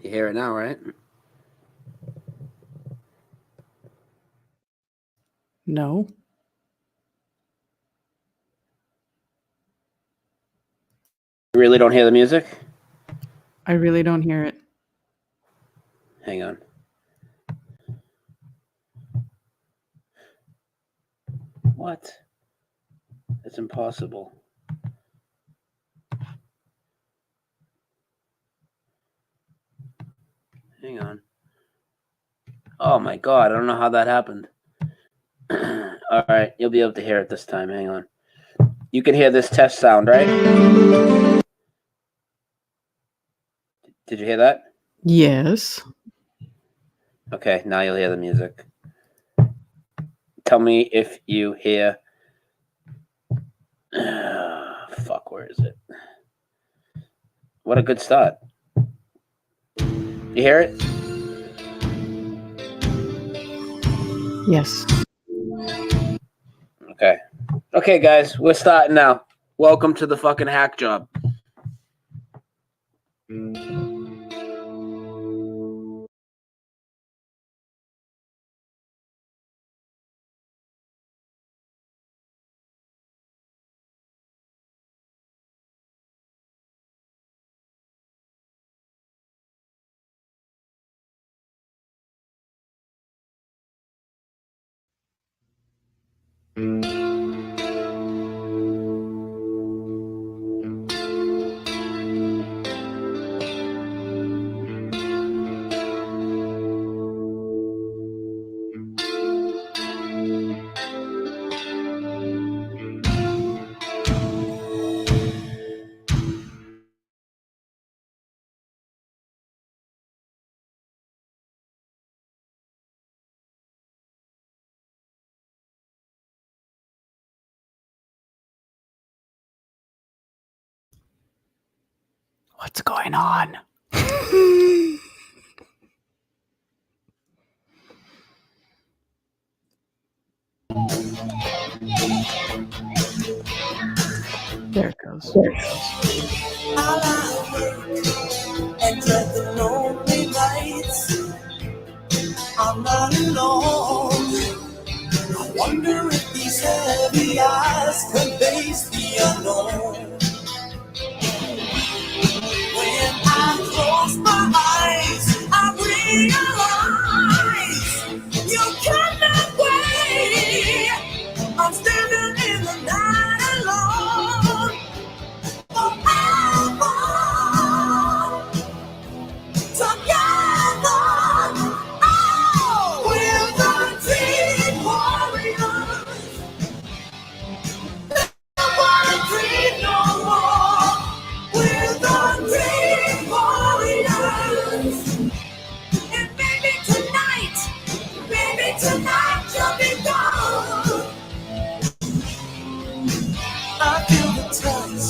You hear it now, right? No. You really don't hear the music? I really don't hear it. Hang on. What? It's impossible. Hang on. Oh my God, I don't know how that happened. All right, you'll be able to hear it this time. Hang on. You can hear this test sound, right? Did you hear that? Yes. Okay, now you'll hear the music. Tell me if you hear... fuck, where is it? What a good start. You hear it? Yes. Okay. Okay, guys, we're starting now. Welcome to the fucking hack job. What's going on? There it goes. And dread the lonely nights. I'm not alone. I wonder if these heavy eyes can face the unknown. When I close my eyes, I realize you cannot wait. I'm standing in the night alone. Forever. Together, oh, we're the dream warriors. Nobody dream no more. We're the dream warriors. And maybe tonight you'll be gone. I feel the touch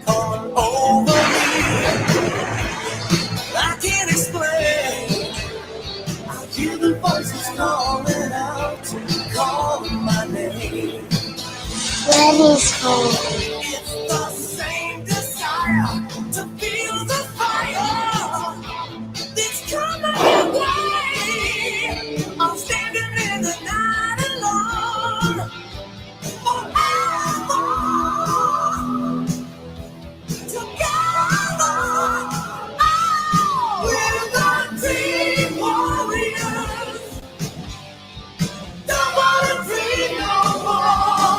come over me. I can't explain. I hear the voices calling out, calling my name. Ricefoot. It's the same desire to feel the fire that's coming my way. I'm standing in the night alone. Forever. Together. We're the dream warriors. Nobody dream no more.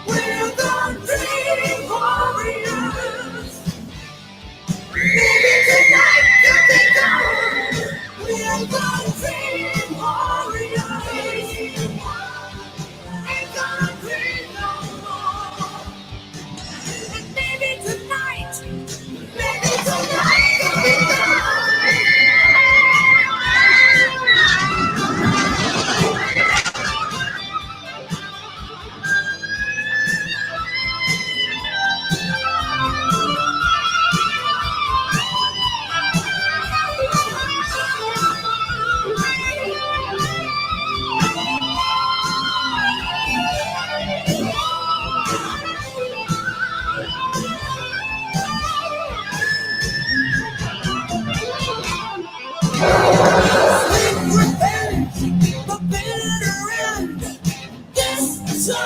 We're the dream Break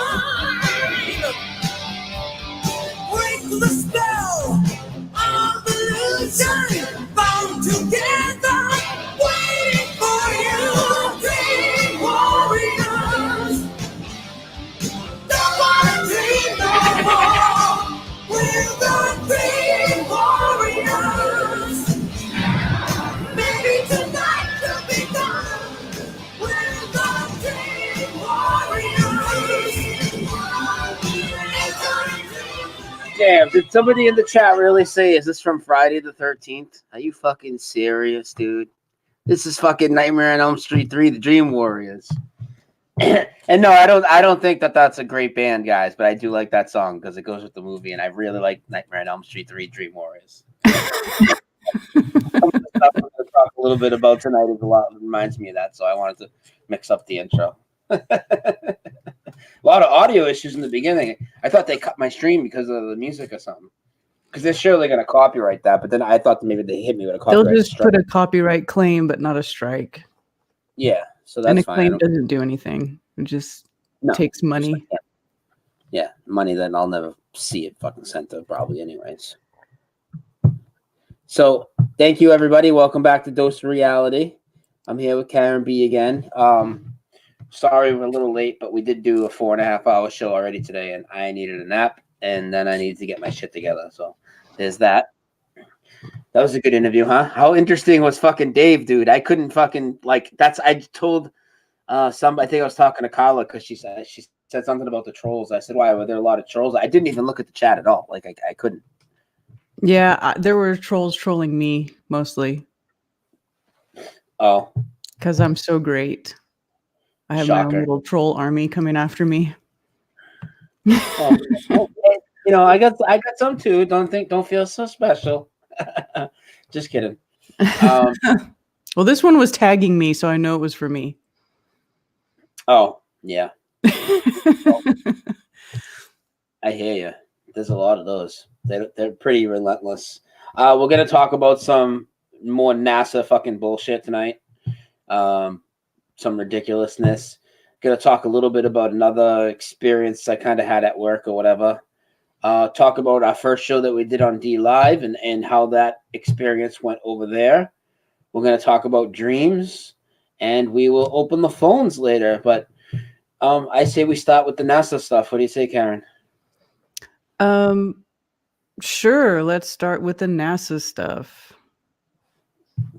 the spell of illusion, bound together, waiting for you, dream warriors. Don't wanna dream no more. We're the dream warriors. Maybe tonight could be done. We're the dream warriors. Damn, did somebody in the chat really say, is this from Friday the 13th? Are you fucking serious, dude? This is fucking Nightmare on Elm Street 3, The Dream Warriors. And no, I don't think that that's a great band, guys, but I do like that song because it goes with the movie, and I really like Nightmare on Elm Street 3, Dream Warriors. Some of the stuff I'm going to talk a little bit about tonight is a lot reminds me of that, so I wanted to mix up the intro. A lot of audio issues in the beginning. I thought they cut my stream because of the music or something. Because they're surely going to copyright that, but then I thought maybe they hit me with a copyright They'll just strike. put a copyright claim, but not a strike. Yeah, so that's And a fine. claim doesn't do anything. It just takes money. Yeah, money that I'll never see it fucking sent to probably anyways. So thank you, everybody. Welcome back to Dose of Reality. I'm here with Karen B again. Sorry we're a little late, but we did do a 4.5-hour show already today, and I needed a nap, and then I needed to get my shit together. So there's that. That was a good interview, huh? How interesting was fucking Dave, dude? I couldn't fucking I told I think I was talking to Carla because she said something about the trolls. I said, why were there a lot of trolls? I didn't even look at the chat at all. Like I couldn't. Yeah, there were trolls trolling me mostly. Oh, because I'm so great. I have my own shocker. little troll army coming after me. Oh, you know, I got some too. Don't feel so special. Just kidding. Well, this one was tagging me, so I know it was for me. Oh, yeah. I hear you. There's a lot of those. They're pretty relentless. We're gonna talk about some more NASA fucking bullshit tonight. Some ridiculousness. Gonna talk a little bit about another experience I kind of had at work or whatever. Talk about our first show that we did on Dlive and how that experience went over there. We're gonna talk about dreams, and we will open the phones later. But I say we start with the NASA stuff. What do you say, Karen? Sure. Let's start with the NASA stuff.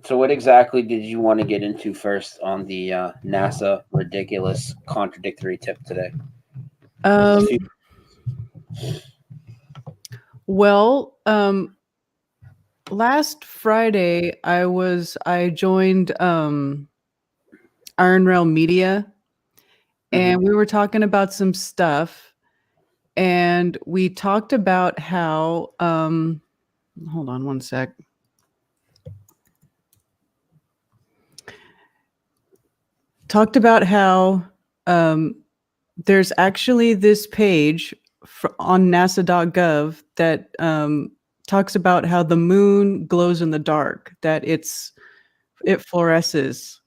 So what exactly did you want to get into first on the NASA ridiculous contradictory tip today? Well, last Friday I joined Iron Rail Media, and we were talking about some stuff, and we talked about how hold on one sec. Talked about how there's actually this page on nasa.gov that talks about how the moon glows in the dark, that it fluoresces.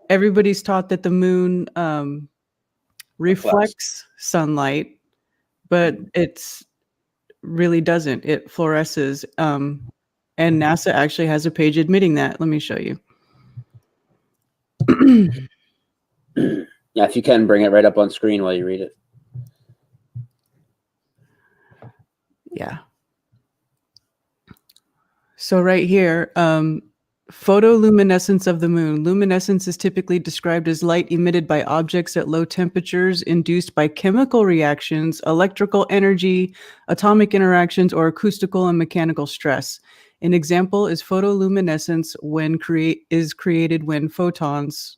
Everybody's taught that the moon reflects sunlight, but it's really doesn't. It fluoresces. And NASA actually has a page admitting that. Let me show you. Yeah, if you can, bring it right up on screen while you read it. Yeah. So right here, photoluminescence of the moon. Luminescence is typically described as light emitted by objects at low temperatures induced by chemical reactions, electrical energy, atomic interactions, or acoustical and mechanical stress. An example is photoluminescence is created when photons,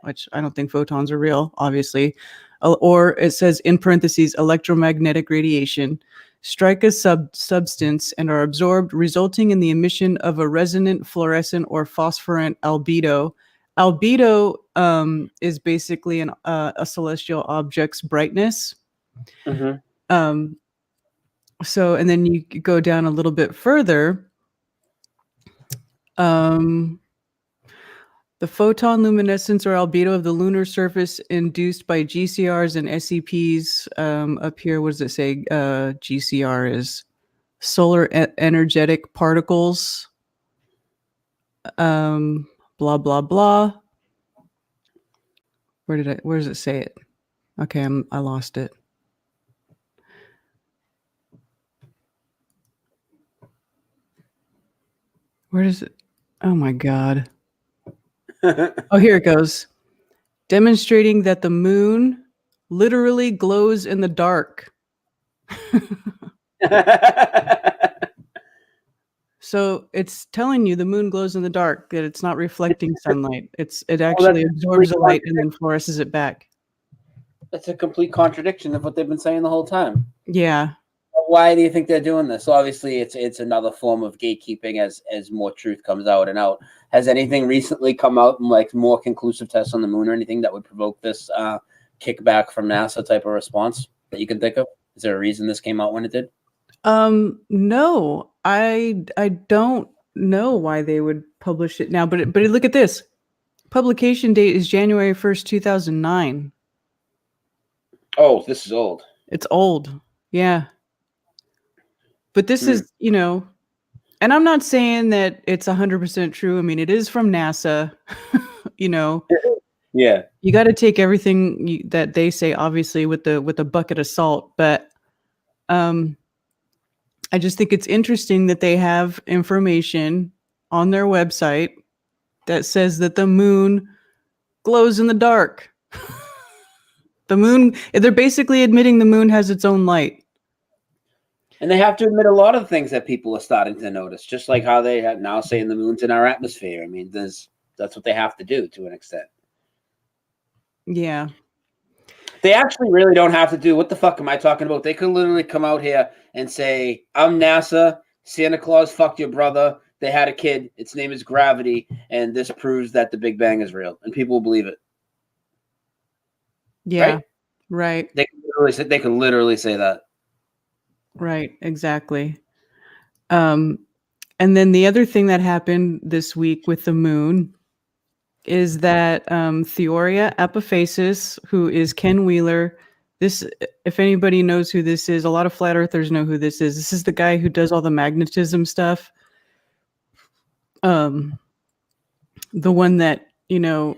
which I don't think photons are real, obviously, or it says in parentheses, electromagnetic radiation, strike a substance and are absorbed, resulting in the emission of a resonant, fluorescent, or phosphorescent albedo. Albedo is basically a celestial object's brightness. Mm-hmm. So, and then you go down a little bit further. The photon luminescence or albedo of the lunar surface induced by GCRs and SEPs. Up here, what does it say? GCR is solar energetic particles. Blah blah blah. Where does it say it? Okay, I lost it. Where does it? Oh my God. Oh, here it goes. Demonstrating that the moon literally glows in the dark. So it's telling you the moon glows in the dark, that it's not reflecting sunlight. It actually absorbs the light and then fluoresces it back. That's a complete contradiction of what they've been saying the whole time. Yeah. Why do you think they're doing this? Obviously, it's another form of gatekeeping as more truth comes out and out. Has anything recently come out like more conclusive tests on the moon or anything that would provoke this kickback from NASA type of response that you can think of? Is there a reason this came out when it did? No, I don't know why they would publish it now, but look at this. Publication date is January 1st, 2009. Oh, this is old. It's old. Yeah. But this is, and I'm not saying that it's 100% true. I mean, it is from NASA, Yeah. You got to take everything that they say, obviously, with a bucket of salt. But I just think it's interesting that they have information on their website that says that the moon glows in the dark. The moon, they're basically admitting the moon has its own light. And they have to admit a lot of things that people are starting to notice, just like how they have now saying the moon's in our atmosphere. I mean, that's what they have to do to an extent. Yeah. They actually really don't have to do. What the fuck am I talking about? They could literally come out here and say, I'm NASA, Santa Claus fucked your brother, they had a kid, its name is Gravity, and this proves that the Big Bang is real. And people will believe it. Yeah. Right. They could literally say that. Right, exactly. And then the other thing that happened this week with the moon is that Theoria Epiphasis, who is Ken Wheeler, this, if anybody knows who this is, a lot of flat earthers know who this is. This is the guy who does all the magnetism stuff. The one that,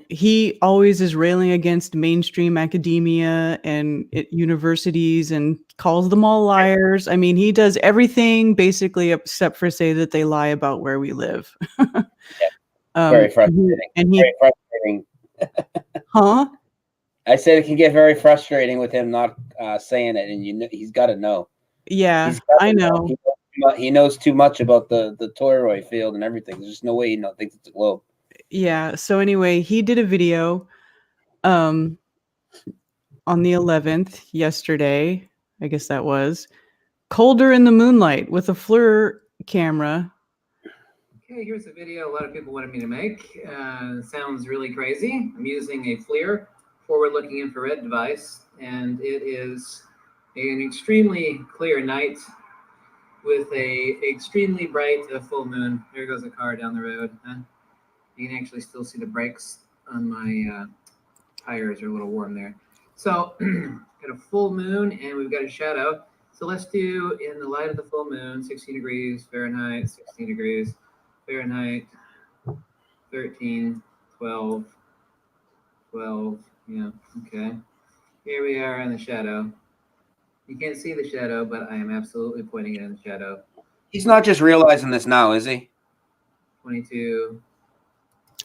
he always is railing against mainstream academia and universities and calls them all liars. I mean, he does everything basically except for say that they lie about where we live. Very frustrating. Very frustrating. Huh? I said it can get very frustrating with him not saying it, and he's got to know. Yeah, I know. He knows too much about the toroid field and everything. There's just no way he thinks it's a globe. Yeah. So anyway, he did a video on the 11th, yesterday, I guess that was, colder in the moonlight with a FLIR camera. Okay, here's a video a lot of people wanted me to make. Sounds really crazy. I'm using a FLIR, forward-looking infrared device, and it is an extremely clear night with a extremely bright full moon. There goes a car down the road. You can actually still see the brakes on my tires are a little warm there. So got a full moon and we've got a shadow. So let's do in the light of the full moon, 16 degrees Fahrenheit, 16 degrees Fahrenheit, 13, 12, 12. Yeah, okay. Here we are in the shadow. You can't see the shadow, but I am absolutely pointing it in the shadow. He's not just realizing this now, is he? 22.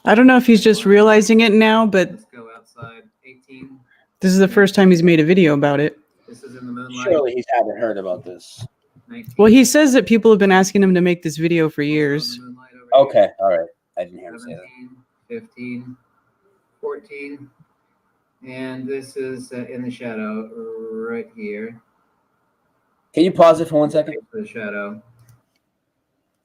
I don't know if he's just realizing it now, but let's go outside. 18. This is the first time he's made a video about it. This is in the moonlight. Surely he hadn't heard about this. 19. Well, he says that people have been asking him to make this video for years. Okay, all right. I didn't hear him say that. 15, 14. And this is in the shadow right here. Can you pause it for 1 second? The shadow.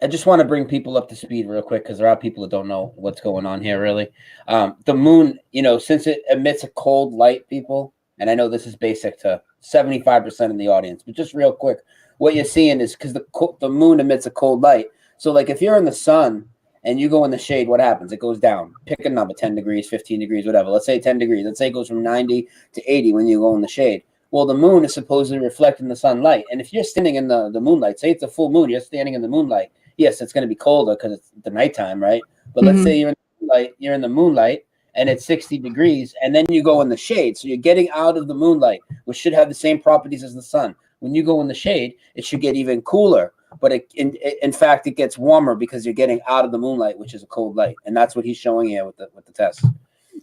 I just want to bring people up to speed real quick because there are people that don't know what's going on here, really. The moon, since it emits a cold light, people, and I know this is basic to 75% of the audience, but just real quick, what you're seeing is because the moon emits a cold light. So, like, if you're in the sun and you go in the shade, what happens? It goes down. Pick a number, 10 degrees, 15 degrees, whatever. Let's say 10 degrees. Let's say it goes from 90 to 80 when you go in the shade. Well, the moon is supposedly reflecting the sunlight. And if you're standing in the moonlight, say it's a full moon, you're standing in the moonlight. Yes, it's going to be colder because it's the nighttime, right? But let's say you're in the moonlight and it's 60 degrees, and then you go in the shade. So you're getting out of the moonlight, which should have the same properties as the sun. When you go in the shade, it should get even cooler. But in fact, it gets warmer because you're getting out of the moonlight, which is a cold light. And that's what he's showing here with the test.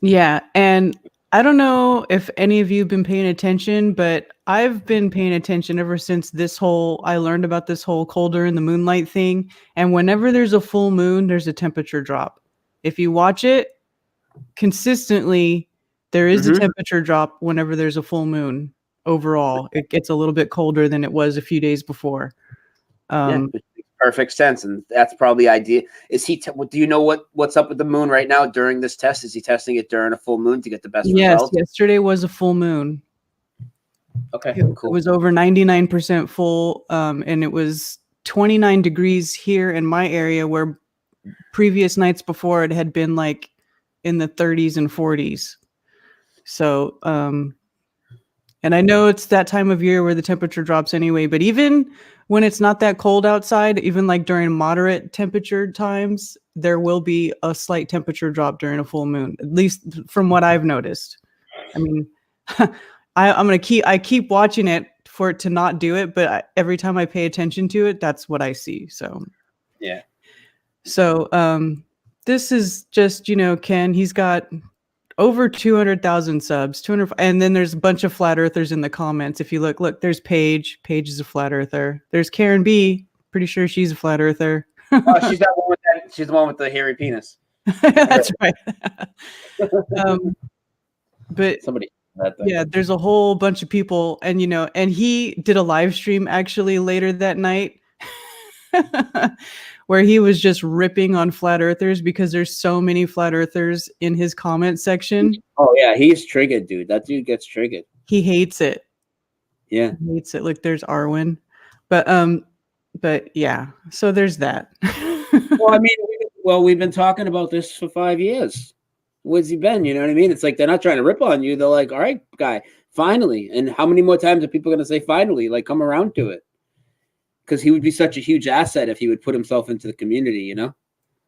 Yeah. And I don't know if any of you have been paying attention, but I've been paying attention ever since I learned about this whole colder in the moonlight thing. And whenever there's a full moon, there's a temperature drop. If you watch it consistently, there is a temperature drop whenever there's a full moon. Overall, it gets a little bit colder than it was a few days before. It makes perfect sense, and that's probably ideal. Is he? Do you know what's up with the moon right now during this test? Is he testing it during a full moon to get the best results? Yes, yesterday was a full moon. Okay, cool. It was over 99% full, and it was 29 degrees here in my area, where previous nights before it had been like in the 30s and 40s. So, and I know it's that time of year where the temperature drops anyway, but even when it's not that cold outside, even like during moderate temperature times, there will be a slight temperature drop during a full moon, at least from what I've noticed. I mean, I keep watching it for it to not do it, but every time I pay attention to it, that's what I see. So, yeah. So, this is just, Ken, he's got over 200,000 subs, 200, and then there's a bunch of flat earthers in the comments. If you look, there's Paige is a flat earther. There's Karen B, pretty sure she's a flat earther. Oh, she's she's the one with the hairy penis. That's right. But somebody, yeah, there's a whole bunch of people, and and he did a live stream actually later that night where he was just ripping on flat earthers because there's so many flat earthers in his comment section. Oh yeah, he's triggered, dude. That dude gets triggered. He hates it. Yeah, he hates it. Look, there's Arwen, but yeah. So there's that. Well, I mean, we've been talking about this for 5 years. Where's he been? You know what I mean? It's like they're not trying to rip on you. They're like, all right, guy, finally. And how many more times are people going to say finally? Like, come around to it. Because he would be such a huge asset if he would put himself into the community,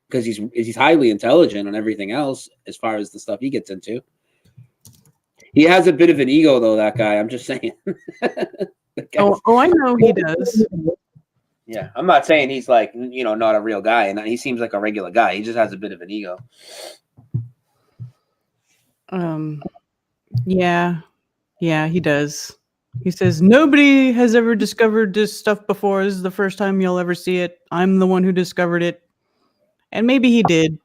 because he's highly intelligent on everything else as far as the stuff he gets into. He has a bit of an ego, though, that guy. I'm just saying. Oh, I know he does. Yeah, I'm not saying he's like, not a real guy, and he seems like a regular guy. He just has a bit of an ego. Yeah, he does. He says, nobody has ever discovered this stuff before. This is the first time you'll ever see it. I'm the one who discovered it. And maybe he did.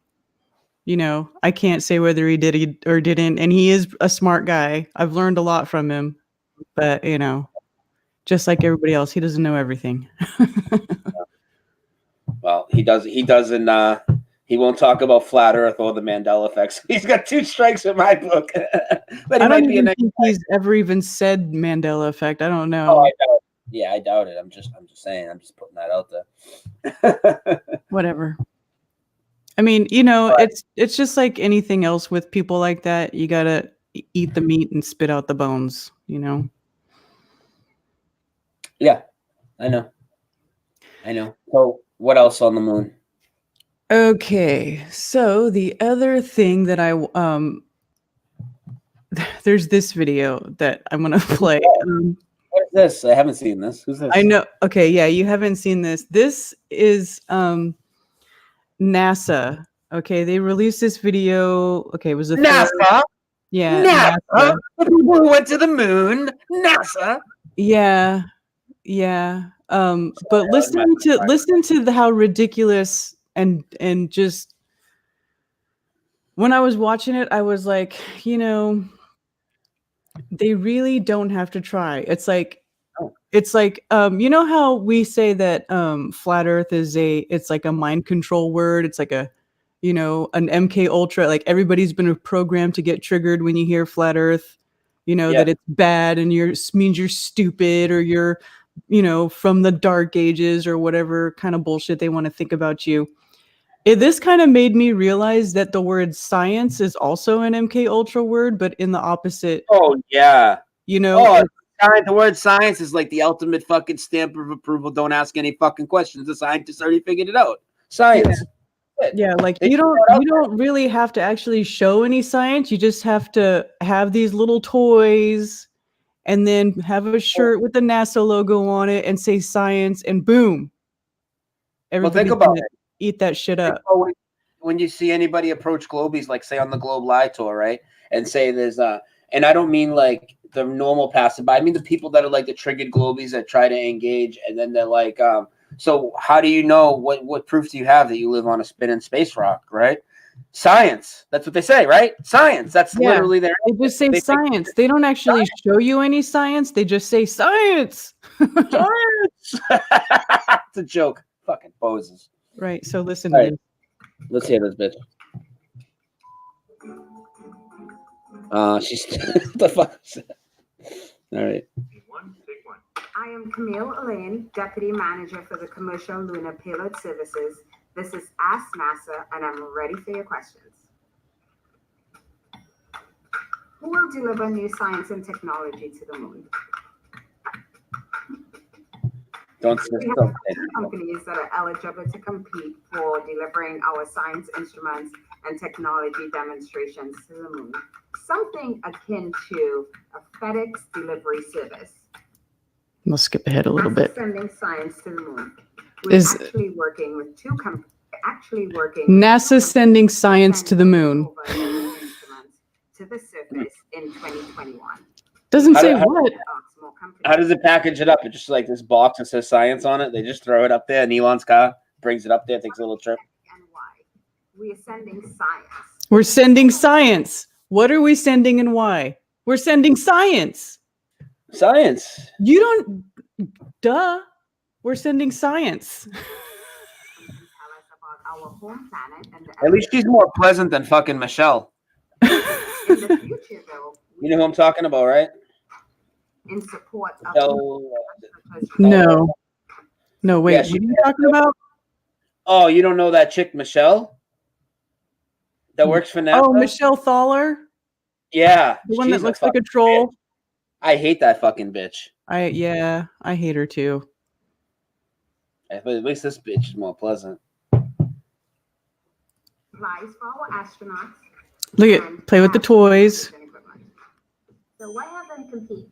I can't say whether he did or didn't. And he is a smart guy. I've learned a lot from him. But, just like everybody else, he doesn't know everything. Well, he doesn't. He won't talk about flat Earth or the Mandela effect. He's got 2 strikes in my book. But he might be think he's ever even said Mandela effect. I don't know. Oh, I doubt it. Yeah, I doubt it. I'm just saying. I'm just putting that out there. Whatever. I mean, it's just like anything else with people like that. You gotta eat the meat and spit out the bones. Yeah, I know. So, what else on the moon? Okay, so the other thing that there's this video that I'm gonna play. What is this? I haven't seen this. Who's this? I know. Okay, yeah, you haven't seen this. This is NASA. Okay, they released this video. Okay, it was NASA. Yeah, NASA. The people who went to the moon. NASA. Yeah. But listen to how ridiculous and just when I was watching it, I was like, they really don't have to try. It's like how we say that flat Earth it's like a mind control word. It's like an MK Ultra. Like everybody's been programmed to get triggered when you hear flat Earth. That it's bad and means you're stupid or you're from the dark ages or whatever kind of bullshit they want to think about you. This kind of made me realize that the word science is also an MK Ultra word, but in the opposite. Oh yeah. You know, Oh, the word science is like the ultimate fucking stamp of approval. Don't ask any fucking questions. The scientists already figured it out. Science. yeah, like They you figured it out. don't really have to actually show any science. You just have to have these little toys and then have a shirt with the NASA logo on it and say science, and boom. Well, think Everybody's about gonna it. eat that shit up. When you see anybody approach Globies, like say on the Globe Live tour, right, and say there's and I don't mean like the normal passerby. I mean the people that are like the triggered Globies that try to engage, and then they're like, so how do you know what proof do you have that you live on a spinning space rock, right? Science. That's what they say, right? Science. That's literally their. They just say science. They don't actually show you any science. They just say science. Science. It's a joke. Fucking poses. Right. So listen All to right. this. Let's hear this bitch. She's the fuck. All right. I am Camille Elaine, Deputy Manager for the Commercial Lunar Payload Services. This is Ask NASA, and I'm ready for your questions. Who will deliver new science and technology to the moon? Don't We have two companies that are eligible to compete for delivering our science instruments and technology demonstrations to the moon. Something akin to a FedEx delivery service. We'll skip ahead a little bit. Sending science to the moon. We're actually working with two companies. NASA sending science to the moon. To the surface in 2021. Doesn't say what. How does it package it up? It's just like this box that says science on it. They just throw it up there, and Elon's car brings it up there, takes a little trip. And why? We are sending science. We're sending science. What are we sending and why? We're sending science. Science. You don't. Duh. We're sending science. Tell us about our home planet and the At least she's more pleasant than fucking Michelle. in the future, though. You know who I'm talking about, right? In support of No. No, wait. Yeah, what are you talking about? Oh, you don't know that chick, Michelle? That works for NASA? Oh, Michelle Thaller? Yeah. The one that she's looks like a fucking troll? bitch. I hate that fucking bitch. I hate her too. At least this bitch is more pleasant. Flies for our astronauts. Look at play with the toys. So why have them compete?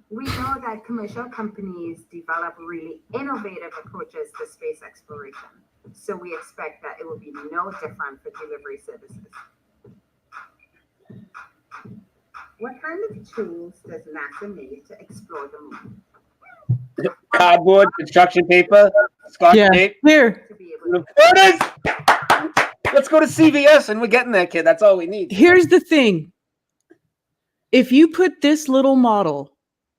We know that commercial companies develop really innovative approaches to space exploration. So we expect that it will be no different for delivery services. What kind of tools does NASA need to explore the moon? Cardboard, construction paper, Scotch tape. Here. To be able to There it is! Let's go to CVS and we're getting that, kid. That's all we need. Here's the thing. If you put this little model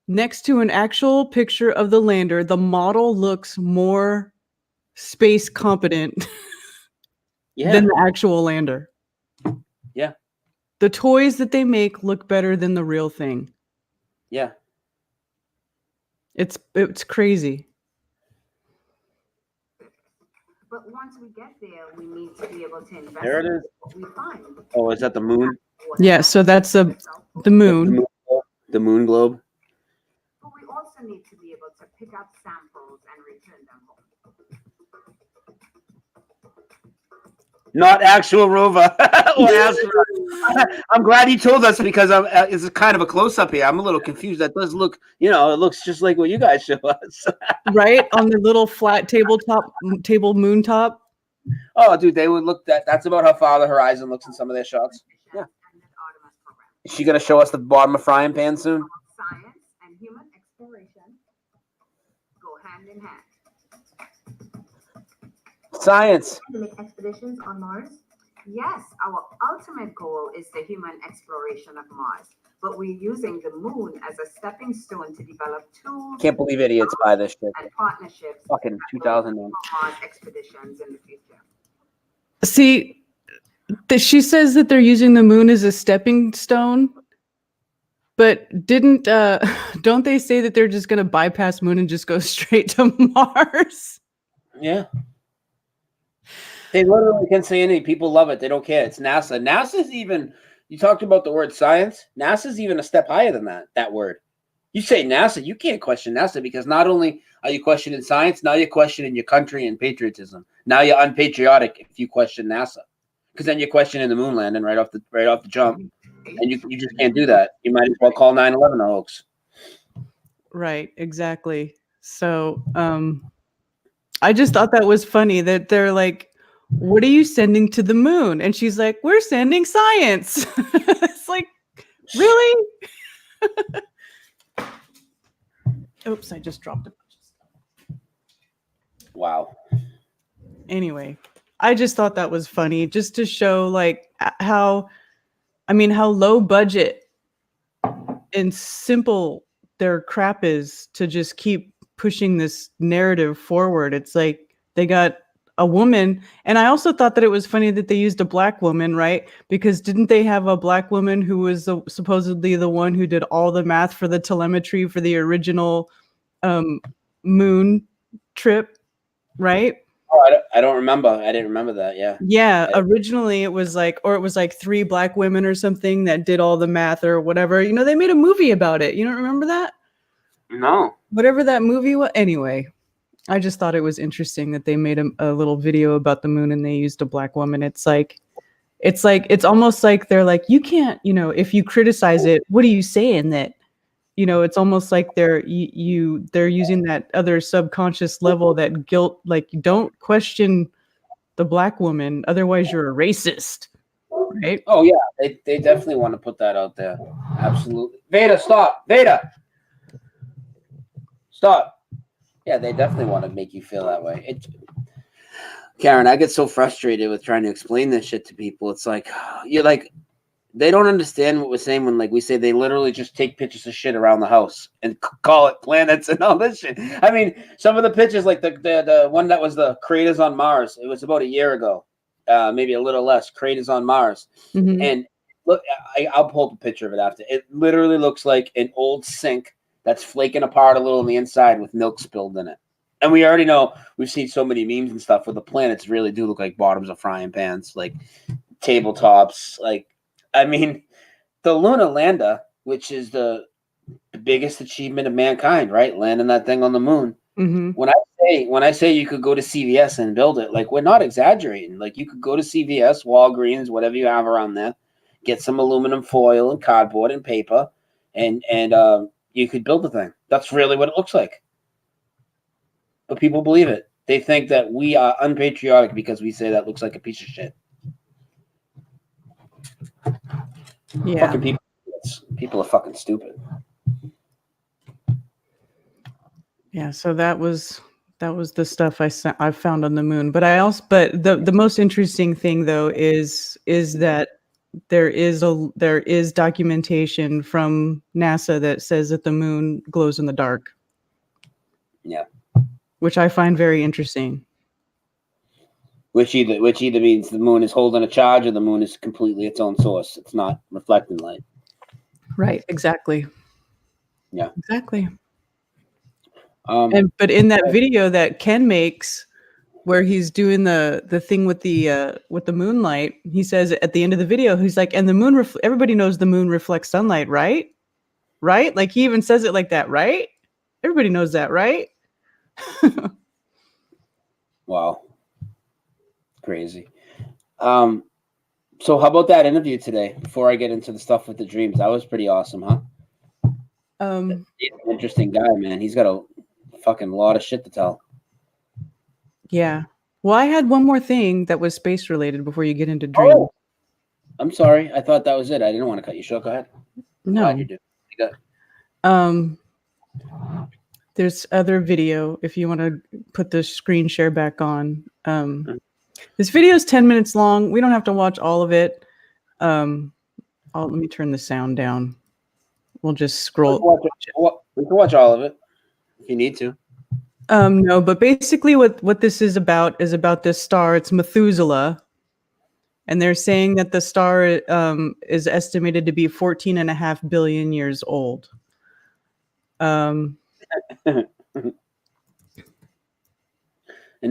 next to an actual picture of the lander, the model looks more space competent than the actual lander. Yeah. The toys that they make look better than the real thing. Yeah. It's crazy. But once we get there, we need to be able to invest There it is. what we find. Oh, is that the moon? Yeah, so that's the moon. The moon globe. But we also need to be able to pick up samples and return them home. Not actual rover. Or astronaut. I'm glad you told us because it's kind of a close up here. I'm a little confused. That does look, it looks just like what you guys show us. Right on the little flat table moon top. Oh, dude, they would look that's about how far the horizon looks in some of their shots. Yeah. Is she gonna show us the bottom of frying pan soon? Science and human exploration go hand in hand. Science. To make expeditions on Mars? Yes, our ultimate goal is the human exploration of Mars, but we're using the moon as a stepping stone to develop tools. Can't believe idiots buy this shit. And partnerships. Fucking 2009. Mars expeditions in the future. See, she says that they're using the moon as a stepping stone, but don't they say that they're just going to bypass moon and just go straight to Mars? Yeah. They literally can say anything. People love it. They don't care. It's NASA. NASA's even, you talked about the word science. NASA's even a step higher than that word. You say NASA, you can't question NASA because not only are you questioning science, now you're questioning your country and patriotism. Now you're unpatriotic if you question NASA. Because then you're questioning the moon landing right off the jump. And you just can't do that. You might as well call 9/11 a hoax. Right, exactly. So I just thought that was funny that they're like, what are you sending to the moon? And she's like, we're sending science. It's like, really? Oops, I just dropped a bunch of stuff. Wow. Anyway, I just thought that was funny just to show like how low budget and simple their crap is to just keep pushing this narrative forward. It's like they got a woman, and I also thought that it was funny that they used a black woman, right? Because didn't they have a black woman who was supposedly the one who did all the math for the telemetry for the original moon trip, right? Oh, I don't remember. I didn't remember that. Yeah. Yeah. Originally it was like 3 black women or something that did all the math or whatever. You know, they made a movie about it. You don't remember that? No. Whatever that movie was. Anyway, I just thought it was interesting that they made a little video about the moon and they used a black woman. It's almost like they're like, you can't, you know, if you criticize it, what are you saying that, you know, it's almost like they're using that other subconscious level, that guilt, like, don't question the black woman, otherwise you're a racist, right? Oh yeah, they definitely want to put that out there. Absolutely. Veda, stop. Veda, stop. Yeah, they definitely want to make you feel that way. Karen, I get so frustrated with trying to explain this shit to people. It's like, you're like, they don't understand what we're saying when, like, we say they literally just take pictures of shit around the house and call it planets and all this shit. I mean, some of the pictures, like the one that was the craters on Mars, it was about a year ago, maybe a little less, craters on Mars. Mm-hmm. And look, I'll pull up a picture of it after. It literally looks like an old sink that's flaking apart a little on the inside with milk spilled in it. And we already know, we've seen so many memes and stuff where the planets really do look like bottoms of frying pans, like tabletops, like, I mean, the lunar lander, which is the biggest achievement of mankind, right? Landing that thing on the moon. Mm-hmm. When I say you could go to CVS and build it, like, we're not exaggerating. Like, you could go to CVS, Walgreens, whatever you have around there, get some aluminum foil and cardboard and paper, and you could build the thing. That's really what it looks like. But people believe it. They think that we are unpatriotic because we say that looks like a piece of shit. Yeah. Fucking people are fucking stupid. Yeah, so that was the stuff I found on the moon. But the most interesting thing though is that there is documentation from NASA that says that the moon glows in the dark. Yeah. Which I find very interesting. Which either means the moon is holding a charge or the moon is completely its own source. It's not reflecting light. Right, exactly. Yeah. Exactly. But in that video that Ken makes, where he's doing the thing with the moonlight, he says at the end of the video, he's like, and the moon, everybody knows the moon reflects sunlight, right? Right? Like, he even says it like that, right? Everybody knows that, right? Wow. Crazy. So how about that interview today, before I get into the stuff with the dreams? That was pretty awesome, huh? He's an interesting guy, man. He's got a fucking lot of shit to tell. Yeah. Well, I had one more thing that was space related before you get into dreams. Oh, I'm sorry. I thought that was it. I didn't want to cut you short. Go ahead. No. Glad you do. You got... There's other video if you want to put the screen share back on. This video is 10 minutes long. We don't have to watch all of it. Let me turn the sound down. We'll just scroll. We can watch all of it if you need to. No, but basically what this is about this star. It's Methuselah. And they're saying that the star is estimated to be 14.5 billion years old. And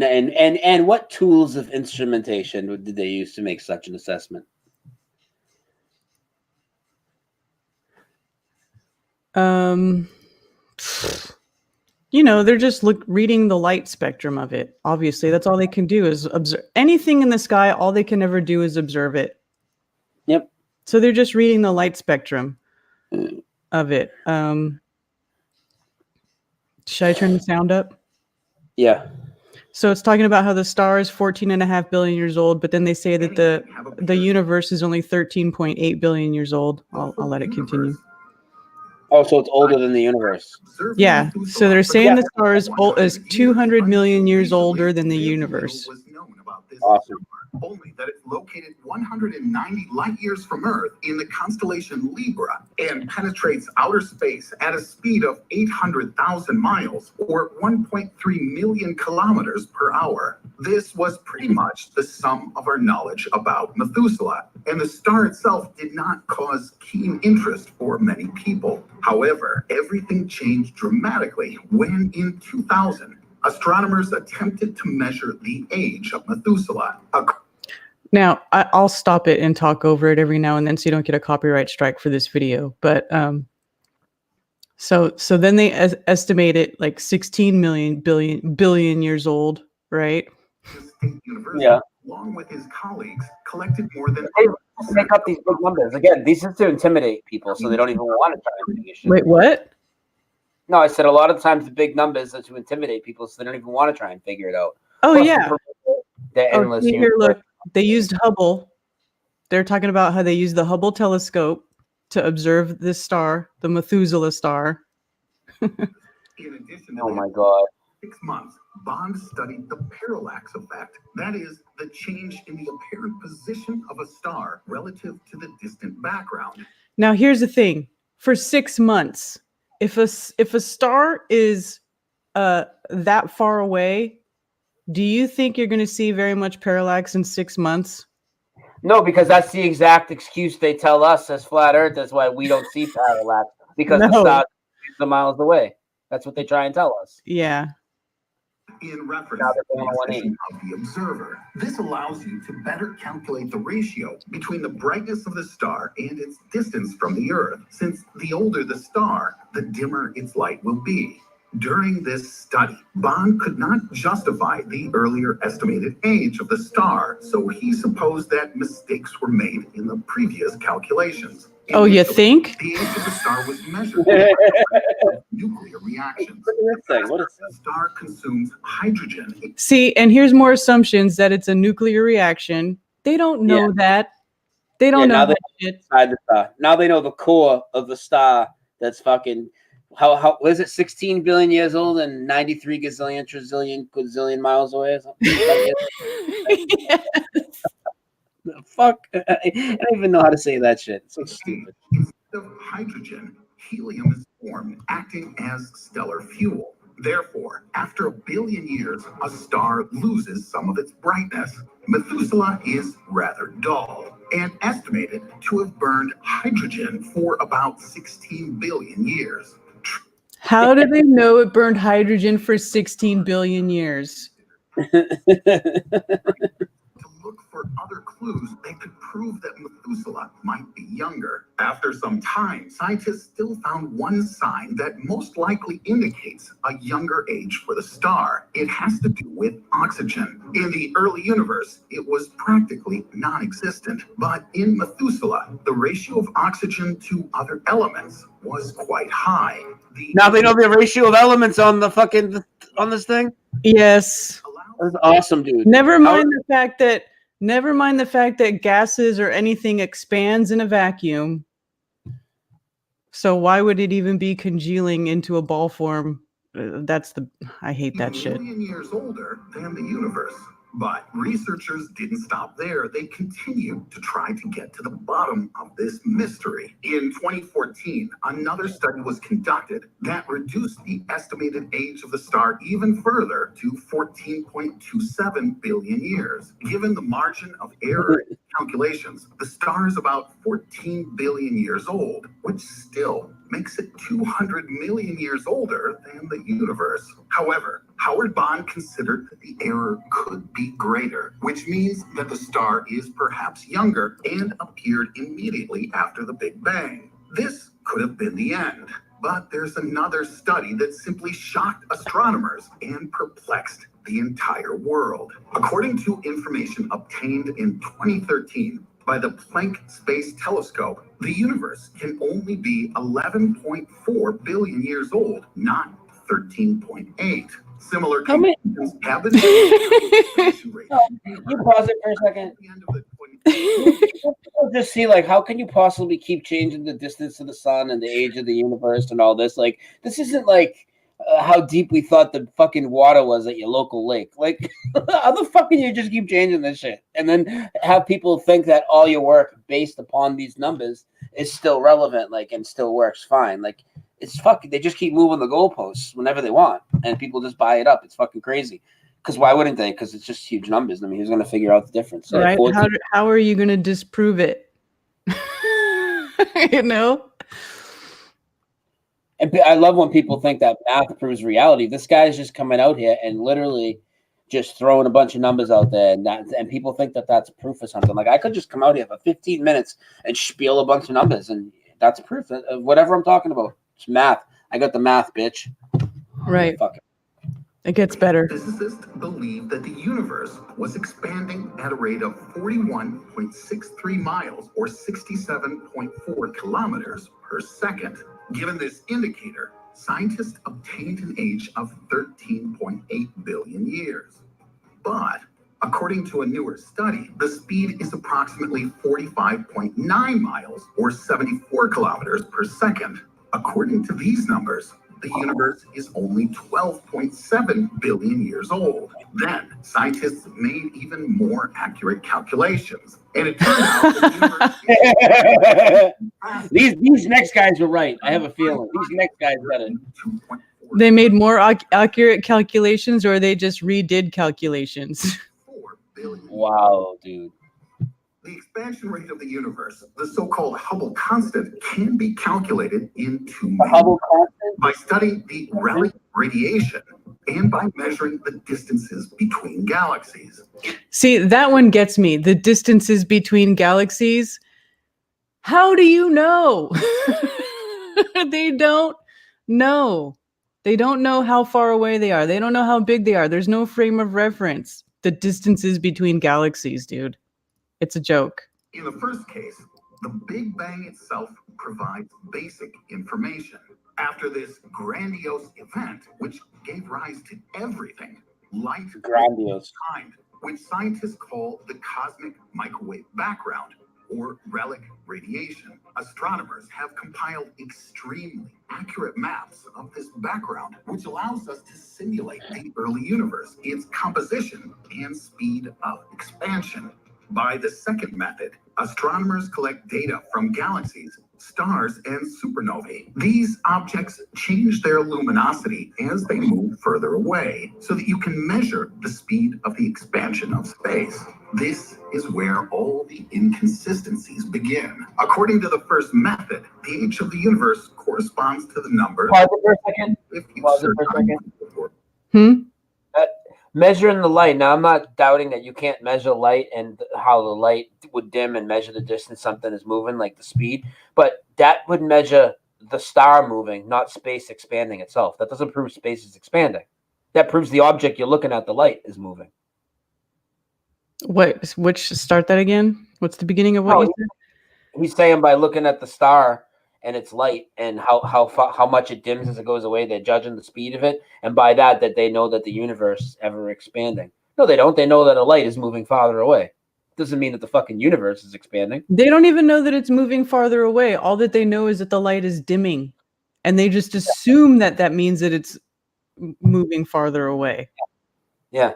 And what tools of instrumentation did they use to make such an assessment? They're just reading the light spectrum of it. Obviously, that's all they can do is observe anything in the sky. All they can ever do is observe it. Yep. So they're just reading the light spectrum of it. Should I turn the sound up? Yeah. So it's talking about how the star is 14.5 billion years old, but then they say that the universe is only 13.8 billion years old. I'll let it continue. Oh, so it's older than the universe. Yeah. So they're saying the star is 200 million years older than the universe. Awesome. Only that it's located 190 light years from Earth in the constellation Libra and penetrates outer space at a speed of 800,000 miles or 1.3 million kilometers per hour. This was pretty much the sum of our knowledge about Methuselah, and the star itself did not cause keen interest for many people. However, everything changed dramatically when in 2000, astronomers attempted to measure the age of Methuselah. Now, I'll stop it and talk over it every now and then so you don't get a copyright strike for this video. But so then they estimate it like 16 billion years old, right? Yeah. Along with his colleagues, collected more than... They make up these big numbers. Again, these are to intimidate people so they don't even want to try and figure shit. Wait, what? No, I said a lot of times the big numbers are to intimidate people so they don't even want to try and figure it out. Oh, Plus, yeah. the endless Here, look. They used Hubble. They're talking about how they used the Hubble telescope to observe this star, the Methuselah star. In addition to Oh my God. 6 months, Bond studied the parallax effect. That is, the change in the apparent position of a star relative to the distant background. Now, here's the thing. For 6 months, if a star is that far away, do you think you're going to see very much parallax in 6 months? No, because that's the exact excuse they tell us as flat Earth. That's why we don't see parallax, because the star is the miles away. That's what they try and tell us. Yeah. In reference to the position of the observer, this allows you to better calculate the ratio between the brightness of the star and its distance from the Earth, since the older the star, the dimmer its light will be. During this study, Bond could not justify the earlier estimated age of the star, so he supposed that mistakes were made in the previous calculations. Oh, you think? The age of the star was measured by nuclear reactions. What is The star consumes hydrogen. See, and here's more assumptions that it's a nuclear reaction. They don't know that. They don't know that shit. The star. Now they know the core of the star that's fucking... How was it 16 billion years old and 93 gazillion, trillion, gazillion miles away or something? Yes. The fuck? I don't even know how to say that shit. It's so stupid. Instead of hydrogen, helium is formed, acting as stellar fuel. Therefore, after 1 billion years, a star loses some of its brightness. Methuselah is rather dull and estimated to have burned hydrogen for about 16 billion years. How do they know it burned hydrogen for 16 billion years? To look for other clues that could prove that Methuselah might be younger. After some time, scientists still found one sign that most likely indicates a younger age for the star. It has to do with oxygen. In the early universe, it was practically non-existent. But in Methuselah, the ratio of oxygen to other elements was quite high. Now they know the ratio of elements on the fucking on this thing. Yes. That's awesome, dude. Never mind the fact that gases or anything expands in a vacuum. So why would it even be congealing into a ball form? I hate that shit. 1 million years older than the universe. But researchers didn't stop there. They continued to try to get to the bottom of this mystery. In 2014, another study was conducted that reduced the estimated age of the star even further to 14.27 billion years. Given the margin of error in calculations, the star is about 14 billion years old, which still makes it 200 million years older than the universe. However, Howard Bond considered that the error could be greater, which means that the star is perhaps younger and appeared immediately after the Big Bang. This could have been the end. But there's another study that simply shocked astronomers and perplexed the entire world. According to information obtained in 2013 by the Planck Space Telescope, the universe can only be 11.4 billion years old, not 13.8. Similar How many- conclusions have been You pause it for a second. People just see, like, how can you possibly keep changing the distance to the sun and the age of the universe and all this? Like, this isn't like how deep we thought the fucking water was at your local lake. Like, how the fuck can you just keep changing this shit and then have people think that all your work based upon these numbers is still relevant, like, and still works fine? Like, it's fucking, they just keep moving the goalposts whenever they want, and people just buy it up. It's fucking crazy. Because why wouldn't they? Because it's just huge numbers. I mean, who's going to figure out the difference? So Right? How are you going to disprove it? You know? And I love when people think that math proves reality. This guy's just coming out here and literally just throwing a bunch of numbers out there, and people think that that's proof of something. Like, I could just come out here for 15 minutes and spiel a bunch of numbers, and that's proof of whatever I'm talking about. It's math. I got the math, bitch. Right. Fuck it. It gets better. Physicists believe that the universe was expanding at a rate of 41.63 miles or 67.4 kilometers per second. Given this indicator, scientists obtained an age of 13.8 billion years. But according to a newer study, the speed is approximately 45.9 miles or 74 kilometers per second. According to these numbers, the universe is only 12.7 billion years old. Then, scientists made even more accurate calculations, and it turned out the universe These next guys are right. I have a feeling. These next guys got it. They made more accurate calculations, or they just redid calculations? 4 billion. Wow, dude. The expansion rate of the universe, the so-called Hubble constant, can be calculated in two The Hubble constant? by studying the Rayleigh radiation and by measuring the distances between galaxies. See, that one gets me. The distances between galaxies. How do you know? They don't know. They don't know how far away they are. They don't know how big they are. There's no frame of reference. The distances between galaxies, dude. It's a joke. In the first case, the Big Bang itself provides basic information. After this grandiose event, which gave rise to everything, light Grandiose. time, which scientists call the cosmic microwave background, or relic radiation. Astronomers have compiled extremely accurate maps of this background, which allows us to simulate the early universe, its composition, and speed of expansion. By the second method, astronomers collect data from galaxies, stars, and supernovae. These objects change their luminosity as they move further away, so that you can measure the speed of the expansion of space. This is where all the inconsistencies begin. According to the first method, the age of the universe corresponds to the number. Pause it for a second. If you Pause it search for a on second. Google for Measuring the light. Now, I'm not doubting that you can't measure light and how the light would dim and measure the distance something is moving, like the speed. But that would measure the star moving, not space expanding itself. That doesn't prove space is expanding. That proves the object you're looking at, the light, is moving. What? Which? Start that again. What's the beginning of what you said? He's saying by looking at the star and its light and how much it dims as it goes away, they're judging the speed of it, and by that they know that the universe is ever expanding. No, they don't. They know that a light is moving farther away. Doesn't mean that the fucking universe is expanding. They don't even know that it's moving farther away. All that they know is that the light is dimming, and they just assume that that means that it's moving farther away. Yeah.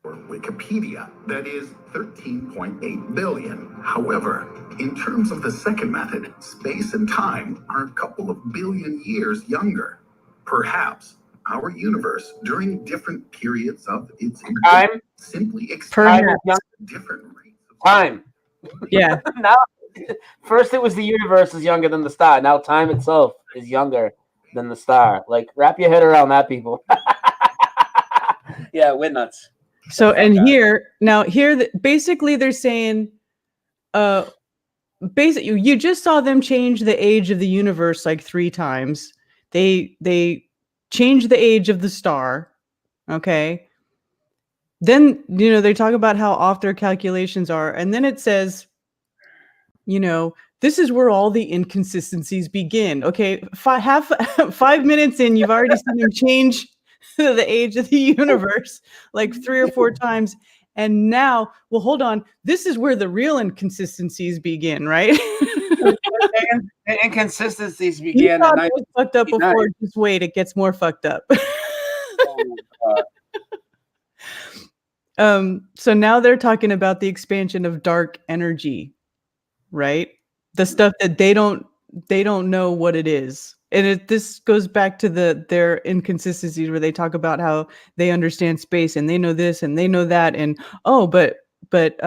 Wikipedia, that is 13.8 billion. However, in terms of the second method, space and time are a couple of billion years younger. Perhaps our universe, during different periods of its Time. simply Perhaps. different rates of Time. Yeah. Now, first it was the universe is younger than the star. Now time itself is younger than the star. Like, wrap your head around that, people. Yeah, we're nuts. So, and here, basically they're saying, basically, you just saw them change the age of the universe like 3 times. They changed the age of the star. Okay. Then, they talk about how off their calculations are. And then it says, this is where all the inconsistencies begin. Okay. 5 minutes in, you've already seen them change the age of the universe like 3 or 4 times. And now, well, hold on. This is where the real inconsistencies begin, right? The inconsistencies You began thought in it was fucked up before. Just wait, it gets more fucked up. So now they're talking about the expansion of dark energy, right? The stuff that they don't know what it is. And this goes back to their inconsistencies where they talk about how they understand space and they know this and they know that, and but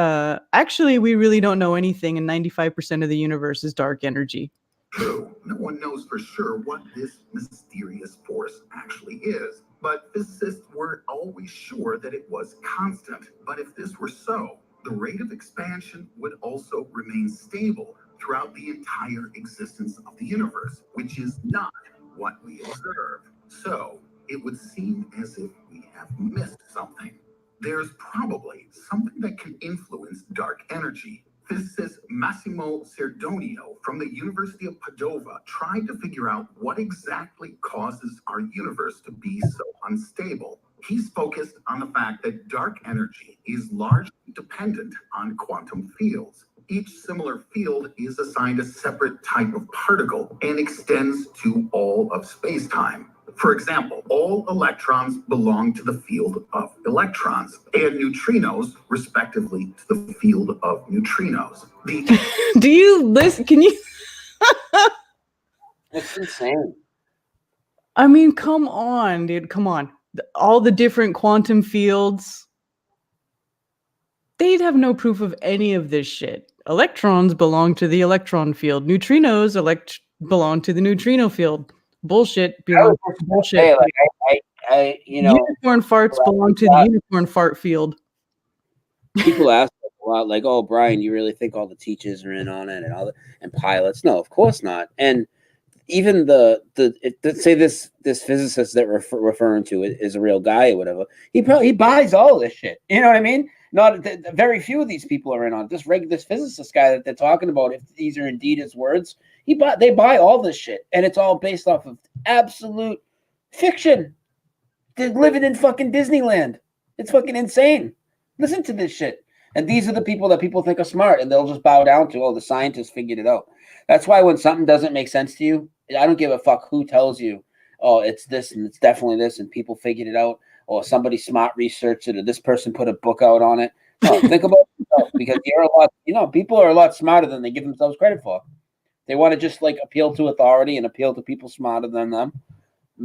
actually we really don't know anything, and 95% of the universe is dark energy. True, no one knows for sure what this mysterious force actually is, but physicists weren't always sure that it was constant. But if this were so, the rate of expansion would also remain stable throughout the entire existence of the universe, which is not what we observe. So it would seem as if we have missed something. There's probably something that can influence dark energy. Physicist Massimo Cerdonio from the University of Padova tried to figure out what exactly causes our universe to be so unstable. He's focused on the fact that dark energy is largely dependent on quantum fields. Each similar field is assigned a separate type of particle and extends to all of space-time. For example, all electrons belong to the field of electrons, and neutrinos, respectively, to the field of neutrinos. Do you listen? Can you? It's insane. I mean, come on, dude. Come on. All the different quantum fields. They'd have no proof of any of this shit. Electrons belong to the electron field. Neutrinos belong to the neutrino field. Bullshit belongs to bullshit. Hey, like I unicorn farts belong to the unicorn fart field. People ask a lot, like, "Oh, Brian, you really think all the teachers are in on it and pilots?" No, of course not. And even say this physicist that we're referring to is a real guy or whatever. He buys all this shit. You know what I mean? Not very few of these people are in on it. This physicist guy that they're talking about, if these are indeed his words, they buy all this shit, and it's all based off of absolute fiction. They're living in fucking Disneyland. It's fucking insane. Listen to this shit. And these are the people that people think are smart, and they'll just bow down to, oh, the scientists figured it out. That's why when something doesn't make sense to you, I don't give a fuck who tells you, oh, it's this and it's definitely this, and people figured it out, or somebody smart researched it, or this person put a book out on it. No, think about yourself, because people are a lot smarter than they give themselves credit for. They want to just like appeal to authority and appeal to people smarter than them.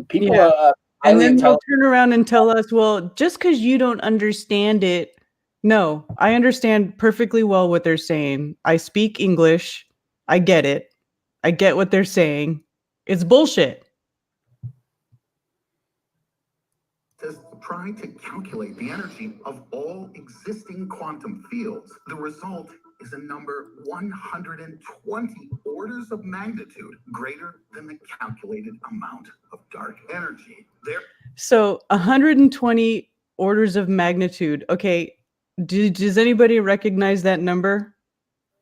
People are and then they'll turn around and tell us, well, just because you don't understand it. No, I understand perfectly well what they're saying. I speak English. I get it. I get what they're saying. It's bullshit. Trying to calculate the energy of all existing quantum fields. The result is a number 120 orders of magnitude greater than the calculated amount of dark energy. So 120 orders of magnitude. Okay, does anybody recognize that number?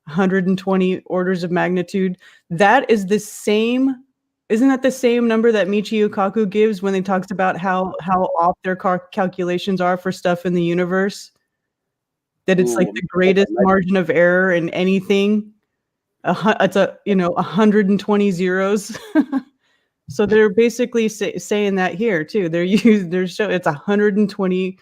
120 orders of magnitude. That is the same. Isn't that the same number that Michio Kaku gives when he talks about how off their calculations are for stuff in the universe? That it's like the greatest margin of error in anything. It's 120 zeros. So they're basically saying that here too. It's 120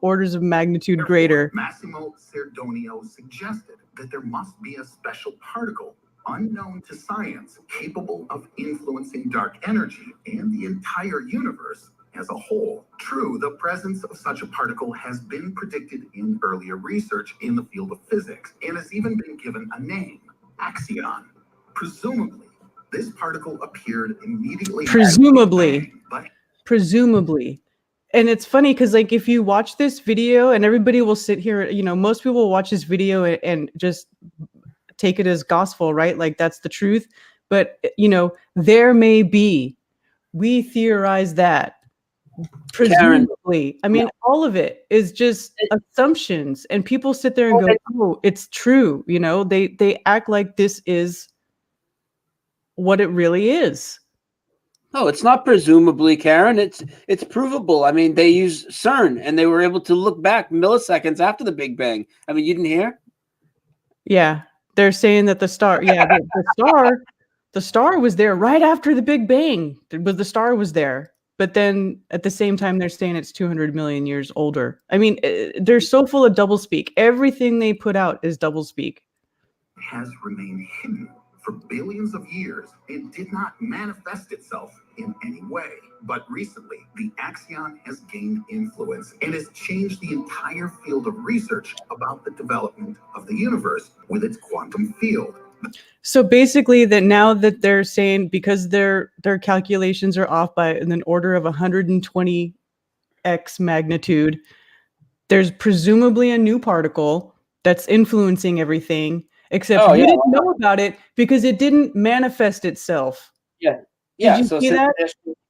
orders of magnitude greater. Massimo Cerdonio suggested that there must be a special particle unknown to science capable of influencing dark energy and the entire universe as a whole. True, the presence of such a particle has been predicted in earlier research in the field of physics and has even been given a name, axion. Presumably, This particle appeared immediately. Presumably. But Presumably. And it's funny because, like, if you watch this video, and everybody will sit here, you know, most people will watch this video and just take it as gospel, right? Like, that's the truth. But, you know, there may be, we theorize that. Presumably. I mean, all of it is just assumptions. And people sit there and go, oh, it's true. You know, they act like this is what it really is. No, it's not presumably, Karen. It's provable. I mean, they use CERN, and they were able to look back milliseconds after the Big Bang. I mean, you didn't hear? Yeah, they're saying that the star was there right after the Big Bang. But the star was there. But then at the same time, they're saying it's 200 million years older. I mean, they're so full of doublespeak. Everything they put out is doublespeak. has remained hidden for billions of years and did not manifest itself in any way. But recently, the axion has gained influence and has changed the entire field of research about the development of the universe with its quantum field. So basically, that now that they're saying, because their calculations are off by an order of 120x magnitude, there's presumably a new particle that's influencing everything, except we didn't know about it because it didn't manifest itself. Yeah. Did you see that?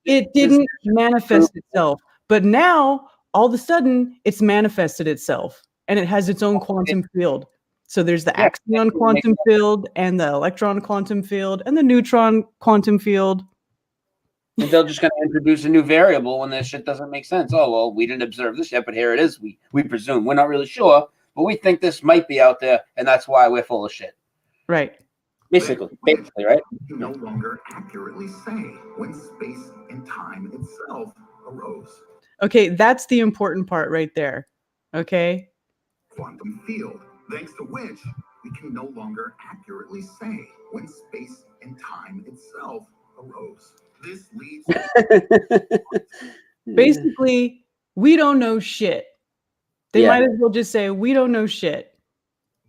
It didn't manifest itself. But now, all of a sudden, it's manifested itself, and it has its own quantum field. So there's the axion quantum field, and the electron quantum field, and the neutron quantum field. And they're just going to introduce a new variable when that shit doesn't make sense. Oh, well, we didn't observe this yet, but here it is. We presume. We're not really sure, but we think this might be out there, and that's why we're full of shit. Right. Basically, right? You no longer accurately say when space and time itself arose. Okay, that's the important part right there. Okay? Quantum field, thanks to which we can no longer accurately say when space and time itself arose. This leads basically, we don't know shit. They might as well just say, we don't know shit.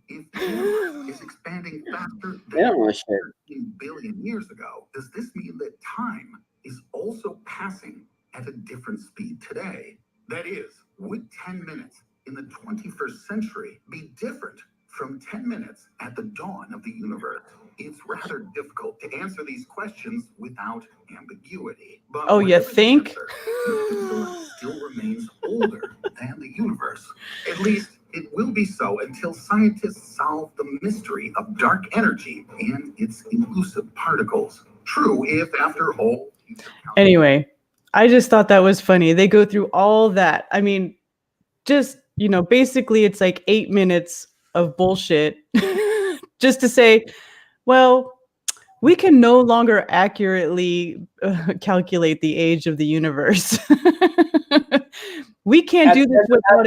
If the universe is expanding faster They don't know than shit. 13 billion years ago, does this mean that time is also passing at a different speed today? That is, would 10 minutes in the 21st century be different from 10 minutes at the dawn of the universe? It's rather difficult to answer these questions without ambiguity. But Oh, you think? Answer, the universe still remains older than the universe. At least it will be so until scientists solve the mystery of dark energy and its elusive particles. True, if after all. Anyway, I just thought that was funny. They go through all that. I mean, just, you know, basically it's like 8 minutes of bullshit just to say, well, we can no longer accurately calculate the age of the universe. We can't do this without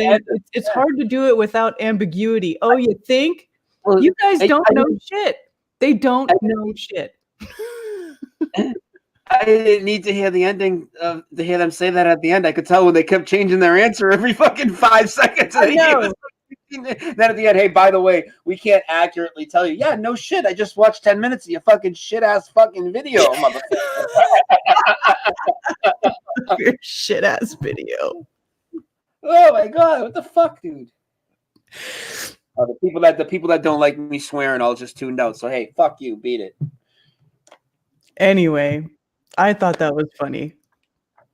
it's hard to do it without ambiguity. Oh, you think? Well, You guys don't know shit. They don't know shit. I didn't need to hear the ending to hear them say that at the end. I could tell when they kept changing their answer every fucking 5 seconds. I know. Then at the end, hey, by the way, we can't accurately tell you. Yeah, no shit. I just watched 10 minutes of your fucking shit ass fucking video, motherfucker. Your shit ass video. Oh my god, what the fuck, dude? The people that don't like me swearing all just tuned out. So hey, fuck you, beat it. Anyway, I thought that was funny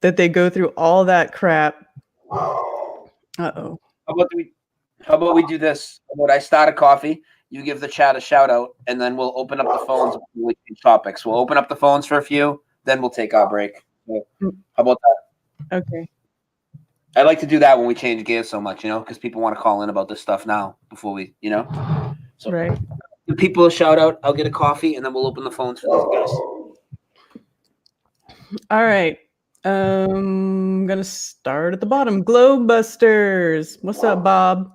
that they go through all that crap. Uh-oh. How about we do this? How about I start a coffee, you give the chat a shout out, and then we'll open up the phones with topics. We'll open up the phones for a few, then we'll take our break. So, how about that? Okay. I like to do that when we change gears so much, because people want to call in about this stuff now before we, So right. Give people a shout out. I'll get a coffee, and then we'll open the phones for these guys. All right. I'm gonna start at the bottom. Globebusters. What's up, Bob?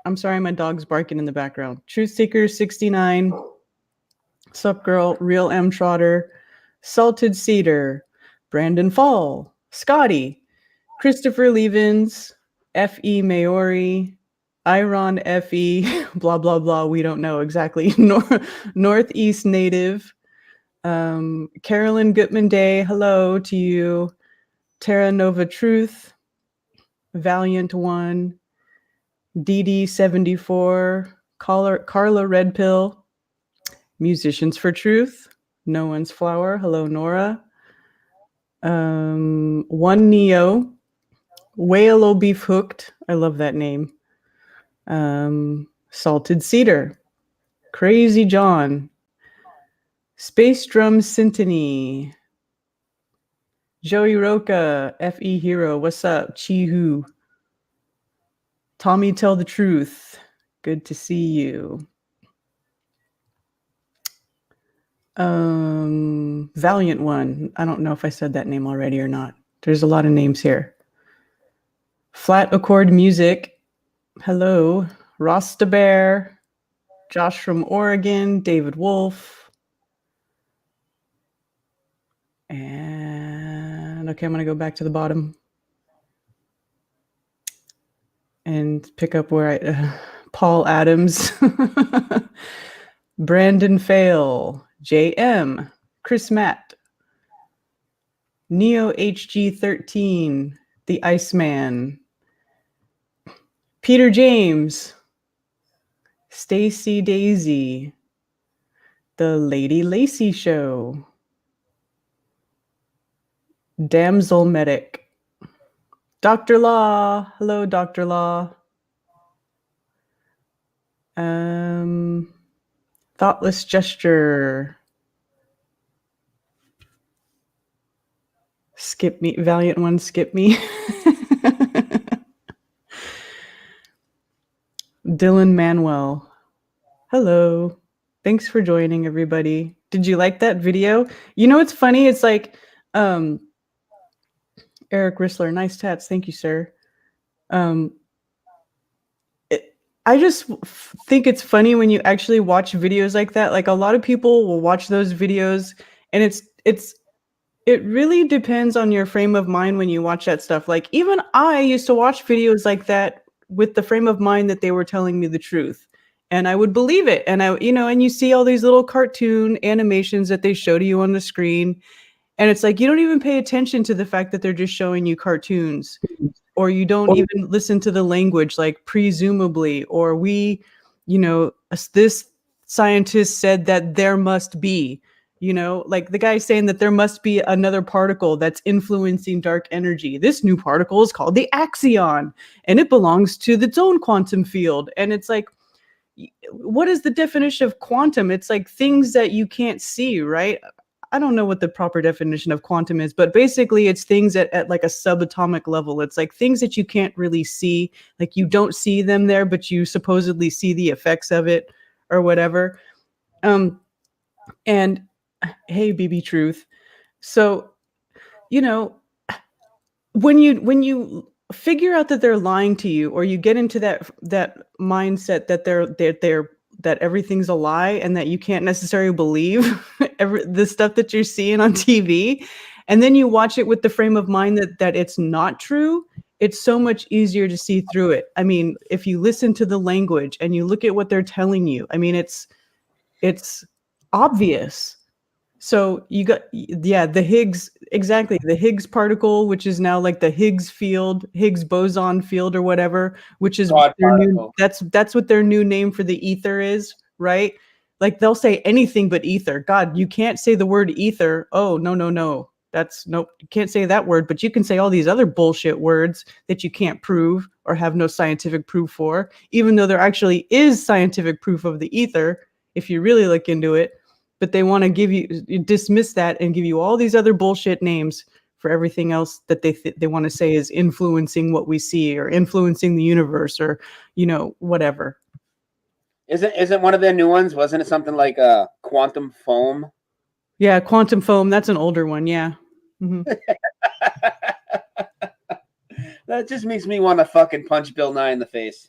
I'm sorry, my dog's barking in the background. Truth Seeker 69. Sup girl, Real M Trotter, Salted Cedar, Brandon Fall, Scotty, Christopher Levens, F.E. Maori, Iron F.E., blah, blah, blah. We don't know exactly. Northeast Native, Carolyn Gutman Day, hello to you. Terra Nova Truth, Valiant One, DD74, Carla Red Pill, Musicians for Truth, No One's Flower, hello Nora. One Neo, Whale Beef Hooked, I love that name. Salted Cedar, Crazy John, Space Drum Symphony, Joey Roca, FE Hero, what's up? Chi-Hu. Tommy Tell the Truth, good to see you. Valiant One, I don't know if I said that name already or not. There's a lot of names here. Flat Accord Music, hello. Rasta Bear, Josh from Oregon, David Wolf. And okay, I'm going to go back to the bottom and pick up where Paul Adams, Brandon Fail, JM, Chris Matt, Neo HG13, The Iceman, Peter James, Stacy Daisy, The Lady Lacey Show, Damsel Medic, Dr. Law, hello Dr. Law, Thoughtless Gesture, Skip Me, Valiant One, Skip Me, Dylan Manuel, hello, thanks for joining everybody. Did you like that video? You know what's funny? It's like, Eric Rissler, nice tats. Thank you, sir. I just think it's funny when you actually watch videos like that. Like a lot of people will watch those videos, and it really depends on your frame of mind when you watch that stuff. Like even I used to watch videos like that with the frame of mind that they were telling me the truth, and I would believe it. And and you see all these little cartoon animations that they show to you on the screen. And it's like, you don't even pay attention to the fact that they're just showing you cartoons, or you don't even listen to the language, like presumably, or this scientist said that there must be, like the guy saying that there must be another particle that's influencing dark energy. This new particle is called the axion, and it belongs to its own quantum field. And it's like, what is the definition of quantum? It's like things that you can't see, right? I don't know what the proper definition of quantum is, but basically it's things at like a subatomic level. It's like things that you can't really see, like you don't see them there, but you supposedly see the effects of it or whatever. And hey, BB Truth. So, when you figure out that they're lying to you, or you get into that mindset that that everything's a lie and that you can't necessarily believe the stuff that you're seeing on TV, and then you watch it with the frame of mind that it's not true, it's so much easier to see through it. I mean, if you listen to the language and you look at what they're telling you, I mean, it's obvious. So you got, the Higgs, exactly, the Higgs particle, which is now like the Higgs field, Higgs boson field or whatever, which is their new, that's what their new name for the ether is, right? Like they'll say anything but ether. God, you can't say the word ether. Oh, no. Nope, you can't say that word, but you can say all these other bullshit words that you can't prove or have no scientific proof for, even though there actually is scientific proof of the ether, if you really look into it. But they want to dismiss that and give you all these other bullshit names for everything else that they want to say is influencing what we see or influencing the universe or, whatever. Isn't one of their new ones? Wasn't it something like quantum foam? Yeah, quantum foam. That's an older one. Yeah. Mm-hmm. That just makes me want to fucking punch Bill Nye in the face.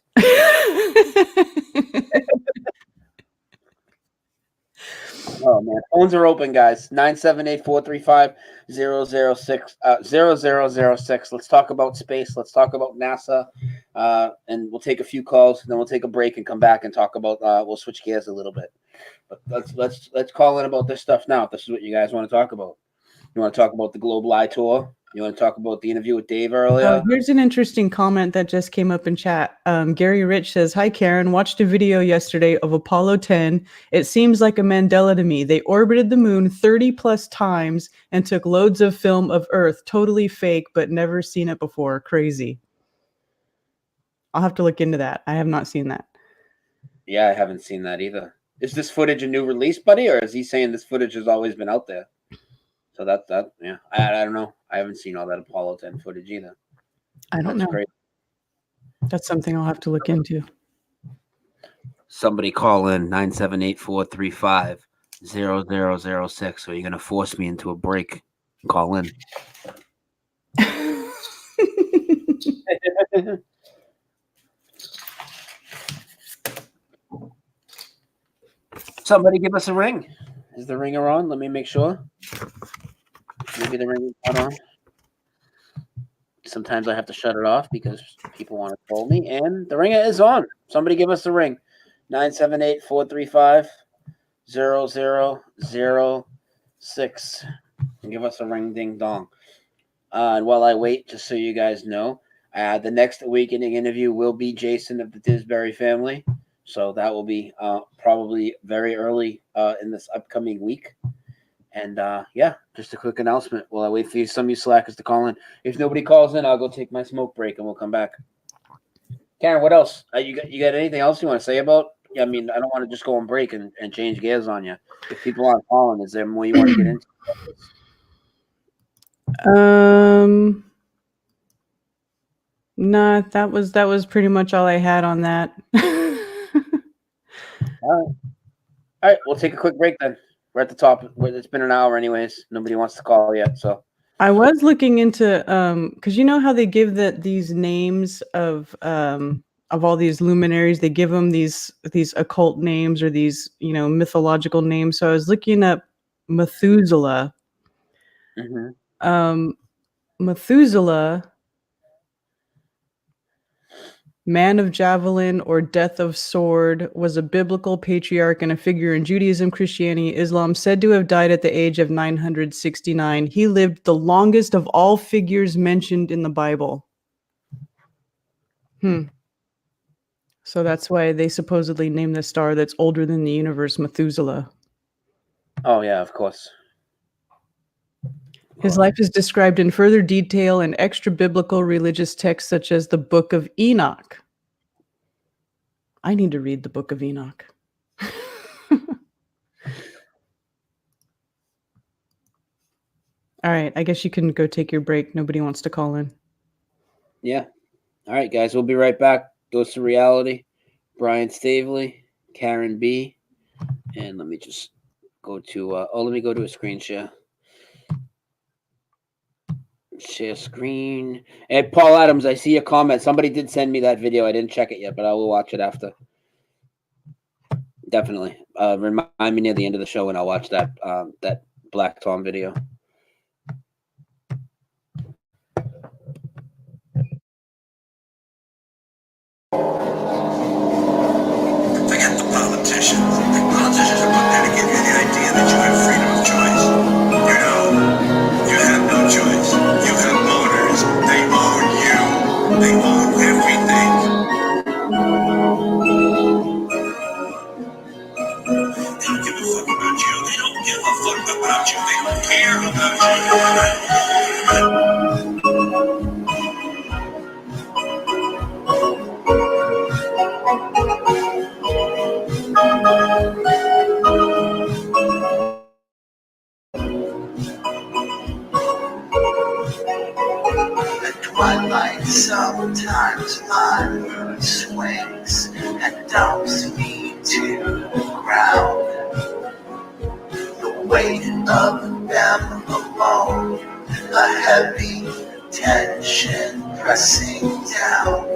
Oh man, phones are open, guys. 978-435-0006. 0006. Let's talk about space. Let's talk about NASA. and we'll take a few calls, and then we'll take a break and come back and talk about. We'll switch gears a little bit, but let's call in about this stuff now. If this is what you guys want to talk about. You want to talk about the Global Eye Tour? You want to talk about the interview with Dave earlier? Here's an interesting comment that just came up in chat. Gary Rich says, "Hi, Karen. Watched a video yesterday of Apollo 10. It seems like a Mandela to me. They orbited the moon 30 plus times and took loads of film of Earth. Totally fake, but never seen it before. Crazy." I'll have to look into that. I have not seen that. Yeah, I haven't seen that either. Is this footage a new release, buddy, or is he saying this footage has always been out there? So that yeah, I don't know. I haven't seen all that Apollo 10 footage either. I don't know. Great. That's something I'll have to look into. Somebody call in 978-435-0006. So you're gonna force me into a break. Call in. Somebody give us a ring. Is the ringer on? Let me make sure. Maybe the ring is not on. Sometimes I have to shut it off because people want to call me. And the ringer is on. Somebody give us a ring. 978-435-0006. Give us a ring, ding dong. And while I wait, just so you guys know, the next Awakening interview will be Jason of the Tisbury family. So that will be probably very early in this upcoming week. And yeah, just a quick announcement. While I wait for some of you slackers to call in. If nobody calls in, I'll go take my smoke break and we'll come back. Karen, what else? You got anything else you want to say about? Yeah, I mean, I don't want to just go on break and change gears on you. If people aren't calling, is there more you want to get into? Nah, that was pretty much all I had on that. All right, we'll take a quick break then. We're at the top. It's been an hour anyways. Nobody wants to call yet, so. I was looking into because you know how they give these names of all these luminaries. They give them these occult names or these mythological names. So I was looking up Methuselah. Mm-hmm. Methuselah, man of javelin or death of sword, was a biblical patriarch and a figure in Judaism, Christianity, Islam, said to have died at the age of 969. He lived the longest of all figures mentioned in the Bible. So that's why they supposedly named the star that's older than the universe Methuselah. Oh, yeah, of course. His life is described in further detail in extra-biblical religious texts such as the Book of Enoch. I need to read the Book of Enoch. All right, I guess you can go take your break. Nobody wants to call in. Yeah. All right, guys, we'll be right back. Dose of Reality, Brian Staveley, Karen B. And let me just go to, let me go to a screen share. Share screen. Hey, Paul Adams, I see your comment. Somebody did send me that video. I didn't check it yet, but I will watch it after. Definitely. Remind me near the end of the show and I'll watch that Black Tom video. Forget the politicians. Politicians are put there to give you the idea that you have freedom of choice. You know, you have no choice. You have owners. They own you. They own everything. They don't give a fuck about you. They don't give a fuck about you. They don't care about you. At twilight, sometimes my mood swings and dumps me to the ground. The weight of them alone, a heavy tension pressing down.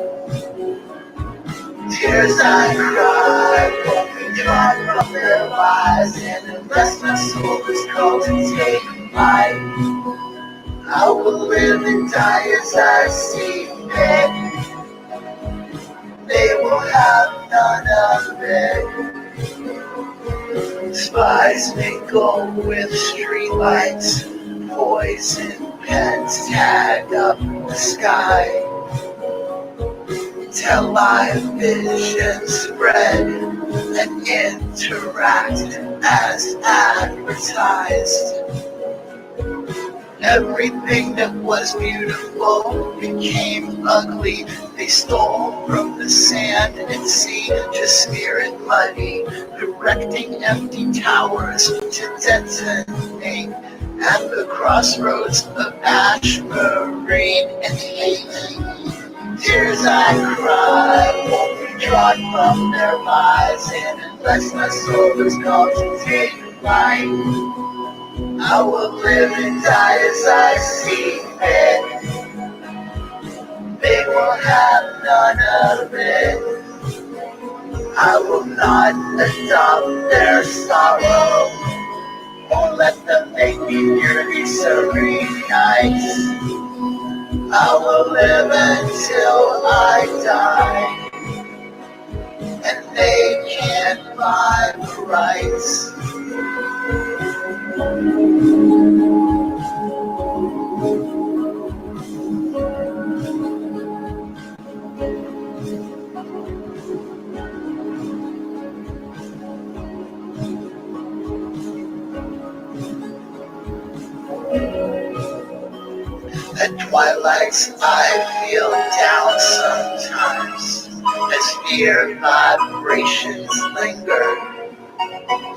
Tears I cry, only drop from their eyes, and unless my soul is called to take flight, I will live and die as I see fit. will have none of it. Spies mingle with streetlights, poison pens tag up the sky. Television spread and interact as advertised. Everything that was beautiful became ugly. They stole from the sand and sea to smear it muddy, erecting empty towers to detonate at the crossroads of ash, marine, and hate. Tears I cry won't be drawn from their eyes, and unless my soul is called to take flight, I will live and die as I see fit. They will have none of it. I will not adopt their sorrow, or let them make me hear these serene nights. I will live until I die, and they can't buy the rights. At twilights I feel down sometimes, as fear vibrations linger,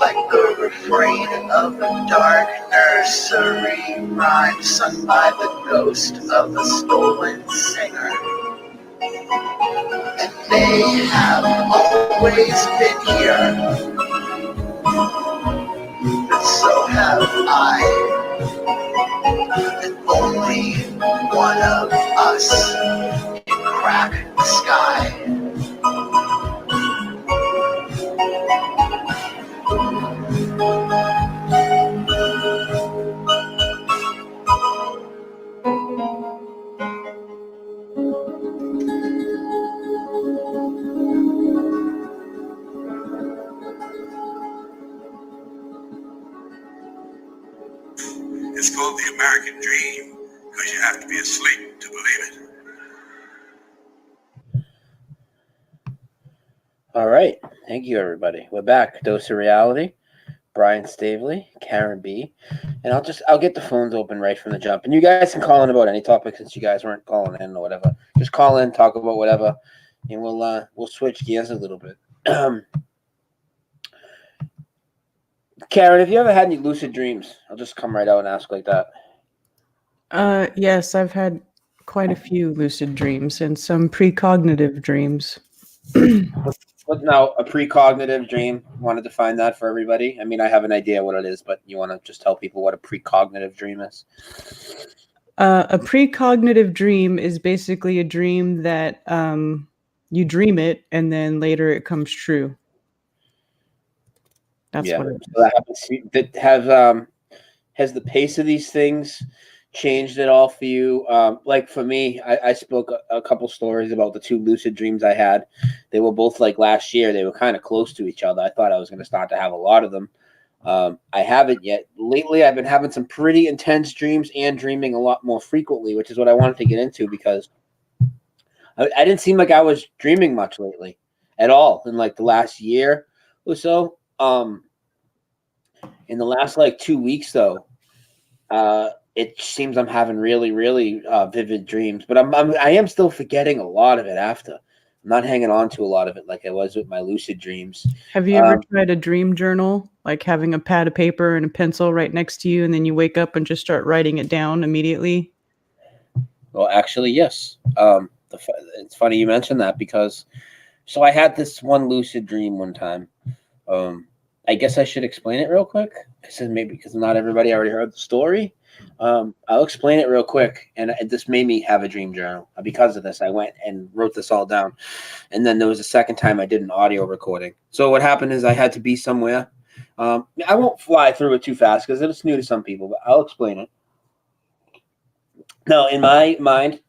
like the refrain of a dark nursery rhyme sung by the ghost of a stolen singer. And they have always been here, but so have I. And only one of us can crack the sky. It's called the American Dream because you have to be asleep to believe it. All right. Thank you, everybody. We're back. Dose of Reality. Brian Staveley, Karen B. And I'll get the phones open right from the jump. And you guys can call in about any topic since you guys weren't calling in or whatever. Just call in, talk about whatever, and we'll switch gears a little bit. Karen, have you ever had any lucid dreams? I'll just come right out and ask like that. Yes, I've had quite a few lucid dreams and some precognitive dreams. What's now a precognitive dream? Want to define that for everybody? I mean, I have an idea what it is, but you want to just tell people what a precognitive dream is? A precognitive dream is basically a dream that you dream it and then later it comes true. That's what it is. So that happens. Has the pace of these things changed at all for you? Like for me, I spoke a couple stories about the two lucid dreams I had. They were both like last year. They were kind of close to each other. I thought I was going to start to have a lot of them. I haven't yet. Lately, I've been having some pretty intense dreams and dreaming a lot more frequently, which is what I wanted to get into because I didn't seem like I was dreaming much lately at all in like the last year or so. In the last like 2 weeks, though, it seems I'm having really, really vivid dreams, but I am still forgetting a lot of it after. I'm not hanging on to a lot of it like I was with my lucid dreams. Have you ever tried a dream journal, like having a pad of paper and a pencil right next to you, and then you wake up and just start writing it down immediately? Well, actually, yes. It's funny you mentioned that because so I had this one lucid dream one time. I guess I should explain it real quick because not everybody already heard the story. I'll explain it real quick. And this made me have a dream journal. Because of this, I went and wrote this all down. And then there was a second time I did an audio recording. So what happened is I had to be somewhere. I won't fly through it too fast because it's new to some people, but I'll explain it. Now, in my mind,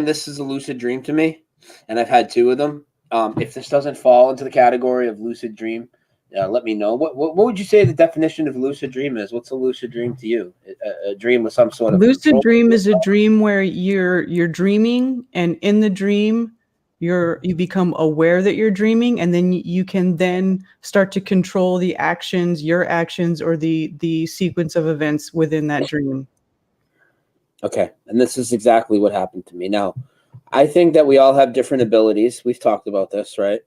this is a lucid dream to me. and I've had 2 of them. If this doesn't fall into the category of lucid dream, let me know. What would you say the definition of lucid dream is? What's a lucid dream to you? A dream with some sort of Lucid control? dream is a dream where you're dreaming, and in the dream you become aware that you're dreaming, and then you can then start to control the actions, your actions, or the sequence of events within that dream. Okay, and this is exactly what happened to me. Now, I think that we all have different abilities. We've talked about this, right?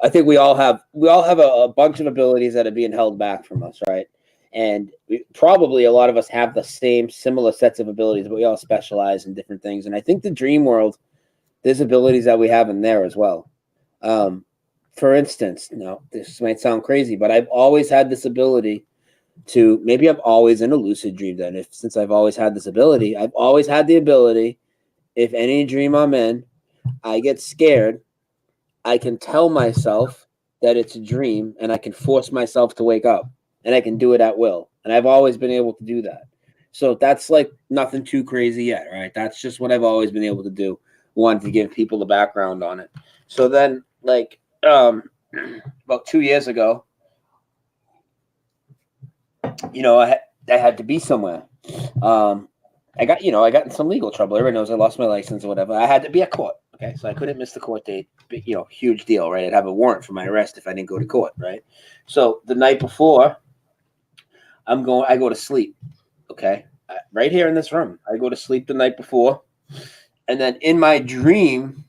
I think we all have a bunch of abilities that are being held back from us, right? And probably a lot of us have the same similar sets of abilities, but we all specialize in different things. And I think the dream world, there's abilities that we have in there as well. For instance, now this might sound crazy, but I've always had this ability to, maybe I'm always in a lucid dream then, since I've always had this ability, I've always had the ability, if any dream I'm in, I get scared, I can tell myself that it's a dream, and I can force myself to wake up, and I can do it at will. And I've always been able to do that. So that's like nothing too crazy yet, right? That's just what I've always been able to do. Wanted to give people the background on it. So then, like, about 2 years ago, I had to be somewhere. I got in some legal trouble. Everyone knows I lost my license or whatever. I had to be at court. Okay, so I couldn't miss the court date. Big, huge deal, right? I'd have a warrant for my arrest if I didn't go to court, right? So the night before, I go to sleep. Okay, right here in this room, I go to sleep the night before, and then in my dream,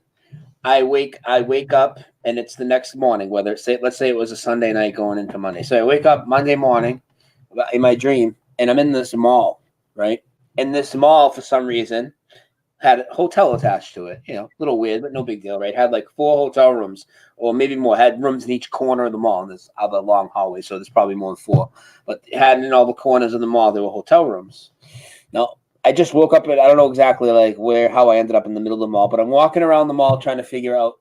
I wake up, and it's the next morning. Let's say it was a Sunday night going into Monday. So I wake up Monday morning in my dream, and I'm in this mall, right? And this mall, for some reason, had a hotel attached to it. A little weird, but no big deal, right? Had like 4 hotel rooms, or maybe more. Had rooms in each corner of the mall. And there's other long hallways, so there's probably more than 4. But it had in all the corners of the mall, there were hotel rooms. Now, I just woke up, and I don't know exactly how I ended up in the middle of the mall, but I'm walking around the mall trying to figure out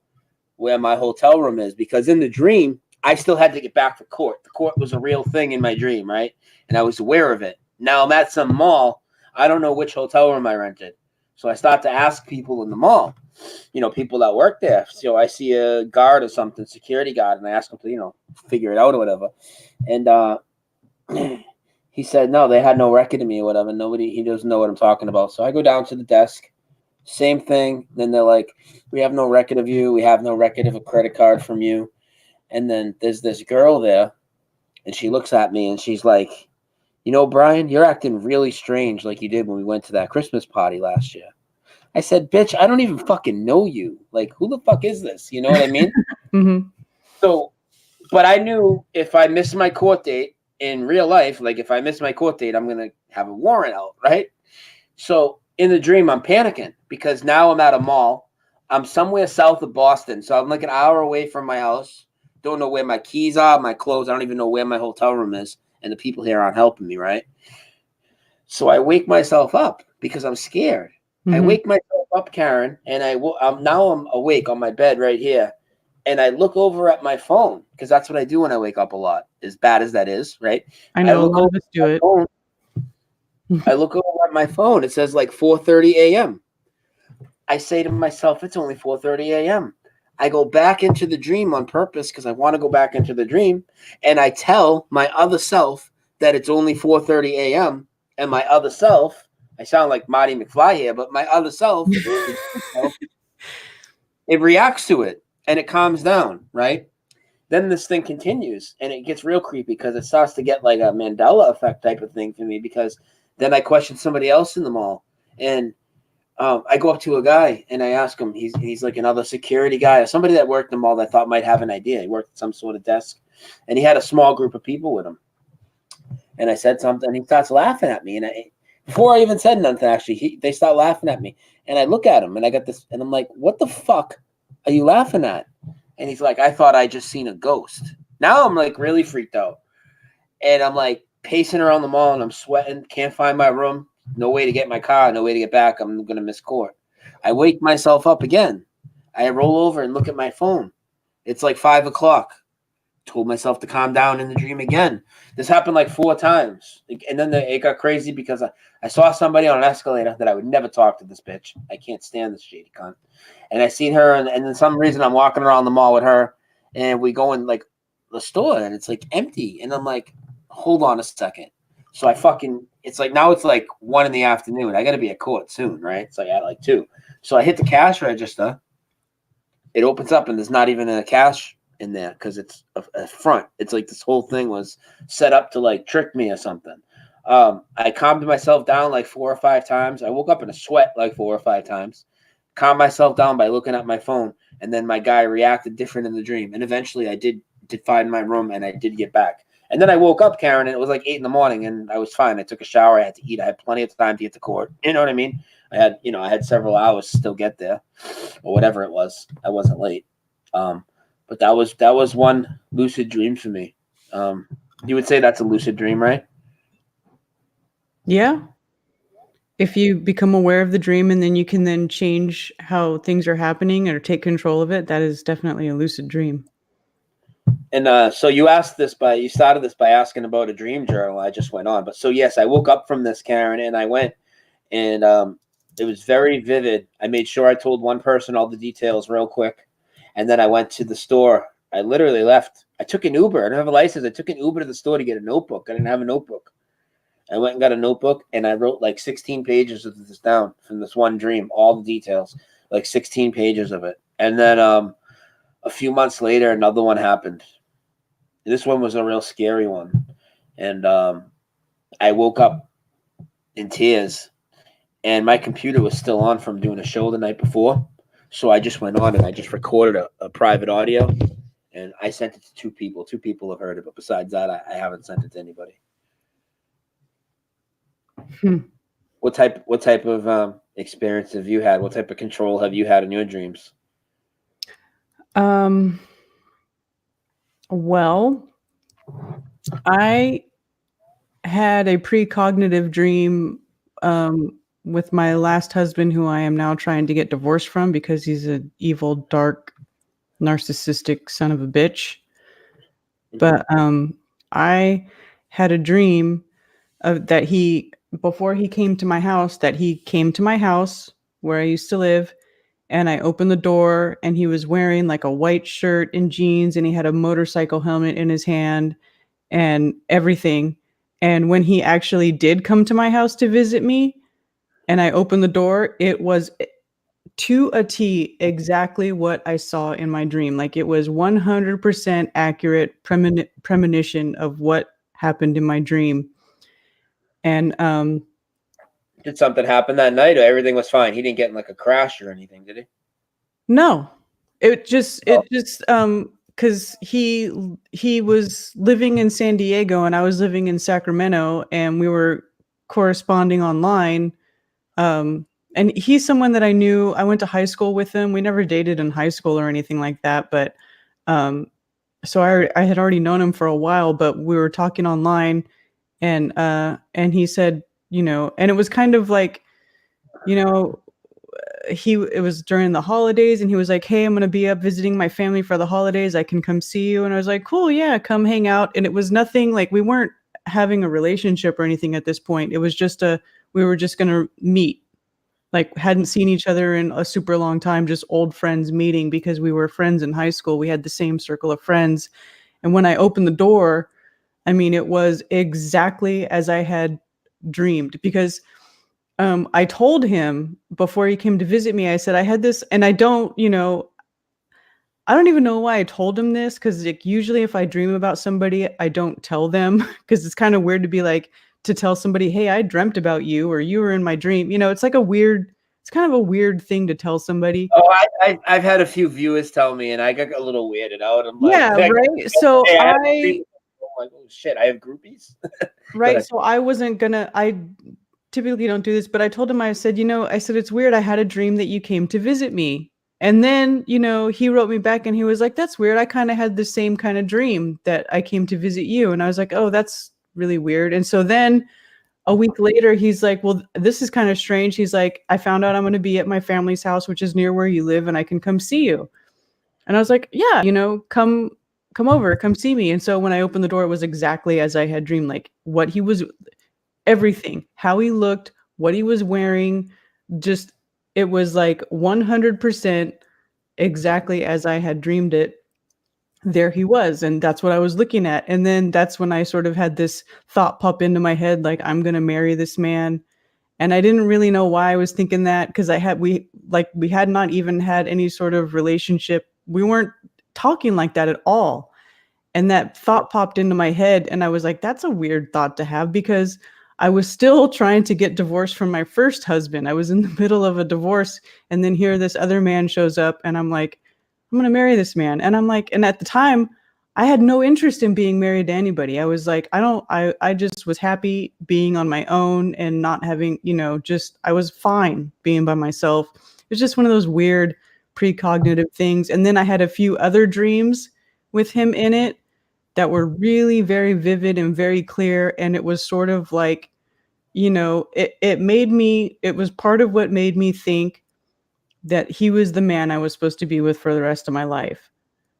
where my hotel room is, because in the dream, I still had to get back to court. The court was a real thing in my dream, right? And I was aware of it. Now I'm at some mall. I don't know which hotel room I rented. So I start to ask people in the mall, people that work there. So I see a guard or something, security guard, and I ask him to, figure it out or whatever. And he said, no, they had no record of me or whatever. He doesn't know what I'm talking about. So I go down to the desk, same thing. Then they're like, we have no record of you. We have no record of a credit card from you. And then there's this girl there, and she looks at me, and she's like, Brian, you're acting really strange like you did when we went to that Christmas party last year. I said, bitch, I don't even fucking know you. Like, who the fuck is this? You know what I mean? Mm-hmm. So, but I knew if I missed my court date in real life, like if I miss my court date, I'm going to have a warrant out, right? So in the dream, I'm panicking because now I'm at a mall. I'm somewhere south of Boston. So I'm like an hour away from my house. Don't know where my keys are, my clothes. I don't even know where my hotel room is. And the people here aren't helping me, right? So I wake myself up because I'm scared. Mm-hmm. I wake myself up, Karen, and I'm awake on my bed right here. And I look over at my phone because that's what I do when I wake up a lot, as bad as that is, right? I know a lot of us do it. I look over at my phone. It says like 4:30 a.m. I say to myself, it's only 4:30 a.m. I go back into the dream on purpose because I want to go back into the dream. And I tell my other self that it's only 4:30 a.m. And my other self, I sound like Marty McFly here, but my other self, it reacts to it and it calms down, right? Then this thing continues and it gets real creepy because it starts to get like a Mandela effect type of thing for me, because then I question somebody else in the mall. And I go up to a guy and I ask him, he's like another security guy or somebody that worked in the mall that I thought might have an idea. He worked at some sort of desk and he had a small group of people with him. And I said something and he starts laughing at me. And before I even said nothing, actually, they start laughing at me. And I look at him and I got this, and I'm like, what the fuck are you laughing at? And he's like, I thought I just seen a ghost. Now I'm like really freaked out. And I'm like pacing around the mall and I'm sweating, can't find my room. No way to get my car, no way to get back. I'm going to miss court. I wake myself up again. I roll over and look at my phone. It's like 5 o'clock. told myself to calm down in the dream again. This happened like 4 times. And then it got crazy because I saw somebody on an escalator that I would never talk to this bitch. I can't stand this shady cunt. And I seen her, and then some reason I'm walking around the mall with her, and we go in like the store, and it's like empty. And I'm like, hold on a second. So it's like now it's like 1 in the afternoon. I got to be at court soon, right? It's like at like 2. So I hit the cash register. It opens up, and there's not even a cash in there because it's a front. It's like this whole thing was set up to like trick me or something. I calmed myself down like 4 or 5 times. I woke up in a sweat like 4 or 5 times. Calmed myself down by looking at my phone, and then my guy reacted different in the dream. And eventually I did find my room, and I did get back. And then I woke up, Karen, and it was like 8 a.m, and I was fine. I took a shower. I had to eat. I had plenty of time to get to court. You know what I mean? I had several hours to still get there, or whatever it was. I wasn't late. But that was one lucid dream for me. You would say that's a lucid dream, right? Yeah. If you become aware of the dream and then you can then change how things are happening or take control of it, that is definitely a lucid dream. And so you started this by asking about a dream journal. I just went on. But so yes, I woke up from this, Karen, and I went, and it was very vivid. I made sure I told one person all the details real quick. And then I went to the store. I literally left. I took an Uber. I don't have a license. I took an Uber to the store to get a notebook. I didn't have a notebook. I went and got a notebook, and I wrote like 16 pages of this down from this one dream, all the details, like 16 pages of it. And then a few months later, another one happened. This one was a real scary one. And I woke up in tears, and my computer was still on from doing a show the night before. So I just went on and I just recorded a private audio, and I sent it to 2 people. 2 people have heard it, but besides that, I haven't sent it to anybody. What type of experience have you had? What type of control have you had in your dreams? Well, I had a precognitive dream with my last husband, who I am now trying to get divorced from because he's an evil, dark, narcissistic son of a bitch. But I had a dream of that before he came to my house, where I used to live, and I opened the door, and he was wearing like a white shirt and jeans, and he had a motorcycle helmet in his hand and everything. And when he actually did come to my house to visit me, and I opened the door, it was to a T exactly what I saw in my dream. Like it was 100% accurate premonition of what happened in my dream. And did something happen that night, or everything was fine? He didn't get in like a crash or anything, did he? No, it just because he was living in San Diego and I was living in Sacramento, and we were corresponding online. And he's someone that I knew. I went to high school with him. We never dated in high school or anything like that, but so I had already known him for a while, but we were talking online, and he said, and it was kind of like, it was during the holidays, and he was like, hey, I'm going to be up visiting my family for the holidays. I can come see you. And I was like, cool. Yeah. Come hang out. And it was nothing like, we weren't having a relationship or anything at this point. It was just we were just going to meet, like hadn't seen each other in a super long time, just old friends meeting because we were friends in high school. We had the same circle of friends. And when I opened the door, I mean, it was exactly as I had dreamed, because I told him before he came to visit me, I said, I had this, and I don't even know why I told him this, because like usually if I dream about somebody, I don't tell them, because it's kind of weird to tell somebody, hey, I dreamt about you, or you were in my dream. It's like it's kind of a weird thing to tell somebody. Oh, I've had a few viewers tell me, and I got a little weirded out. I'm like, yeah, right. So hey, I'm like, oh shit, I have groupies. Right. So I wasn't gonna. I typically don't do this, but I told him, I said, it's weird. I had a dream that you came to visit me. And then, he wrote me back and he was like, that's weird. I kind of had the same kind of dream that I came to visit you. And I was like, oh, that's really weird. And so then a week later, he's like, well, this is kind of strange. He's like, I found out I'm going to be at my family's house, which is near where you live, and I can come see you. And I was like, yeah, come come over, come see me. And so when I opened the door, it was exactly as I had dreamed, like what he was, everything, how he looked, what he was wearing, just, it was like 100% exactly as I had dreamed it. There he was. And that's what I was looking at. And then that's when I sort of had this thought pop into my head, like, I'm going to marry this man. And I didn't really know why I was thinking that, because we had not even had any sort of relationship. We weren't talking like that at all. And that thought popped into my head, and I was like, that's a weird thought to have, because I was still trying to get divorced from my first husband. I was in the middle of a divorce, and then here this other man shows up, and I'm like, I'm going to marry this man. And I'm like, and at the time, I had no interest in being married to anybody. I was like, I just was happy being on my own and not having, I was fine being by myself. It was just one of those weird precognitive things. And then I had a few other dreams with him in it that were really very vivid and very clear. And it was sort of like, it was part of what made me think that he was the man I was supposed to be with for the rest of my life,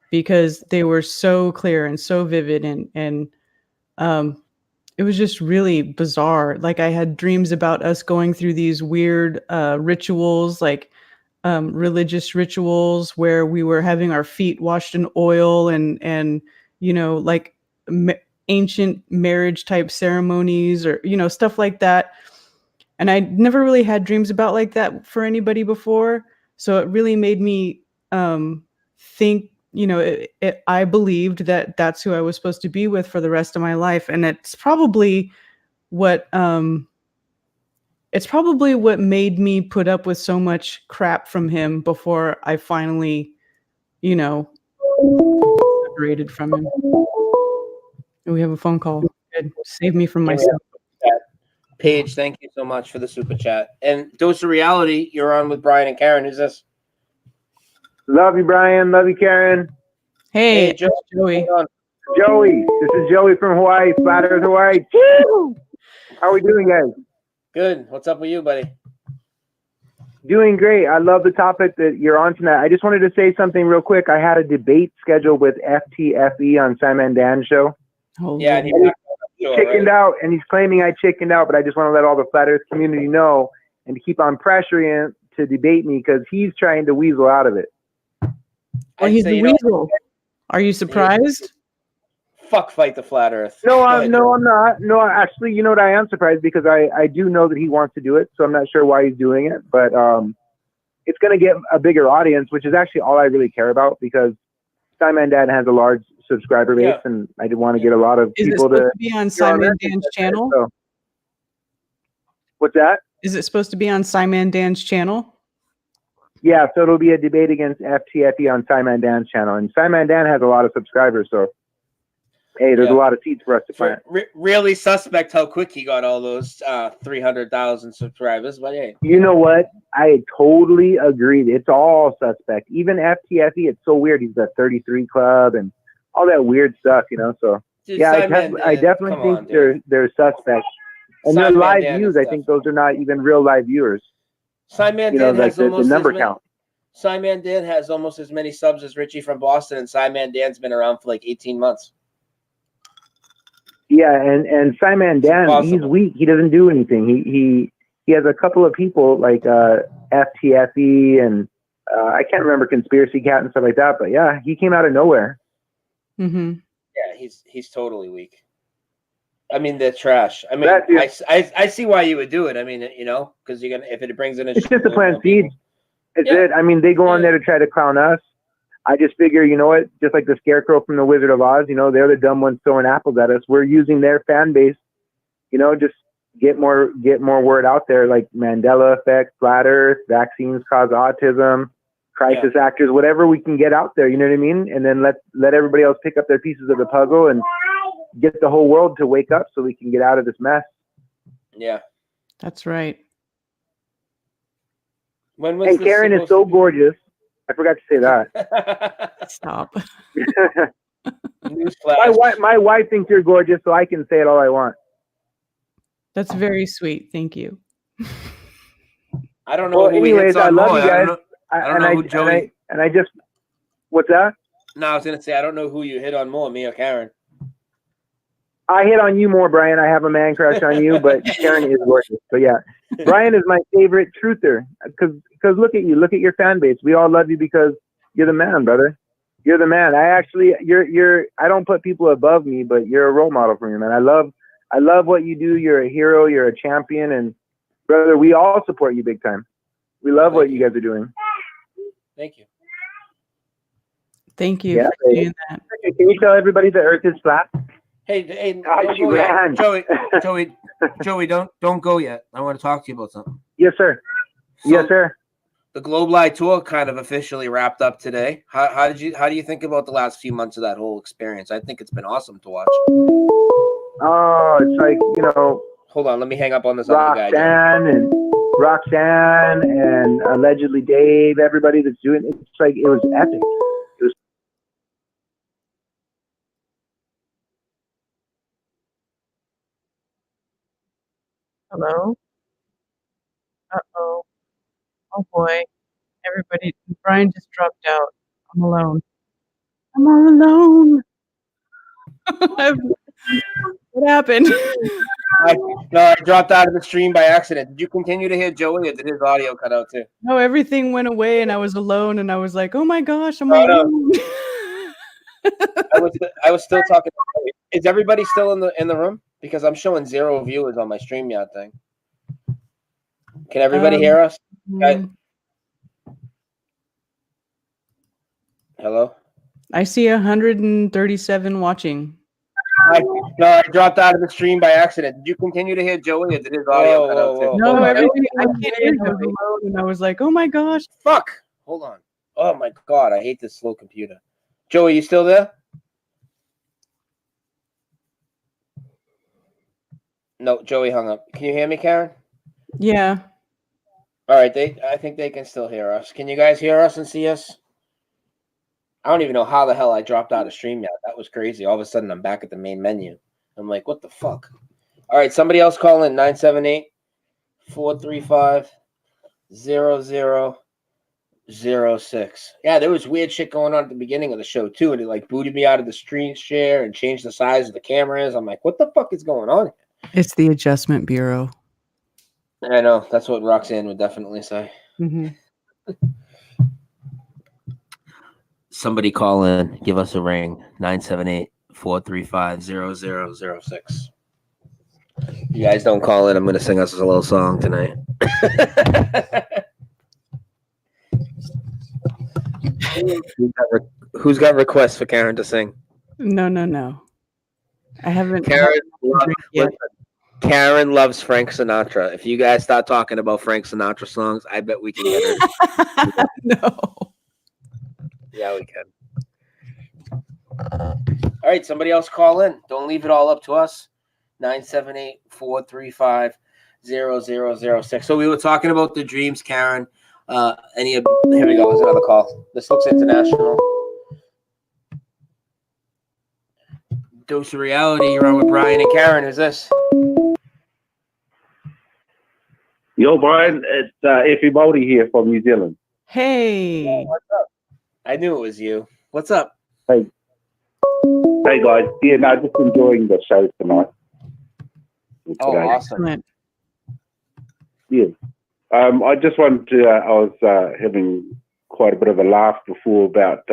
because they were so clear and so vivid. And it was just really bizarre. Like, I had dreams about us going through these weird rituals, like religious rituals where we were having our feet washed in oil and like ancient marriage type ceremonies, or, stuff like that. And I never really had dreams about like that for anybody before. So it really made me think, I believed that that's who I was supposed to be with for the rest of my life. And it's probably what made me put up with so much crap from him before I finally, separated from him. And we have a phone call. Good. Save me from myself. Paige, thank you so much for the super chat. And Dose of Reality, you're on with Brian and Karen. Who's this? Love you, Brian. Love you, Karen. Hey, Joey. Joey. This is Joey from Hawaii, Flat Earth, Hawaii. Woo! How are we doing, guys? Good. What's up with you, buddy? Doing great. I love the topic that you're on tonight. I just wanted to say something real quick. I had a debate scheduled with FTFE on Simon Dan's show. Yeah, and he chickened out, and he's claiming I chickened out, but I just want to let all the Flat Earth community know and to keep on pressuring him to debate me, because he's trying to weasel out of it. Well, he's the weasel. Are you surprised? Fuck fight the Flat Earth. No, I'm not. No, actually, you know what? I am surprised, because I do know that he wants to do it, so I'm not sure why he's doing it. But it's going to get a bigger audience, which is actually all I really care about, because Simon Dan has a large subscriber base, and I did want to get a lot of people to be on Simon Dan's channel. So. What's that? Is it supposed to be on Simon Dan's channel? Yeah, so it'll be a debate against FTFE on Simon Dan's channel, and Simon Dan has a lot of subscribers, so hey, there's a lot of seats for us to plant. Really suspect how quick he got all those 300,000 subscribers, but hey. You know what? I totally agreed. It's all suspect. Even FTFE, it's so weird. He's got 33 Club and all that weird stuff, So Dude, yeah, I definitely think they're suspects. And their live views, I think those are not even real live viewers. Simon Dan has the number count. Simon Dan has almost as many subs as Richie from Boston, and Simon Dan's been around for like 18 months. Yeah, and Simon Dan, he's weak. He doesn't do anything. He has a couple of people like FTFE and I can't remember Conspiracy Cat and stuff like that. But yeah, he came out of nowhere. Mm-hmm. Yeah, he's totally weak. I mean, they're trash. I mean, I see why you would do it. I mean, because you're gonna, if it brings in it's just to plant seeds. It's it. I mean, they go on there to try to clown us. I just figure, you know what? Just like the Scarecrow from the Wizard of Oz, they're the dumb ones throwing apples at us. We're using their fan base, just get more word out there, like Mandela effect, Flat Earth, vaccines cause autism, crisis actors, whatever we can get out there. You know what I mean? And then let everybody else pick up their pieces of the puzzle and get the whole world to wake up so we can get out of this mess. Yeah, that's right. And Karen is so gorgeous. I forgot to say that. Stop. My wife thinks you're gorgeous, so I can say it all I want. That's very sweet. Thank you. I don't know. Well, anyways, I love you guys. I don't know who Joey. And I just, what's that? No, I was gonna say I don't know who you hit on more, me or Karen. I hit on you more, Brian. I have a man crush on you, but Karen is gorgeous. But yeah, Brian is my favorite truther because look at you, look at your fan base. We all love you because you're the man, brother. You're the man. You're. I don't put people above me, but you're a role model for me, man. I love what you do. You're a hero. You're a champion, and brother, we all support you big time. We love what you guys are doing. Thank you. Thank you Yeah, for doing that. Can you tell everybody the Earth is flat? Hey, Oh, don't she go yet. ran. Joey, don't go yet. I want to talk to you about something. Yes, sir. So, Yes, sir. The Globe Live tour kind of officially wrapped up today. How do you think about the last few months of that whole experience? I think it's been awesome to watch. Oh, it's like, you know, hold on, let me hang up on this other guy. Roxanne and allegedly Dave, everybody that's doing it, it's like it was epic. It was Hello? Uh-oh. Oh boy. Everybody, Brian just dropped out. I'm alone. I'm all alone. What happened? I dropped out of the stream by accident. Did you continue to hear Joey, or did his audio cut out too? No, everything went away and I was alone and I was like, oh my gosh, I'm alone. No. I was still talking to Joey. Is everybody still in the room? Because I'm showing 0 viewers on my StreamYard thing. Can everybody hear us? Hello? I see 137 watching. I dropped out of the stream by accident. Did you continue to hear Joey, or did his audio cut out too? No, everything I can't hear. I was alone and I was like, oh my gosh. Fuck. Hold on. Oh my god, I hate this slow computer. Joey, you still there? No, Joey hung up. Can you hear me, Karen? Yeah. All right, I think they can still hear us. Can you guys hear us and see us? I don't even know how the hell I dropped out of StreamYard. That was crazy. All of a sudden, I'm back at the main menu. I'm like, what the fuck? All right, somebody else call in 978-435-0006. Yeah, there was weird shit going on at the beginning of the show, too, and it like booted me out of the screen share and changed the size of the cameras. I'm like, what the fuck is going on here? It's the Adjustment Bureau. I know. That's what Roxanne would definitely say. Mm-hmm. Somebody call in. Give us a ring. 978-435-0006. You guys don't call in. I'm going to sing us a little song tonight. Who's got requests for Karen to sing? No. I haven't. Karen loves Frank Sinatra. If you guys start talking about Frank Sinatra songs, I bet we can get her. No. Yeah, we can. All right, somebody else call in. Don't leave it all up to us. 978-435-0006. So we were talking about the dreams, Karen. Here we go. There's another call. This looks international. Dose of Reality. You're on with Brian and Karen. Who's this? Yo, Brian, it's Effie Baldy here from New Zealand. Hey. What's up? I knew it was you. What's up? Hey guys. Yeah, no, just enjoying the show tonight. Oh, awesome. Yeah. I just wanted to, I was having quite a bit of a laugh before about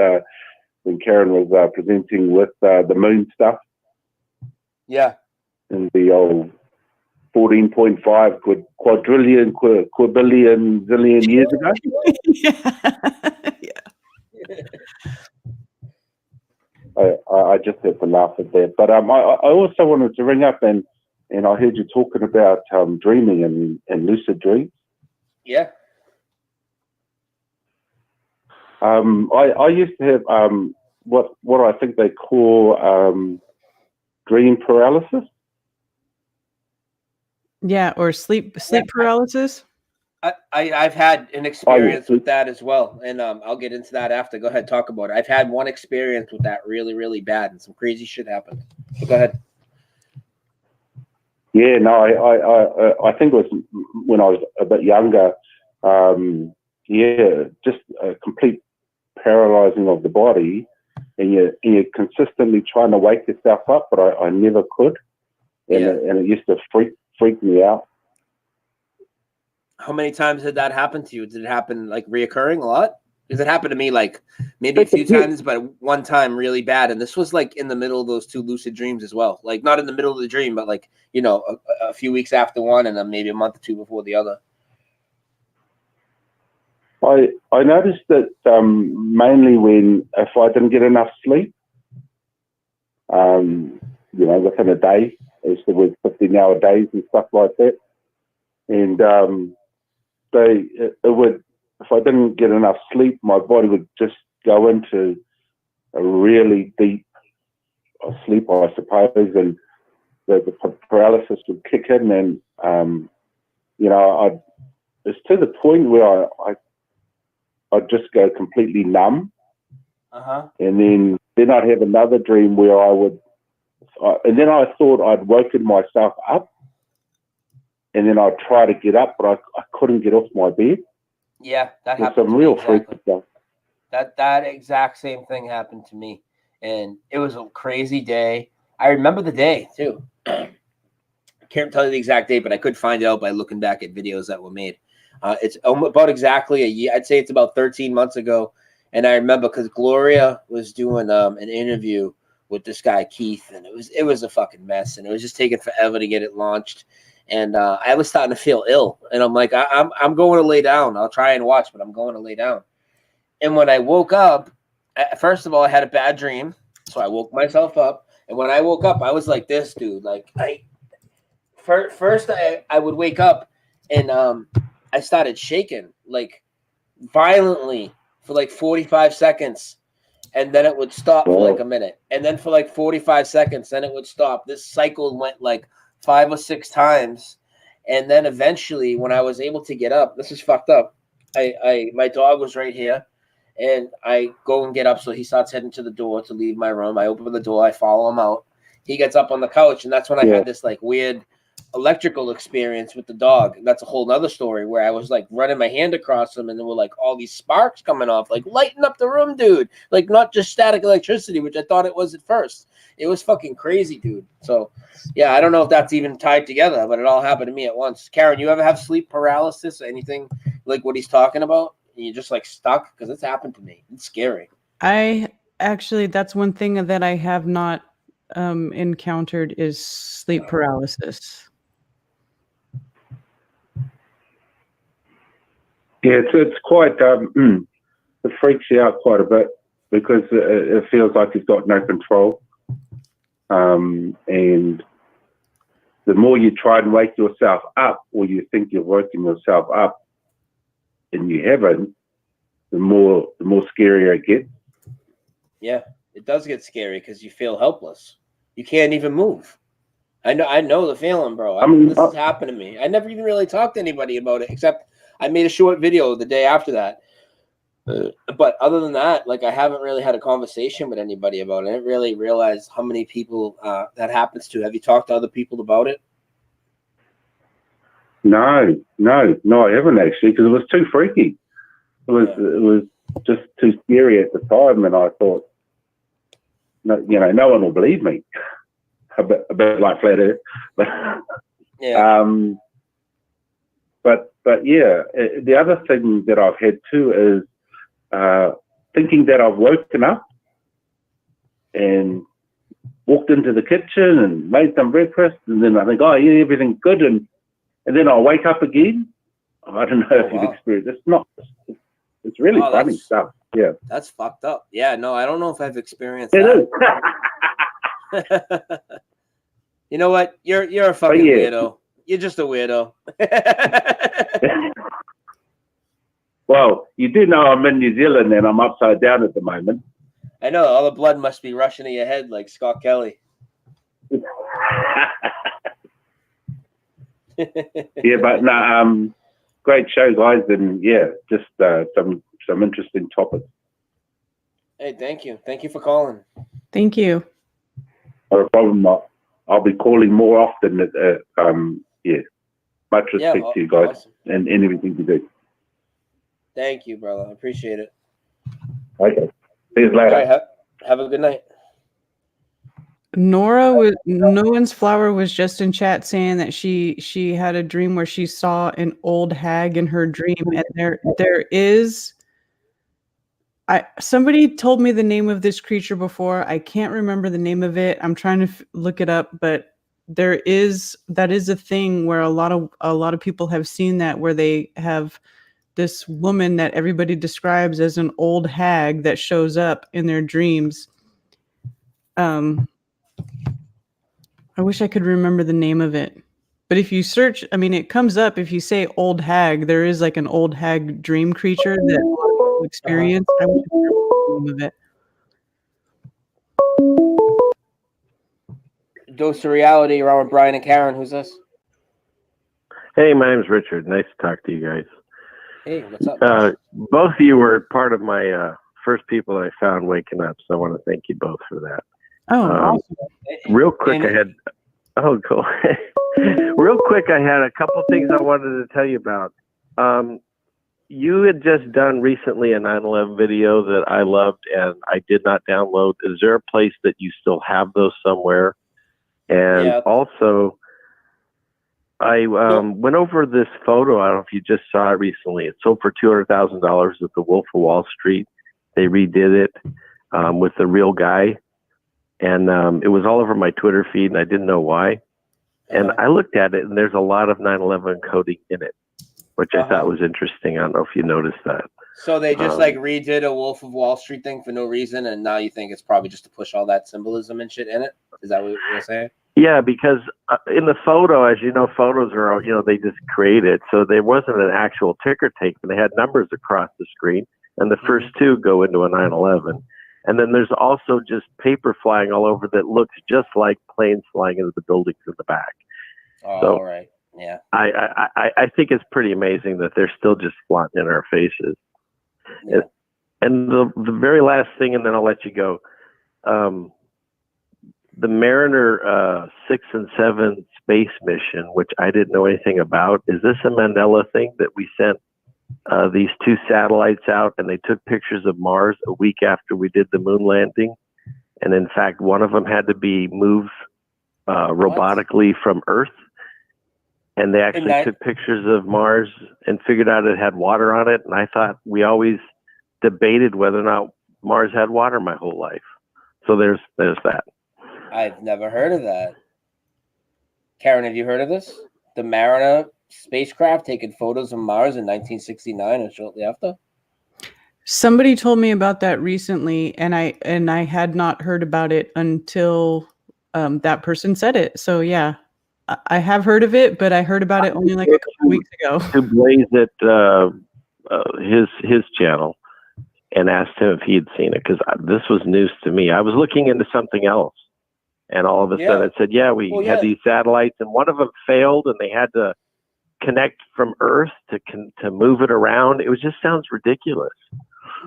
when Karen was presenting with the moon stuff. Yeah. And the old 14.5 quadrillion, quadrillion, zillion years ago. Yeah. I just had to laugh at that. But I also wanted to ring up and I heard you talking about dreaming and lucid dreams. Yeah. I used to have what I think they call dream paralysis. Yeah, or sleep paralysis. I've had an experience with that as well, and I'll get into that after. Go ahead, talk about it. I've had one experience with that really, really bad, and some crazy shit happened. So go ahead. Yeah, no, I think it was when I was a bit younger. Yeah, just a complete paralyzing of the body, and you're consistently trying to wake yourself up, but I never could, and it used to freak me out. How many times did that happen to you? Did it happen like reoccurring a lot? Because it happened to me like maybe a few times, but one time really bad. And this was like in the middle of those 2 lucid dreams as well. Like not in the middle of the dream, but like, you know, a few weeks after one and then maybe a month or 2 before the other. I noticed that mainly when if I didn't get enough sleep, you know, within a day, as there was 15-hour days and stuff like that, and it would, if I didn't get enough sleep, my body would just go into a really deep sleep, I suppose, and the paralysis would kick in, and you know, it's to the point where I'd just go completely numb, and then I'd have another dream where and then I thought I'd woken myself up, and then I'd try to get up, but I couldn't get off my bed. Yeah, that There's happened. some real freaky stuff. That exact same thing happened to me, and it was a crazy day. I remember the day too. I can't tell you the exact date, but I could find it out by looking back at videos that were made. It's about exactly a year. I'd say it's about 13 months ago, and I remember because Gloria was doing an interview with this guy Keith, and it was a fucking mess, and it was just taking forever to get it launched. And I was starting to feel ill, and I'm like, I'm going to lay down. I'll try and watch, but I'm going to lay down. And when I woke up, first of all, I had a bad dream, so I woke myself up. And when I woke up, I was like this, dude. Like first I would wake up, and I started shaking like violently for like 45 seconds, and then it would stop for like a minute, and then for like 45 seconds, then it would stop. This cycle went like 5 or 6 times, and then eventually when I was able to get up, this is fucked up. My dog was right here, and I go and get up, so he starts heading to the door to leave my room. I open the door, I follow him out. He gets up on the couch, and that's when I had this like weird electrical experience with the dog. That's a whole nother story where I was like running my hand across him, and there were like all these sparks coming off, like lighting up the room, dude. Like not just static electricity, which I thought it was at first. It was fucking crazy, dude. So yeah, I don't know if that's even tied together, but it all happened to me at once. Karen, you ever have sleep paralysis or anything like what he's talking about? And you're just like stuck? Because it's happened to me. It's scary. I actually, that's one thing that I have not encountered is sleep paralysis. Yeah, it's quite, it freaks you out quite a bit because it feels like you've got no control. And the more you try and wake yourself up, or you think you're waking yourself up and you haven't, the more scarier it gets. Yeah, it does get scary because you feel helpless. You can't even move. I know the feeling, bro. This has happened to me. I never even really talked to anybody about it, except I made a short video the day after that. But other than that, like I haven't really had a conversation with anybody about it. I didn't really realize how many people that happens to. Have you talked to other people about it? No, I haven't actually, because it was too freaky. It was just too scary at the time, and I thought, no one will believe me. A bit like Flat Earth, but yeah. But yeah, the other thing that I've had too is thinking that I've woken up and walked into the kitchen and made some breakfast, and then I think, oh yeah, everything's good, and then I'll wake up again. I don't know if you've experienced it. It's really funny stuff. Yeah, that's fucked up. Yeah, no, I don't know if I've experienced it that. You know what? You're a fucking weirdo. You're just a weirdo. Well, you do know I'm in New Zealand and I'm upside down at the moment. I know. All the blood must be rushing to your head like Scott Kelly. Yeah, but no, great show, guys, and yeah, just some interesting topics. Hey, thank you. Thank you for calling. Thank you. Not a problem. I'll be calling more often. Yeah, much respect to you guys awesome. and everything you do. Thank you, brother. I appreciate it. Okay. See you later. All right, Have a good night. Nolan's Flower was just in chat saying that she had a dream where she saw an old hag in her dream, and there is. Somebody told me the name of this creature before. I can't remember the name of it. I'm trying to look it up, but that is a thing where a lot of people have seen that, where they have this woman that everybody describes as an old hag that shows up in their dreams. I wish I could remember the name of it. But if you search, I mean, it comes up. If you say old hag, there is like an old hag dream creature that a lot of people experience. I wish I could remember the name of it. Dose of Reality, around with Brian and Karen. Who's this? Hey, my name's Richard. Nice to talk to you guys. Hey, what's up? Both of you were part of my first people I found waking up, so I want to thank you both for that. Oh, awesome. Real quick, I had real quick, I had a couple things I wanted to tell you about. You had just done recently a 9/11 video that I loved and I did not download. Is there a place that you still have those somewhere? And also, I went over this photo. I don't know if you just saw it recently. It sold for $200,000 at the Wolf of Wall Street. They redid it with the real guy. And it was all over my Twitter feed, and I didn't know why. And I looked at it, and there's a lot of 9/11 coding in it, which I thought was interesting. I don't know if you noticed that. So they just like redid a Wolf of Wall Street thing for no reason, and now you think it's probably just to push all that symbolism and shit in it? Is that what you're saying? Yeah, because in the photo, as you know, photos are, they just create it. So there wasn't an actual ticker tape, and they had numbers across the screen, and the first two go into a 9/11. And then there's also just paper flying all over that looks just like planes flying into the buildings in the back. Oh, so all right. Yeah. I think it's pretty amazing that they're still just flaunting in our faces. Yeah. And the very last thing, and then I'll let you go. The Mariner 6 and 7 space mission, which I didn't know anything about, is this a Mandela thing that we sent these two satellites out and they took pictures of Mars a week after we did the moon landing? And in fact, one of them had to be moved robotically from Earth. And they actually took pictures of Mars and figured out it had water on it. And I thought we always debated whether or not Mars had water my whole life. So there's that. I've never heard of that. Karen, have you heard of this? The Mariner spacecraft taking photos of Mars in 1969 and shortly after? Somebody told me about that recently, and I had not heard about it until that person said it. So yeah, I have heard of it, but I heard about it only like a couple weeks ago. To Blaze at his channel and asked him if he had seen it, because this was news to me. I was looking into something else, and all of a sudden it said, we had these satellites, and one of them failed, and they had to connect from Earth to move it around. It just sounds ridiculous.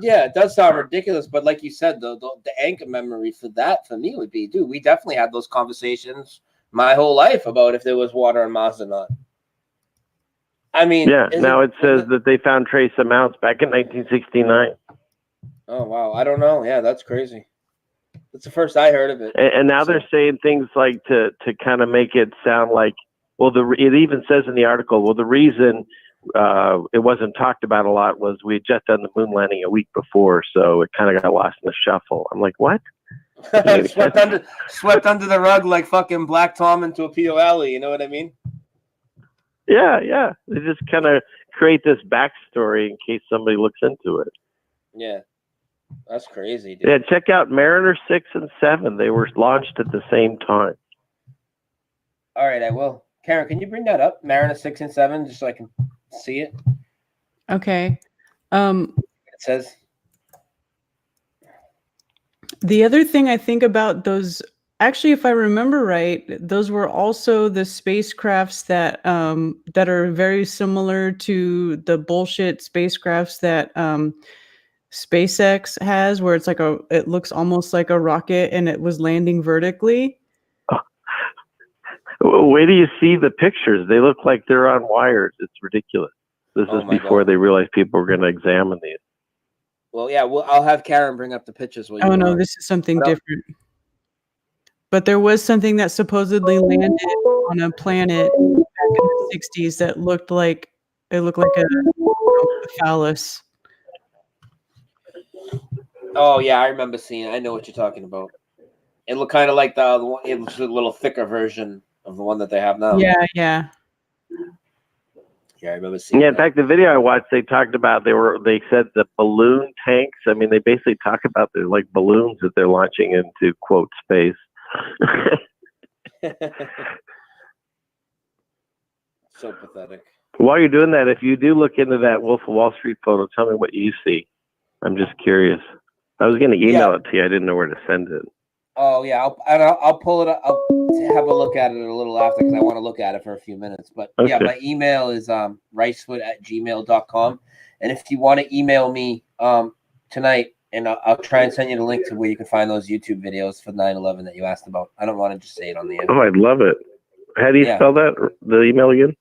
Yeah, it does sound ridiculous, but like you said, the anchor memory for that for me would be, dude, we definitely had those conversations my whole life about if there was water on Mars or not. I mean, now it says that they found trace amounts back in 1969. Oh wow, I don't know. Yeah, that's crazy. That's the first I heard of it. And now they're saying things like to kind of make it sound like, well, it even says in the article, well, the reason it wasn't talked about a lot was we had just done the moon landing a week before, so it kind of got lost in the shuffle. I'm like, what? swept under the rug like fucking Black Tom into a POL, you know what I mean? Yeah. They just kind of create this backstory in case somebody looks into it. Yeah. That's crazy, dude. Yeah, check out Mariner 6 and 7. They were launched at the same time. All right, I will. Karen, can you bring that up? Mariner 6 and 7, just so I can see it. Okay. It says. The other thing I think about those, actually, if I remember right, those were also the spacecrafts that are very similar to the bullshit spacecrafts that SpaceX has, where it's like it looks almost like a rocket and it was landing vertically. Wait till you see the pictures. They look like they're on wires. It's ridiculous. This is before they realized people were going to examine these. Well, yeah, I'll have Karen bring up the pictures. Oh no, this is something What else? different. But there was something that supposedly landed on a planet back in the 60s that looked like a phallus. Oh yeah, I remember seeing it. I know what you're talking about. It looked kind of like the one. It was a little thicker version of the one that they have now. Yeah. Yeah, I remember seeing. Yeah, in fact, the video I watched, they talked about they said the balloon tanks. I mean, they basically talk about the like balloons that they're launching into quote space. So pathetic. While you're doing that, if you do look into that Wolf of Wall Street photo, tell me what you see. I'm just curious. I was going to email it to you. I didn't know where to send it. Oh yeah, I'll pull it up. I'll have a look at it a little after because I want to look at it for a few minutes. But yeah, Okay. my email is ricefoot@gmail.com, and if you want to email me tonight, and I'll try and send you the link to where you can find those YouTube videos for 9/11 that you asked about. I don't want to just say it on the air. Oh, I'd love it. How do you Yeah. spell that? The email again?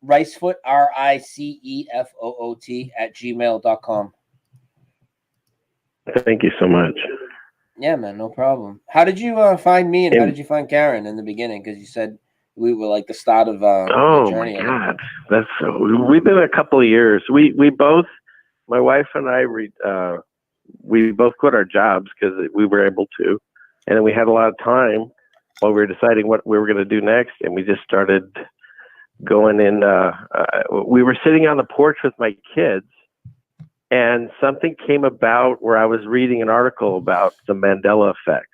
Ricefoot, RICEFOOT @gmail.com. Thank you so much. Yeah, man, no problem. How did you find me, and how did you find Karen in the beginning? Because you said we were like the start of the Oh journey. my God, we've been a couple of years. We both, my wife and I, we both quit our jobs because we were able to, and then we had a lot of time while we were deciding what we were going to do next, and we just started going in. We were sitting on the porch with my kids, and something came about where I was reading an article about the Mandela effects.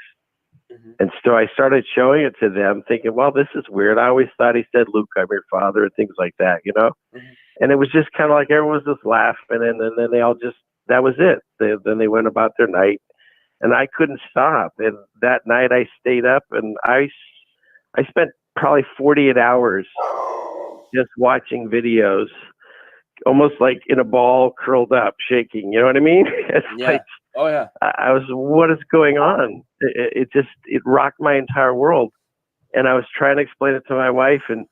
And so I started showing it to them thinking, well, this is weird. I always thought he said, Luke, I'm your father, and things like that, you know? And it was just kind of like everyone was just laughing, and then they all just, that was it. Then they went about their night, and I couldn't stop. And that night I stayed up, and I spent probably 48 hours just watching videos, almost like in a ball curled up, shaking. You know what I mean? It's like, oh yeah. I was, what is going on? It rocked my entire world. And I was trying to explain it to my wife, and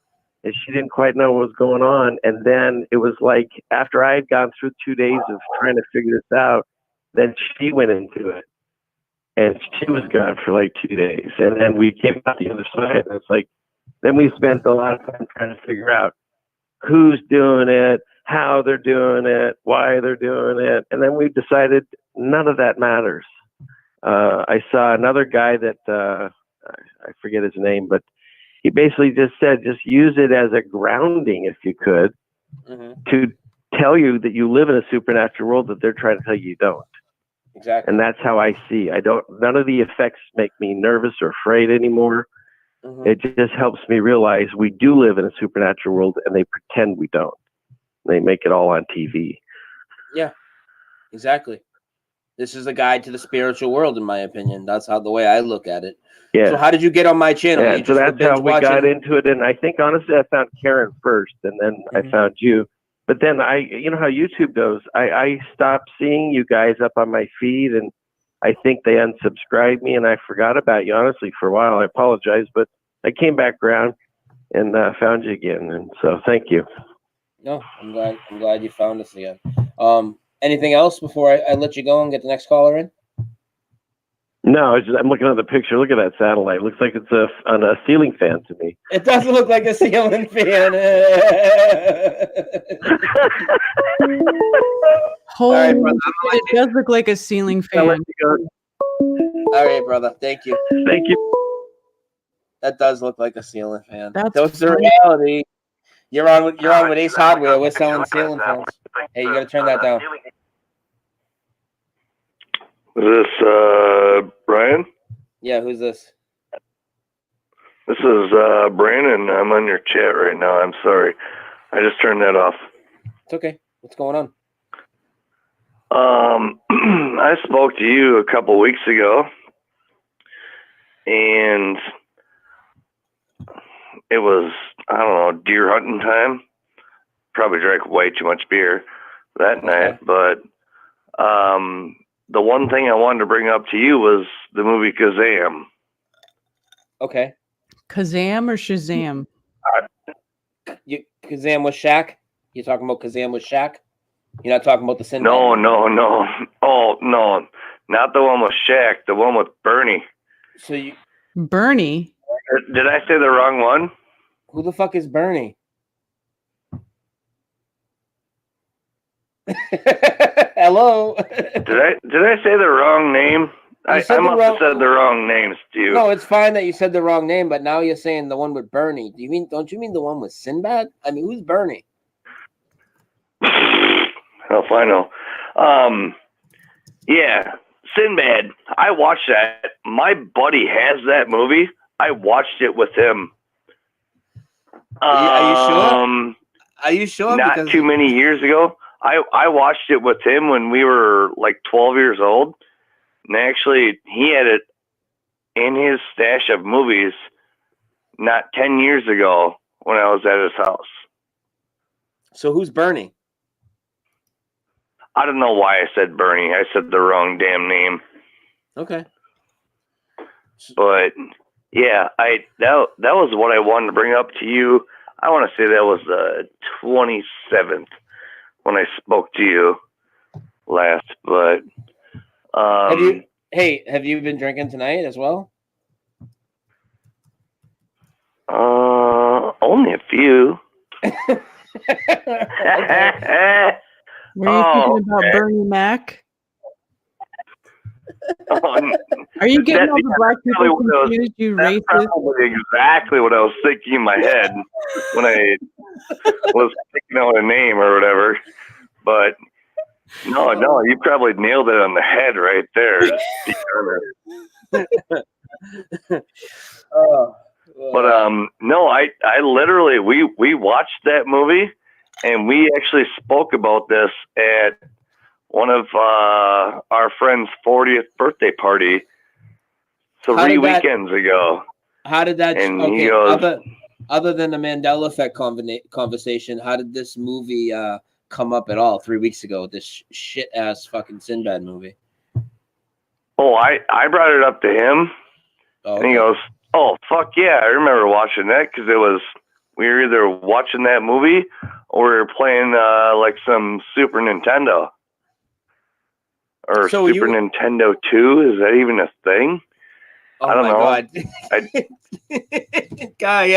she didn't quite know what was going on. And then it was like, after I had gone through 2 days of trying to figure this out, then she went into it. And she was gone for like 2 days. And then we came out the other side. And it's like, then we spent a lot of time trying to figure out who's doing it, how they're doing it, why they're doing it. And then we decided none of that matters. I saw another guy that, I forget his name, but he basically just said, just use it as a grounding, if you could, to tell you that you live in a supernatural world that they're trying to tell you don't. Exactly. And that's how I see. None of the effects make me nervous or afraid anymore. It just helps me realize we do live in a supernatural world, and they pretend we don't. They make it all on TV. Yeah, exactly. This is a guide to the spiritual world, in my opinion. That's the way I look at it. Yeah. So how did you get on my channel? Yeah, You so just that's how we got into it. And I think, honestly, I found Karen first, and then I found you. But then you know how YouTube goes. I stopped seeing you guys up on my feed, and I think they unsubscribed me, and I forgot about you, honestly, for a while. I apologize, but I came back around and found you again. And so thank you. No, I'm glad you found us again. Anything else before I let you go and get the next caller in? No, I'm looking at the picture. Look at that satellite. It looks like it's on a ceiling fan to me. It does look like a ceiling fan. Holy All right, brother. shit, it does look like a ceiling fan. All right, brother. Thank you. Thank you. That does look like a ceiling fan. That's That's the funny. reality. You're on with Ace Hardware. We're selling ceiling fans. Hey, you gotta turn that down. Is this Brian? Yeah, who's this? This is Brandon. I'm on your chat right now. I'm sorry. I just turned that off. It's okay. What's going on? I spoke to you a couple weeks ago, and it was, I don't know, deer hunting time. Probably drank way too much beer that night, but the one thing I wanted to bring up to you was the movie Kazam. Okay. Kazam or Shazam? Kazam with Shaq? You talking about Kazam with Shaq? You're not talking about the Sinbad? No, movie. no. Oh, no. Not the one with Shaq. The one with Bernie. So you... Bernie? Did I say the wrong one? Who the fuck is Bernie? Hello? Did I say the wrong name? I must have said the wrong names to you. No, it's fine that you said the wrong name, but now you're saying the one with Bernie. Don't you mean the one with Sinbad? I mean, who's Bernie? Hell if I know. Yeah, Sinbad. I watched that. My buddy has that movie. I watched it with him. Are you sure? Are you sure? Not too many years ago. I watched it with him when we were like 12 years old. And actually, he had it in his stash of movies not 10 years ago when I was at his house. So who's Bernie? I don't know why I said Bernie. I said the wrong damn name. Okay. But yeah, that was what I wanted to bring up to you. I want to say that was the 27th when I spoke to you last. But have you been drinking tonight as well? Only a few. Were you thinking about Bernie Mac? Are you getting all the black people confused, you racist? That's probably exactly what I was thinking in my head when I was picking out a name or whatever. But no, you probably nailed it on the head right there. But no, I literally we watched that movie and we actually spoke about this at one of our friend's 40th birthday party 3 weekends ago. How did that? And okay, he goes, other than the Mandela Effect conversation, how did this movie come up at all 3 weeks ago? This shit ass fucking Sinbad movie. Oh, I brought it up to him, and he goes, "Oh fuck yeah, I remember watching that because we were either watching that movie or we were playing like some Super Nintendo or Super Nintendo 2. Is that even a thing? Oh I don't know. God,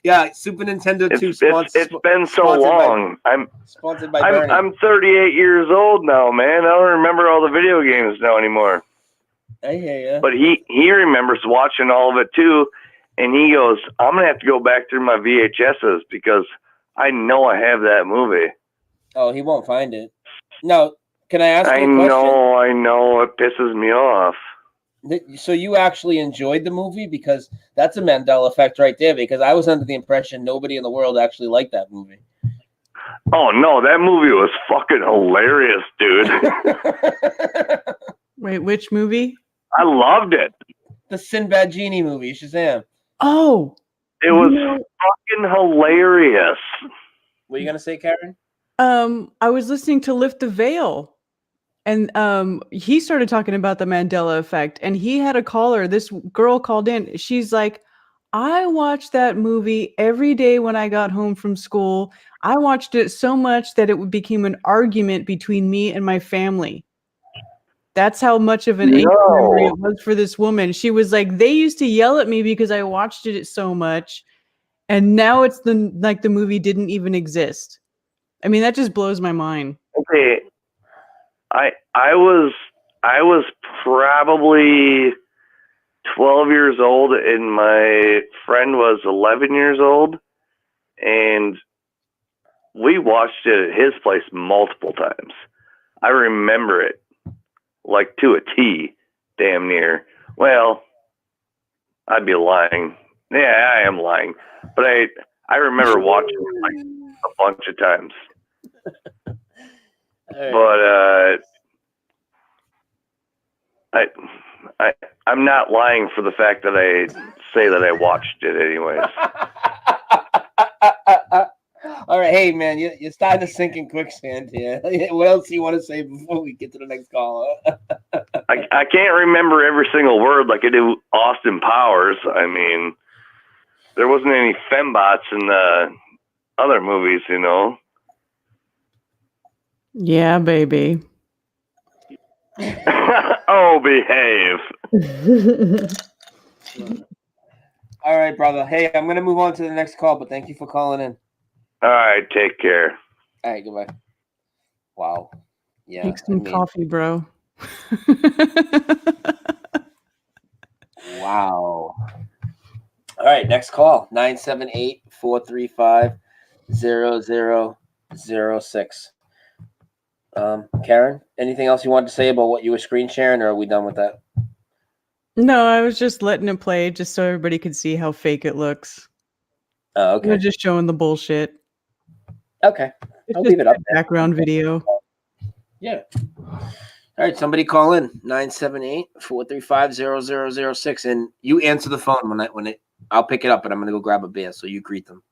yeah. Super Nintendo 2. It's been so long. Sponsored by Bernie. I'm 38 years old now, man. I don't remember all the video games now anymore. I hear ya. But he remembers watching all of it too, and he goes, "I'm gonna have to go back through my VHSs because I know I have that movie." Oh, he won't find it. No, can I ask you a question? I know. It pisses me off. So you actually enjoyed the movie? Because that's a Mandela effect right there, because I was under the impression nobody in the world actually liked that movie. Oh, no, that movie was fucking hilarious, dude. Wait, which movie? I loved it. The Sinbad Genie movie, Shazam. Oh. It was fucking hilarious. What are you going to say, Karen? I was listening to Lift the Veil. And he started talking about the Mandela effect, and he had a caller. This girl called in. She's like, I watched that movie every day when I got home from school. I watched it so much that it became an argument between me and my family. That's how much of an angry memory it was for this woman. She was like, they used to yell at me because I watched it so much, and now it's the movie didn't even exist. I mean, that just blows my mind. Okay. I was probably 12 years old and my friend was 11 years old, and we watched it at his place multiple times. I remember it like to a T, damn near. Well, I'd be lying. Yeah, I am lying. But I remember watching it like a bunch of times. But I'm not lying for the fact that I say that I watched it anyways. All right, hey man, you're starting to sink in quicksand here. What else do you want to say before we get to the next caller? I can't remember every single word like I do Austin Powers. I mean, there wasn't any fembots in the other movies, you know. Yeah, baby. Oh, behave. All right, brother. Hey, I'm gonna move on to the next call, but thank you for calling in. All right, take care. All right, goodbye. Wow. Yeah. Take some coffee, bro. Wow. All right, next call. 978-435-0006. Karen, anything else you wanted to say about what you were screen sharing, or are we done with that? No, I was just letting it play just so everybody could see how fake it looks. Oh, okay. We're just showing the bullshit. Okay. It's I'll just leave it up there. background video. Yeah. All right, somebody call in 978-435-0006, and you answer the phone when it. I'll pick it up, but I'm gonna go grab a beer, so you greet them.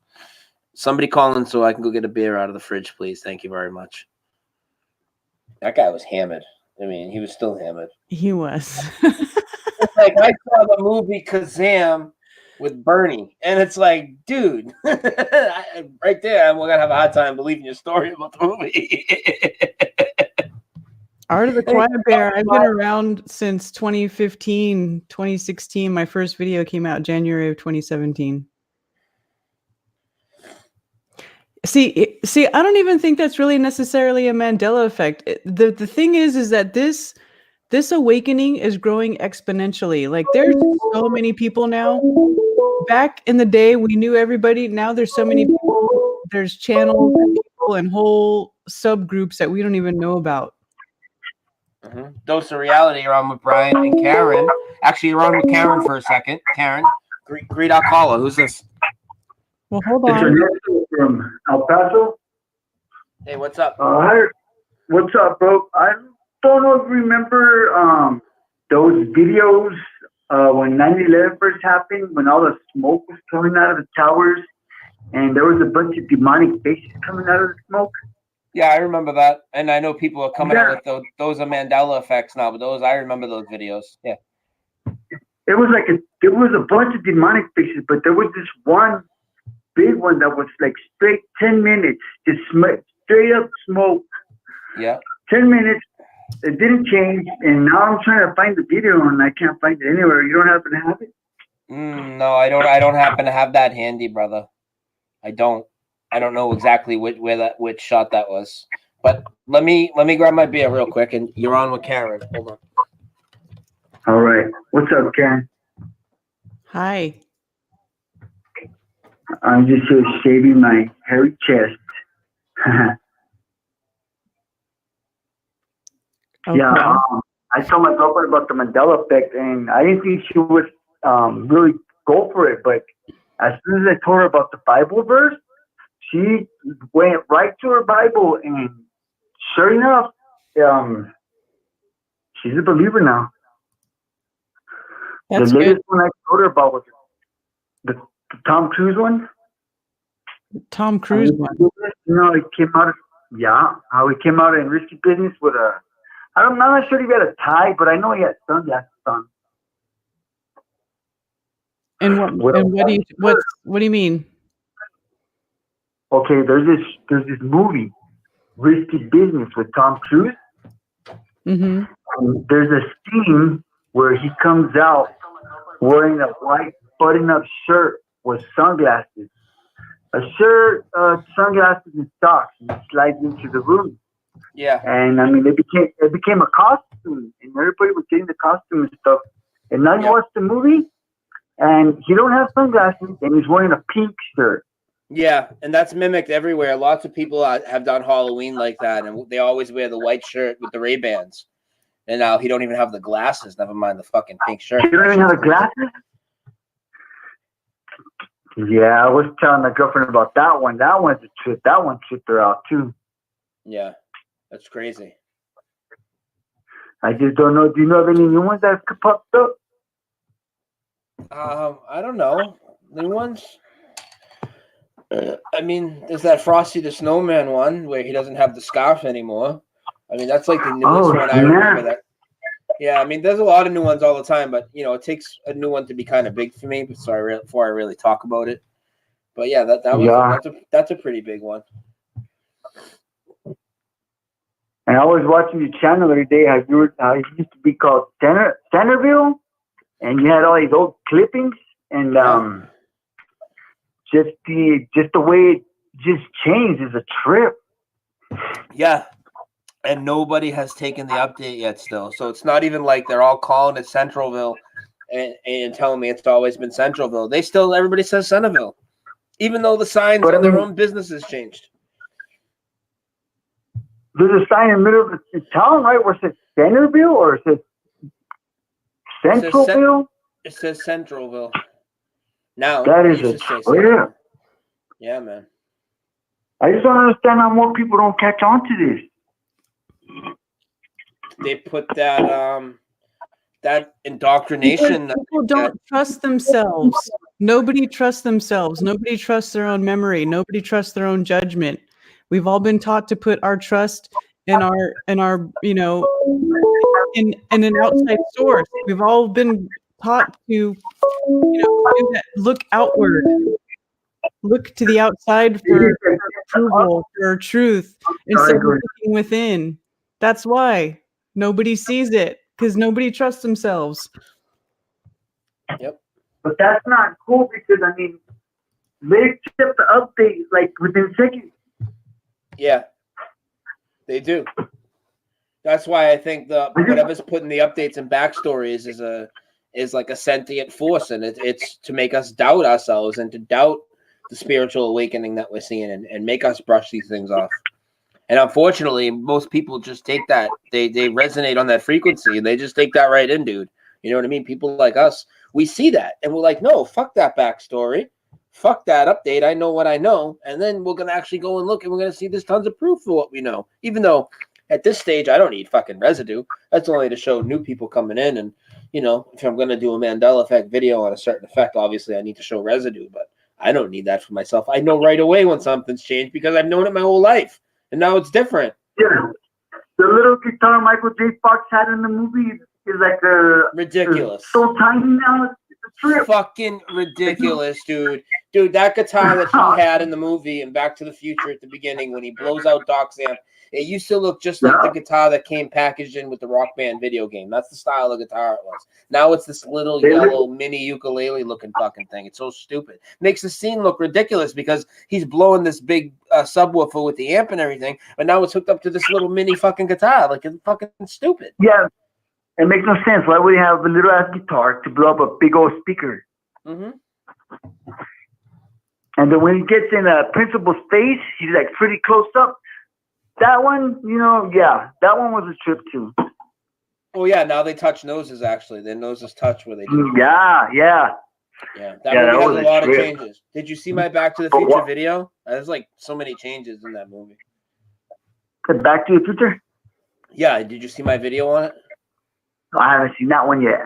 Somebody call in so I can go get a beer out of the fridge, please. Thank you very much. That guy was hammered. I mean, he was still hammered. He was. It's like I saw the movie Kazam with Bernie, and it's like, dude, right there, we're gonna have a hard time believing your story about the movie. Art of the Quiet Bear. I've been around since 2015, 2016. My first video came out January of 2017. See, I don't even think that's really necessarily a Mandela effect. The thing is that this awakening is growing exponentially. Like there's so many people now. Back in the day, we knew everybody. Now there's so many people. There's channels and people and whole subgroups that we don't even know about. Dose of reality. You're on with Brian and Karen. Actually, you're on with Karen for a second. Karen, greet our caller. Who's this? Well, hold It's on. Ernesto from El Paso. Hey, what's up? Hi. What's up, bro? I don't know if you remember those videos when 9/11 first happened, when all the smoke was coming out of the towers, and there was a bunch of demonic faces coming out of the smoke. Yeah, I remember that, and I know people are coming out with those are Mandela effects now, but I remember those videos. Yeah. It was like there was a bunch of demonic faces, but there was this one big one that was like straight 10 minutes, just straight up smoke. Yeah. 10 minutes. It didn't change, and now I'm trying to find the video, and I can't find it anywhere. You don't happen to have it? No, I don't. I don't happen to have that handy, brother. I don't know exactly which shot that was. But let me grab my beer real quick, and you're on with Karen. Hold on. All right. What's up, Karen? Hi. I'm just here shaving my hairy chest. Okay. Yeah, I told my girlfriend about the Mandela effect, and I didn't think she would really go for it. But as soon as I told her about the Bible verse, she went right to her Bible, and sure enough, she's a believer now. That's the latest good. one I told her about was the Tom Cruise one. Tom Cruise one. You know, it came out. How he came out in Risky Business with a. I'm not sure if he had a tie, but I know he had sunglasses on. And what do you mean? Okay, there's this movie, Risky Business with Tom Cruise. Mm-hmm. There's a scene where he comes out wearing a white button-up shirt with sunglasses. A shirt, sunglasses, and socks. And he slides into the room. Yeah. And I mean, it became a costume, and everybody was getting the costume and stuff. And now you watch the movie, and he don't have sunglasses, and he's wearing a pink shirt. Yeah, and that's mimicked everywhere. Lots of people have done Halloween like that, and they always wear the white shirt with the Ray-Bans. And now he don't even have the glasses. Never mind the fucking pink shirt. He don't even have the glasses? Yeah, I was telling my girlfriend about that one. That one's a trip. That one tripped her out too. Yeah, that's crazy. I just don't know. Do you know of any new ones that have popped up? I don't know. New ones? I mean, there's that Frosty the Snowman one where he doesn't have the scarf anymore. I mean, that's like the newest one. I remember that. Yeah, I mean, there's a lot of new ones all the time, but you know, it takes a new one to be kind of big for me. Before I really talk about it. But yeah, that's a pretty big one. And I was watching your channel the other day. How it used to be called Centerville, and you had all these old clippings, and just the way it just changed is a trip. Yeah. And nobody has taken the update yet still. So it's not even like they're all calling it Centralville and telling me it's always been Centralville. Everybody says Centerville, even though the signs on their own businesses changed. There's a sign in the middle of the town, right? Where it says Centerville or it says Centralville? It says Centralville. Now, that is a trip. Yeah, man. I just don't understand how more people don't catch on to this. They put that indoctrination. People don't trust themselves. Nobody trusts themselves. Nobody trusts their own memory. Nobody trusts their own judgment. We've all been taught to put our trust in our in an outside source. We've all been taught to do that, look outward, look to the outside for approval, for truth, instead of looking within. That's why nobody sees it, because nobody trusts themselves. Yep. But that's not cool because, I mean, they accept the update like within seconds. Yeah, they do. That's why I think whatever's putting the updates and backstories is like a sentient force, and it's to make us doubt ourselves and to doubt the spiritual awakening that we're seeing and make us brush these things off. And unfortunately, most people just take that. They resonate on that frequency, and they just take that right in, dude. You know what I mean? People like us, we see that, and we're like, no, fuck that backstory. Fuck that update. I know what I know. And then we're going to actually go and look, and we're going to see there's tons of proof for what we know. Even though at this stage, I don't need fucking residue. That's only to show new people coming in. And, if I'm going to do a Mandela effect video on a certain effect, obviously I need to show residue. But I don't need that for myself. I know right away when something's changed because I've known it my whole life. And now it's different. Yeah. The little guitar Michael J. Fox had in the movie is like ridiculous. So tiny now. It's a trip. Fucking ridiculous, dude. Dude, that guitar that he had in the movie in Back to the Future at the beginning when he blows out Doc's amp, it used to look just like the guitar that came packaged in with the Rock Band video game. That's the style of guitar it was. Now it's this little yellow mini ukulele looking fucking thing. It's so stupid. Makes the scene look ridiculous because he's blowing this big subwoofer with the amp and everything, but now it's hooked up to this little mini fucking guitar. Like, it's fucking stupid. Yeah. It makes no sense. Why would he have a little ass guitar to blow up a big old speaker? Mm-hmm. And then when he gets in a principal's face, he's like pretty close up. That one, that one was a trip too. Oh yeah, now they touch noses. Actually, their noses touch where they do. Yeah. That movie has a lot of changes. Did you see my Back to the Future video? There's like so many changes in that movie. Back to the Future? Yeah. Did you see my video on it? I haven't seen that one yet.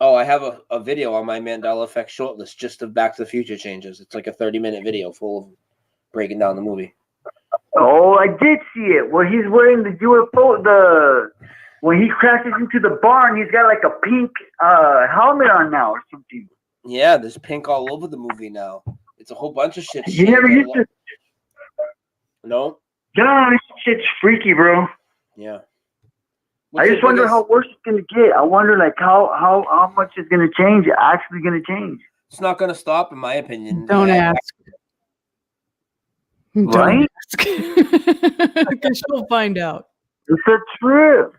Oh, I have a video on my Mandela Effect shortlist just of Back to the Future changes. It's like a 30-minute video full of breaking down the movie. Oh, I did see it. Where he's wearing the UFO, when he crashes into the barn, he's got like a pink helmet on now or something. Yeah, there's pink all over the movie now. It's a whole bunch of shit. You never used to. No. God, this shit's freaky, bro. Yeah. I just wonder how worse it's gonna get. I wonder like how much is gonna change. Actually, gonna change. It's not gonna stop, in my opinion. Don't ask. Right? Because she'll find out. It's a trip.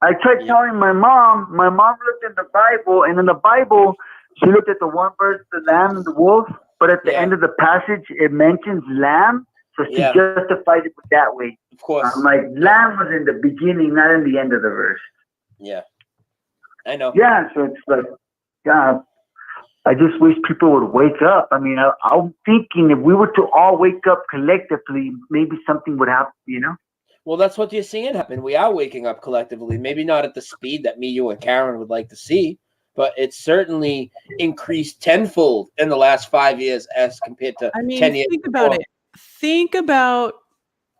I tried telling my mom. My mom looked in the Bible, and in the Bible, she looked at the one verse, the lamb and the wolf. But at the end of the passage, it mentions lamb, so she justified it that way. Of course. I'm like, lamb was in the beginning, not in the end of the verse. Yeah, I know. Yeah, so it's like, God, I just wish people would wake up. I mean, I'm thinking if we were to all wake up collectively, maybe something would happen, Well, that's what you're seeing happen. We are waking up collectively. Maybe not at the speed that me, you, and Karen would like to see, but it's certainly increased tenfold in the last 5 years as compared to 10 years think about it. Think about,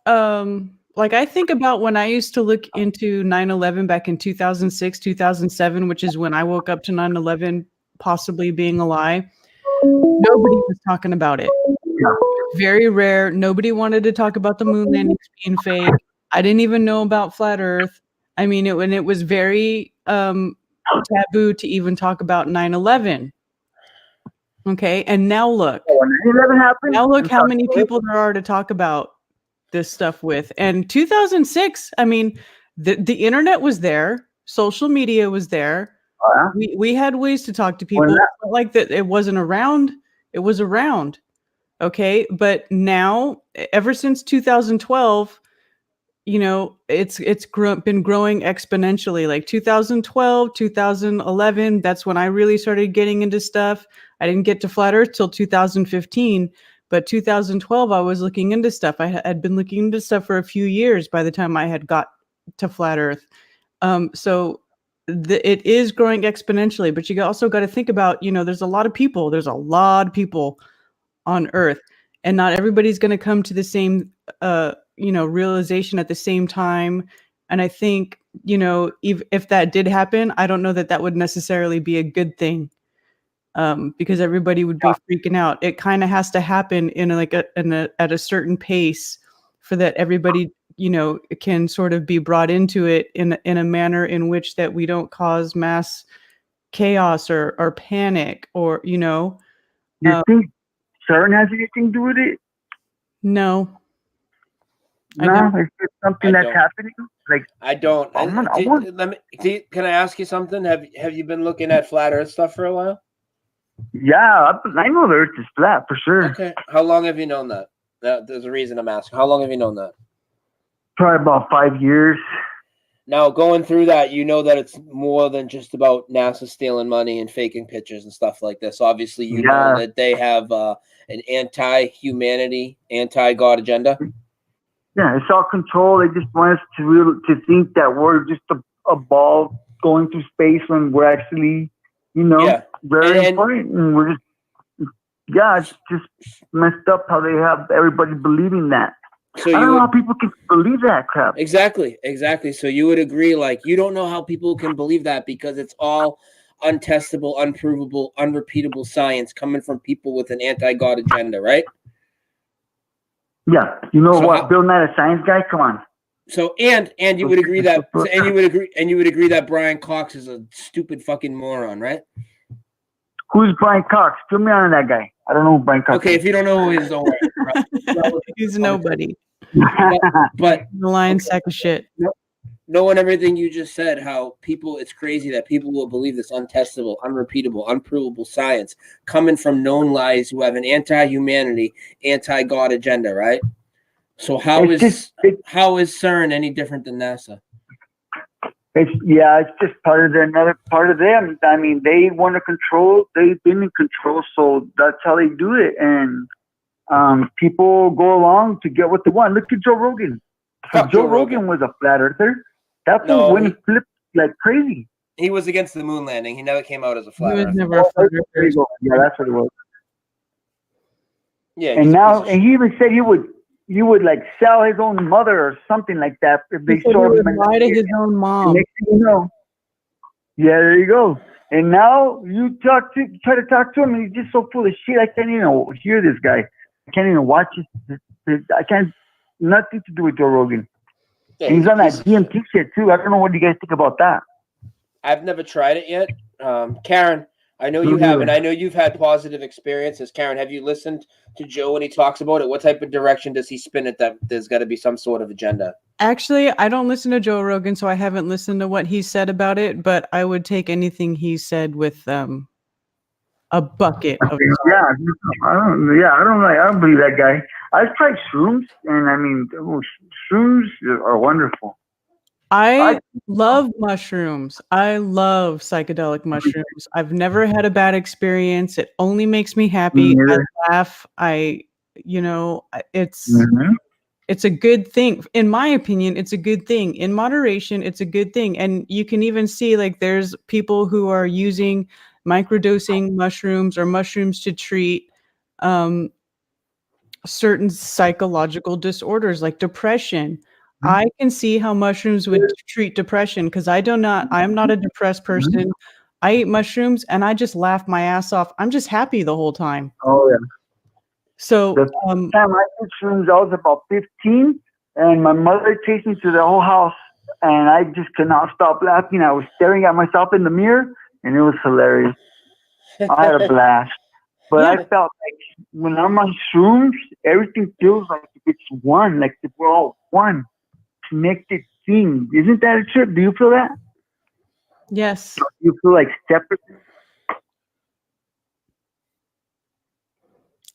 I think about when I used to look into 9/11 back in 2006, 2007, which is when I woke up to 9/11 possibly being a lie. Nobody was talking about it. very rare. Nobody wanted to talk about the moon landings being fake. I didn't even know about flat Earth. I mean, it was very taboo to even talk about 9/11. Okay, and now look. When 9/11 happened, Now look how many people there are to talk about this stuff with. And 2006, I mean, the internet was there, social media was there. We had ways to talk to people. It's not like that it wasn't around. It was around. Okay, but now, ever since 2012, you know, it's been growing exponentially. Like 2012, 2011, that's when I really started getting into stuff. I didn't get to flat Earth till 2015, but 2012 I was looking into stuff. I had been looking into stuff for a few years by the time I had got to flat Earth. So it is growing exponentially, but you also got to think about, you know, there's a lot of people on Earth, and not everybody's going to come to the same you know, realization at the same time. And I think, you know, if that did happen, I don't know that that would necessarily be a good thing, because everybody would be freaking out. It kind of has to happen in at a certain pace for that everybody, you know, can sort of be brought into it in a manner in which that we don't cause mass chaos or panic, or, you know. Do you think CERN has anything to do with it? No. No, it's just something that's happening. Like I don't. Can I ask you something? Have you been looking at flat Earth stuff for a while? Yeah, I know the Earth is flat for sure. Okay. How long have you known that? There's a reason I'm asking. How long have you known that? Probably about 5 years. Now, going through that, you know that it's more than just about NASA stealing money and faking pictures and stuff like this. Obviously, you know that they have an anti-humanity, anti-God agenda. Yeah, it's all control. They just want us to think that we're just a ball going through space when we're actually, you know, very important. And we're just, it's just messed up how they have everybody believing that. So I don't know how people can believe that crap. Exactly. So you would agree, like, you don't know how people can believe that because it's all untestable, unprovable, unrepeatable science coming from people with an anti-God agenda, right? Yeah, you know what? Bill Nye, a science guy. Come on. So and you would agree that you would agree that Brian Cox is a stupid fucking moron, right? Who's Brian Cox? Fill me on that guy. I don't know who Brian Cox. Okay, if you don't know who he is, don't worry. He's nobody. But the lion sack of shit. Knowing everything you just said, how it's crazy that people will believe this untestable, unrepeatable, unprovable science coming from known lies who have an anti-humanity, anti-God agenda, right? So how is CERN any different than NASA? It's just another part of them. I mean, they want to control. They've been in control, so that's how they do it. And people go along to get what they want. Look at Joe Rogan. Joe Rogan was a flat earther. That fool went and flipped like crazy. He was against the moon landing. He never came out as a flat earther. Never a flat earther. Yeah, that's what it was. Yeah, and he even said he would like sell his own mother or something like that if they saw him. Lie to his own mom. Next thing you know, there you go. And now you try to talk to him, and he's just so full of shit. I can't even hear this guy. I can't even watch it. I can't. Nothing to do with Joe Rogan. Yeah, he's on that DMT shit too. I don't know what you guys think about that. I've never tried it yet. Karen, I know you have, and I know you've had positive experiences. Karen, have you listened to Joe when he talks about it? What type of direction does he spin it that there's got to be some sort of agenda? Actually, I don't listen to Joe Rogan, so I haven't listened to what he said about it, but I would take anything he said with a bucket of I don't believe that guy. I've tried shrooms, and I mean, shrooms are wonderful. I love mushrooms. I love psychedelic mushrooms. I've never had a bad experience. It only makes me happy. I laugh. It's a good thing. In my opinion, it's a good thing. In moderation, it's a good thing. And you can even see, like, there's people who are using microdosing mushrooms or mushrooms to treat certain psychological disorders like depression. I can see how mushrooms would treat depression because I'm not a depressed person. I eat mushrooms and I just laugh my ass off. I'm just happy the whole time. Oh yeah. So, The time I did shrooms, I was about 15, and my mother chased me to the whole house, and I just could not stop laughing. I was staring at myself in the mirror, and it was hilarious. I had a blast. But I felt like when I'm on shrooms, everything feels like it's one, like we're all one, connected thing. Isn't that a trip? Do you feel that? yes. Do you feel like separate?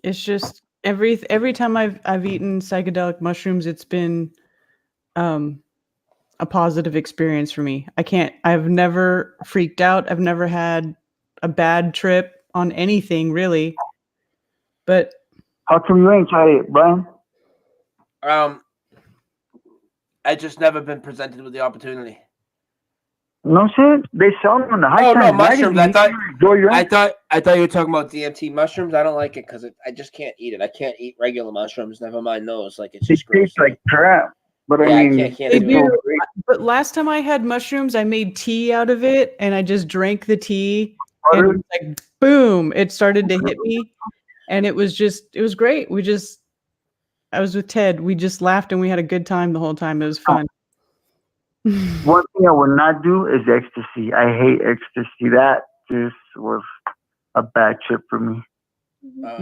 It's just every time I've eaten psychedelic mushrooms, it's been a positive experience for me. I've never freaked out. I've never had a bad trip on anything really. But how come you ain't tried it, Brian? I just never been presented with the opportunity. No shit. They sell them in the high Oh no, times mushrooms! magazine. I thought you were talking about DMT mushrooms. I don't like it because I just can't eat it. I can't eat regular mushrooms. Never mind those. Like it's just It tastes like crap. But yeah, I mean, I can't they do it. do. But last time I had mushrooms, I made tea out of it, and I just drank the tea, and it was like boom, it started to hit me, and it was great. I was with Ted. We just laughed and we had a good time the whole time. It was fun. One thing I would not do is ecstasy. I hate ecstasy. That just was a bad trip for me.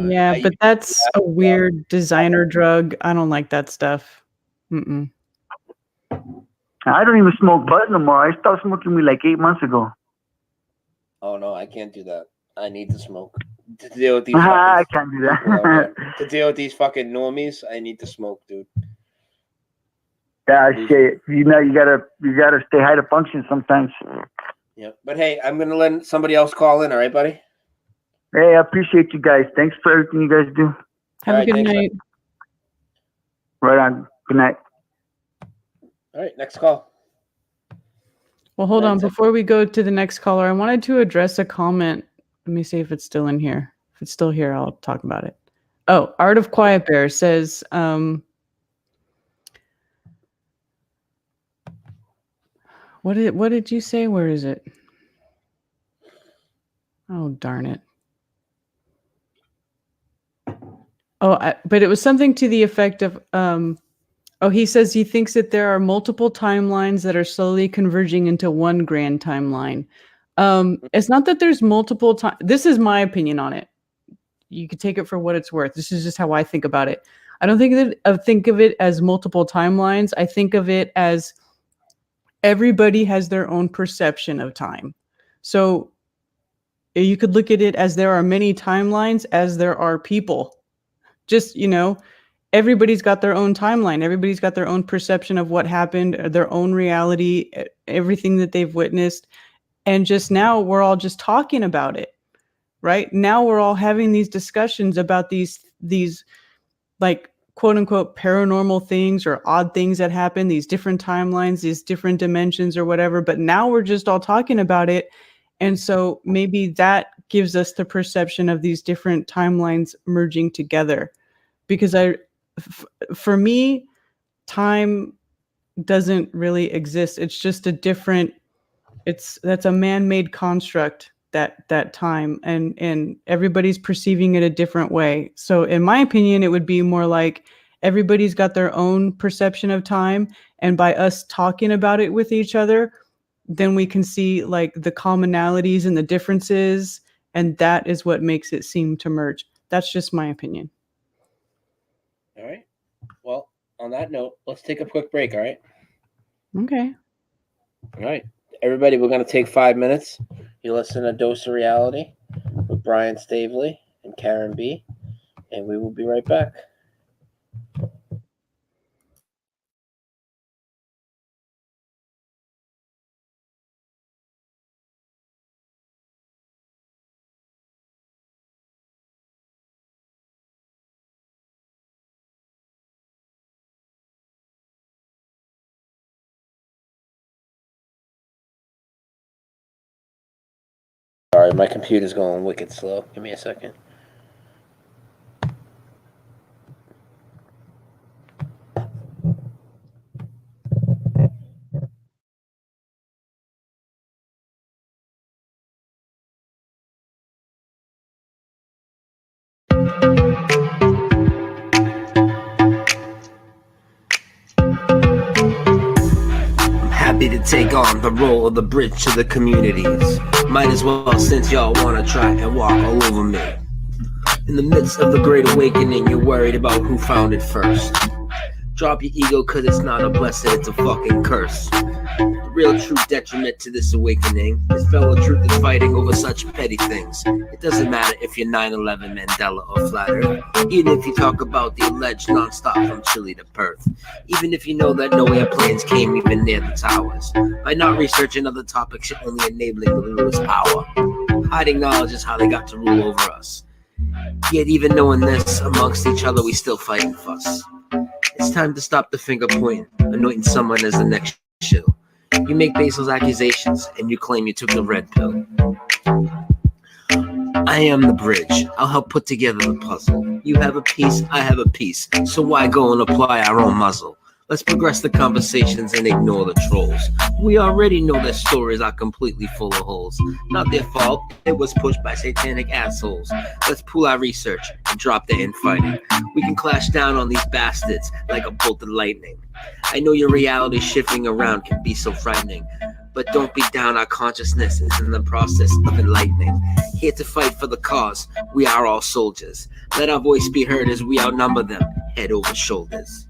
Yeah, but that's a weird designer drug. I don't like that stuff. Mm-mm. I don't even smoke bud no more. I stopped smoking weed like 8 months ago. Oh no, I can't do that. I need to smoke to deal with these. I can't do that. To deal with these fucking normies, I need to smoke, dude. Yeah, shit. You know, you gotta stay high to function sometimes. Yeah, but hey, I'm gonna let somebody else call in. All right, buddy. Hey, I appreciate you guys. Thanks for everything you guys do. Have a good night. Right on. Good night. All right, next call. Well, hold on. Before we go to the next caller, I wanted to address a comment. Let me see if it's still in here. If it's still here, I'll talk about it. Oh, Art of Quiet Bear says, what did you say? Where is it? Oh, darn it. Oh, but it was something to the effect of, he says he thinks that there are multiple timelines that are slowly converging into one grand timeline. It's not that there's multiple time. This is my opinion on it. You could take it for what it's worth. This is just how I think about it. I don't think of it as multiple timelines. I think of it as everybody has their own perception of time. So you could look at it as there are many timelines as there are people. Just, everybody's got their own timeline. Everybody's got their own perception of what happened, their own reality, everything that they've witnessed. And just now we're all just talking about it, right? Now we're all having these discussions about these like quote unquote paranormal things or odd things that happen, these different timelines, these different dimensions or whatever. But now we're just all talking about it. And so maybe that gives us the perception of these different timelines merging together. Because for me, time doesn't really exist. It's just that's a man-made construct, that time, and everybody's perceiving it a different way. So in my opinion, it would be more like everybody's got their own perception of time, and by us talking about it with each other, then we can see like the commonalities and the differences, and that is what makes it seem to merge. That's just my opinion. All right. Well, on that note, let's take a quick break, all right? Okay. All right. Everybody, we're going to take 5 minutes. You listen to Dose of Reality with Brian Staveley and Karen B., and we will be right back. Sorry, my computer's going wicked slow. Give me a second. happy to take on the role of the bridge to the communities. Might as well, since y'all wanna try and walk all over me. In the midst of the great awakening, you're worried about who found it first. Drop your ego, cause it's not a blessing, it's a fucking curse. The real true detriment to this awakening is fellow truth is fighting over such petty things. It doesn't matter if you're 9/11, Mandela, or Flat Earth. Even if you talk about the alleged non-stop from Chile to Perth. Even if you know that no airplanes came even near the towers. By not researching other topics, you're only enabling the rulers' power. Hiding knowledge is how they got to rule over us. Yet even knowing this, amongst each other we still fight and fuss. It's time to stop the finger pointing, anointing someone as the next shill. You make baseless accusations, and you claim you took the red pill. I am the bridge. I'll help put together the puzzle. You have a piece, I have a piece. So why go and apply our own muzzle? Let's progress the conversations and ignore the trolls. We already know their stories are completely full of holes. Not their fault, it was pushed by satanic assholes. Let's pool our research and drop the infighting. We can clash down on these bastards like a bolt of lightning. I know your reality shifting around can be so frightening, but don't be down, our consciousness is in the process of enlightening. Here to fight for the cause, we are all soldiers. Let our voice be heard as we outnumber them, head over shoulders.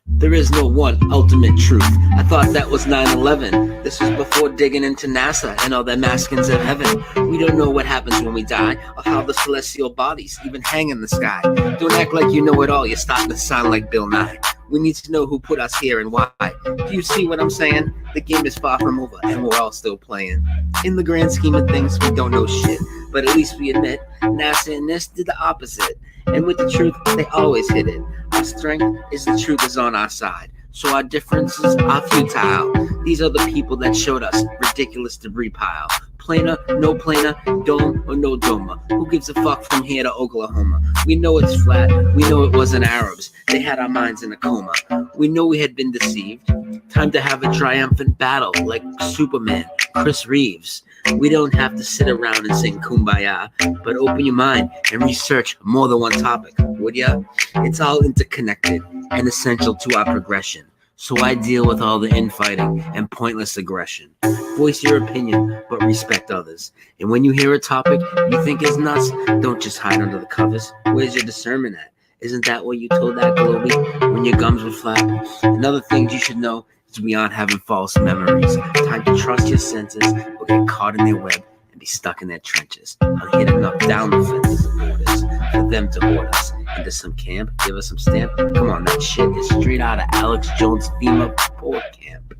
There is no one ultimate truth. I thought that was 9/11. This was before digging into NASA and all their maskings of heaven. We don't know what happens when we die, or how the celestial bodies even hang in the sky. Don't act like you know it all, you're starting to sound like Bill Nye. We need to know who put us here and why. Do you see what I'm saying? The game is far from over and we're all still playing. In the grand scheme of things, we don't know shit. But at least we admit, NASA and this did the opposite. And with the truth, they always hit it. Our strength is the truth is on our side. So our differences are futile. These are the people that showed us ridiculous debris pile. Planar, no planar, dome or no doma. Who gives a fuck from here to Oklahoma? We know it's flat. We know it wasn't Arabs. They had our minds in a coma. We know we had been deceived. Time to have a triumphant battle like Superman, Chris Reeves. We don't have to sit around and sing Kumbaya, but open your mind and research more than one topic, would ya? It's all interconnected and essential to our progression. So I deal with all the infighting and pointless aggression. Voice your opinion, but respect others. And when you hear a topic you think is nuts, don't just hide under the covers. Where's your discernment at? Isn't that what you told that Globie when your gums were flat? Another thing you should know is we aren't having false memories. Time to trust your senses or get caught in their web and be stuck in their trenches. I'm here to knock down the fences of borders for them to hoard us into some camp, give us some stamp. Come on, that shit is straight out of Alex Jones' FEMA Port Camp.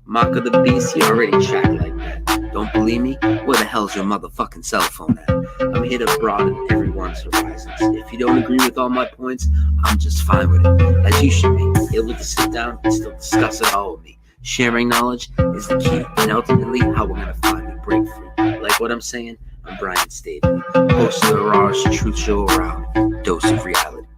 Mark of the Beast, you already track like that. Don't believe me? Where the hell's your motherfucking cell phone at? I'm here to broaden everyone's horizons. If you don't agree with all my points, I'm just fine with it, as you should be, able to sit down and still discuss it all with me. Sharing knowledge is the key, and ultimately how we're gonna finally break free. Like what I'm saying? I'm Brian Staveley, host of the rawest truth show around, Dose of Reality.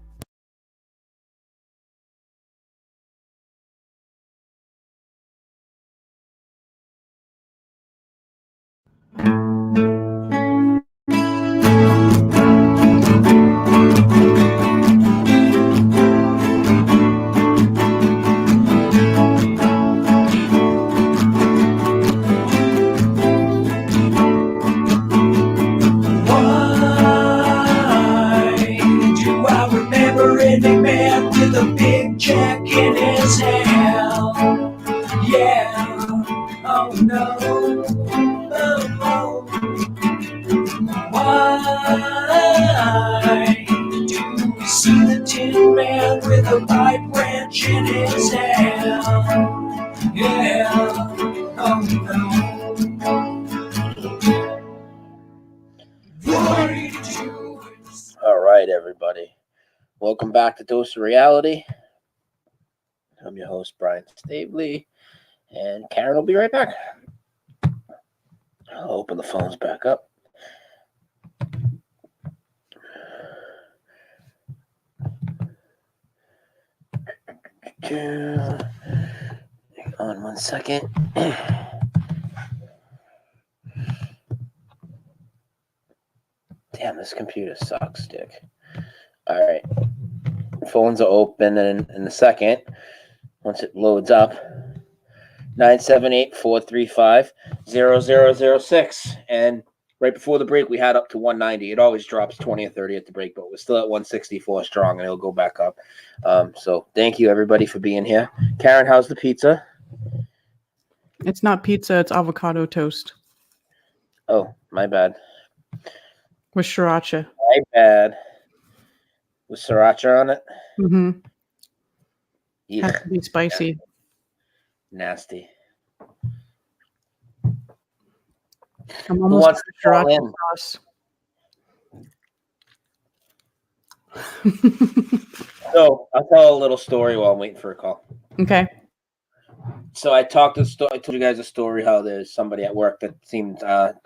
All right, everybody. Welcome back to Dose of Reality. I'm your host, Brian Staveley, and Karen will be right back. I'll open the phones back up. Hang on 1 second. Damn, this computer sucks, dick. All right. Phones are open in a second. Once it loads up. 978-435-0006. And right before the break, we had up to 190. It always drops 20 or 30 at the break, but we're still at 164 strong, and it'll go back up. So thank you, everybody, for being here. Karen, how's the pizza? It's not pizza, it's avocado toast. Oh, my bad. With sriracha. My bad. With sriracha on it? Mm-hmm. Yeah. Has to be spicy. Nasty. I'm Who almost wants to call sriracha in? sauce. So I'll tell a little story while I'm waiting for a call. Okay. So I told you guys a story how there's somebody at work that seemed to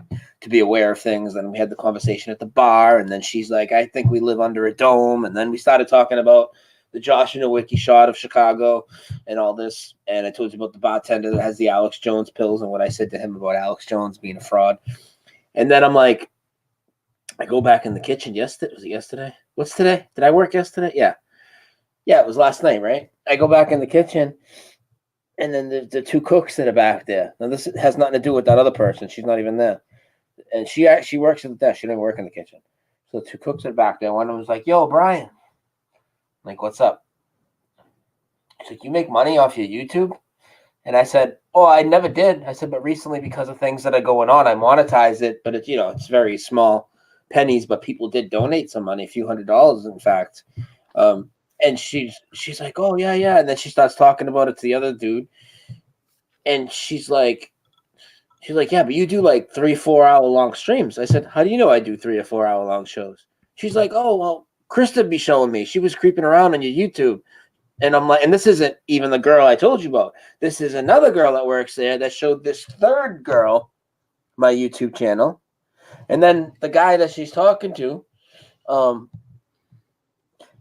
be aware of things, and we had the conversation at the bar, and then she's like, I think we live under a dome, and then we started talking about the Josh Nowicki shot of Chicago and all this, and I told you about the bartender that has the Alex Jones pills and what I said to him about Alex Jones being a fraud. And then I'm like, I go back in the kitchen yesterday. Was it yesterday? What's today? Did I work yesterday? Yeah, it was last night, right? I go back in the kitchen, and then the two cooks that are back there. Now, this has nothing to do with that other person. She's not even there. And she actually works at the desk. She didn't work in the kitchen. So the two cooks are back there. One of them was like, yo, Brian. I'm like, what's up? She's like, you make money off your YouTube? And I said, oh, I never did. I said, but recently, because of things that are going on, I monetize it. But it's, it's very small pennies. But people did donate some money, a few $100s, in fact. And she's like, oh, yeah. And then she starts talking about it to the other dude. And she's like, yeah, but you do like 3-4 hour long streams. I said, how do you know I do 3 or 4 hour long shows? She's like, oh, well, Krista be showing me. She was creeping around on your YouTube. And I'm like, and this isn't even the girl I told you about. This is another girl that works there that showed this third girl my YouTube channel. And then the guy that she's talking to,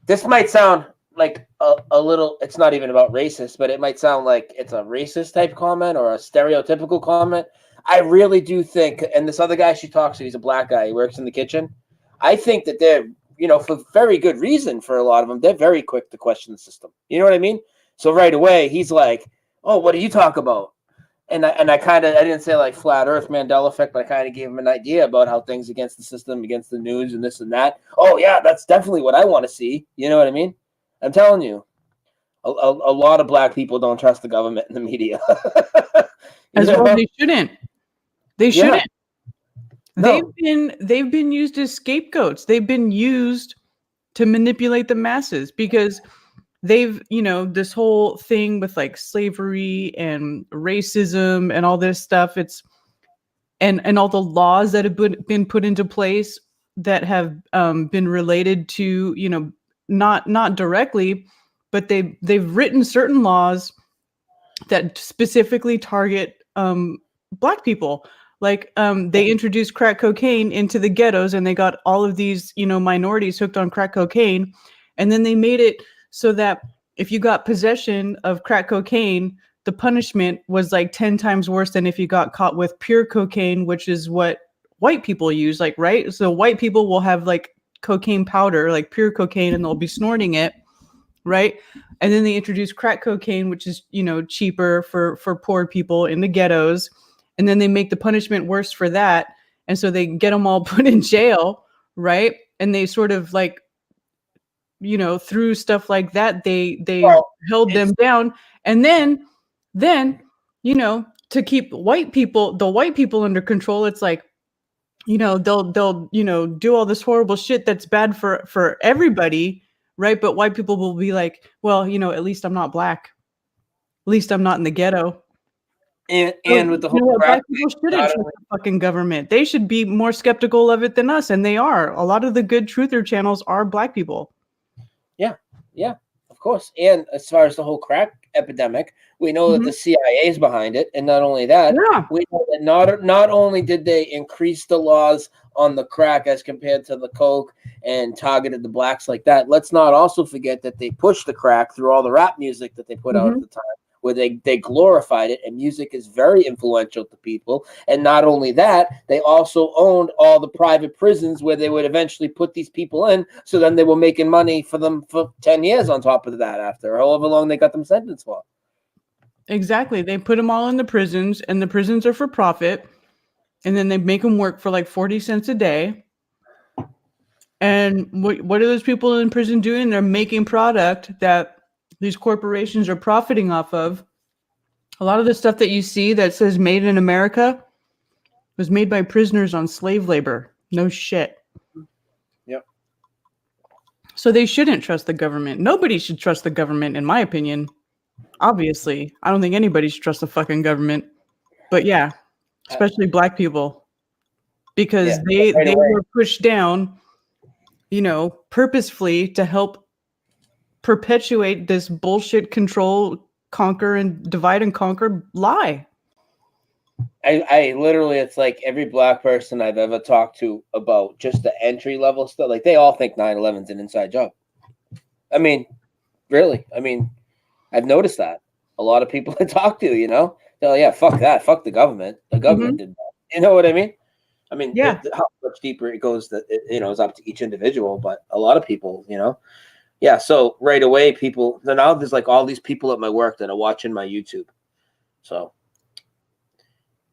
this might sound like a little, it's not even about racist, but it might sound like it's a racist type comment or a stereotypical comment. I really do think, and this other guy she talks to, he's a black guy, he works in the kitchen. I think that they're, for very good reason for a lot of them, they're very quick to question the system. You know what I mean? So right away, he's like, oh, what do you talk about? And I didn't say like flat earth Mandela effect, but I kind of gave him an idea about how things against the system, against the news and this and that. Oh yeah, that's definitely what I want to see. You know what I mean? I'm telling you, a lot of black people don't trust the government and the media. Well, they shouldn't. They shouldn't. No. They've been used as scapegoats. They've been used to manipulate the masses because they've, this whole thing with like slavery and racism and all this stuff. It's and all the laws that have been put into place that have been related to, not directly, but they've written certain laws that specifically target black people. Like they introduced crack cocaine into the ghettos, and they got all of these, minorities hooked on crack cocaine, and then they made it so that if you got possession of crack cocaine, the punishment was like 10 times worse than if you got caught with pure cocaine, which is what white people use, like, right? So white people will have like cocaine powder, like pure cocaine, and they'll be snorting it, right? And then they introduce crack cocaine, which is, cheaper for poor people in the ghettos. And then they make the punishment worse for that. And so they get them all put in jail, right? And they sort of like, through stuff like that, they held them down. And then, to keep the white people under control, it's like, they'll do all this horrible shit that's bad for everybody, right? But white people will be like, well, at least I'm not black. At least I'm not in the ghetto. And with the whole black people shouldn't trust the fucking government. They should be more skeptical of it than us, and they are. A lot of the good truther channels are black people. Yeah, of course. And as far as the whole crack epidemic, we know that the CIA is behind it, and not only that, we know that not only did they increase the laws on the crack as compared to the coke and targeted the blacks like that, let's not also forget that they pushed the crack through all the rap music that they put out at the time, where they glorified it, and music is very influential to people. And not only that, they also owned all the private prisons where they would eventually put these people in, so then they were making money for them for 10 years on top of that after however long they got them sentenced for. Exactly. They put them all in the prisons, and the prisons are for profit. And then they make them work for like 40 cents a day. And what are those people in prison doing? They're making product that these corporations are profiting off of. A lot of the stuff that you see that says made in America was made by prisoners on slave labor. No shit. Yep. So they shouldn't trust the government. Nobody should trust the government, in my opinion. Obviously, I don't think anybody should trust the fucking government. But yeah, especially black people, because they were pushed down, you know, purposefully to help perpetuate this bullshit control, conquer, and divide and conquer lie. I literally, it's like every black person I've ever talked to about just the entry level stuff, like they all think 9/11 is an inside job. I mean, really, I mean, I've noticed that a lot of people I talk to, you know, they're like, yeah, fuck that, fuck the government. The government did that. You know what I mean? I mean, yeah, how much deeper it goes, that you know, is up to each individual. But a lot of people, you know, yeah. So right away, people. So now there's like all these people at my work that are watching my YouTube. So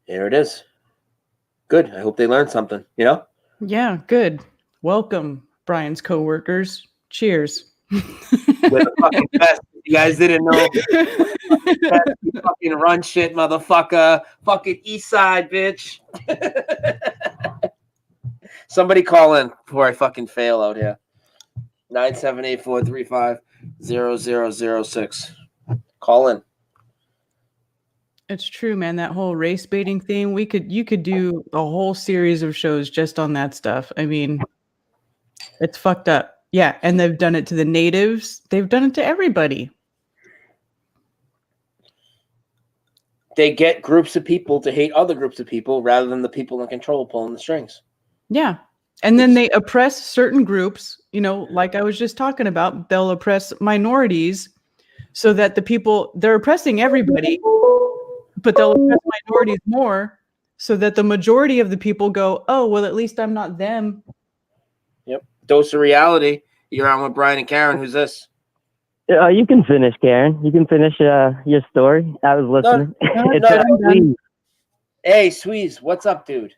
there it is. Good. I hope they learned something. You know. Yeah. Good. Welcome, Brian's coworkers. Cheers. We're the fucking best. You guys didn't know. You fucking run shit, motherfucker. Fucking East Side, bitch. Somebody call in before I fucking fail out here. 978-435-0006. Call in. It's true, man. That whole race baiting thing, you could do a whole series of shows just on that stuff. I mean, it's fucked up. Yeah, and they've done it to the natives. They've done it to everybody. They get groups of people to hate other groups of people rather than the people in control pulling the strings. Yeah. And then they oppress certain groups, you know, like I was just talking about, they'll oppress minorities so that they're oppressing everybody, but they'll oppress minorities more so that the majority of the people go, oh, well, at least I'm not them. Yep. Dose of reality. You're on with Brian and Karen. Who's this? You can finish, Karen. You can finish your story. I was listening. No, hey, Sweeze, what's up, dude?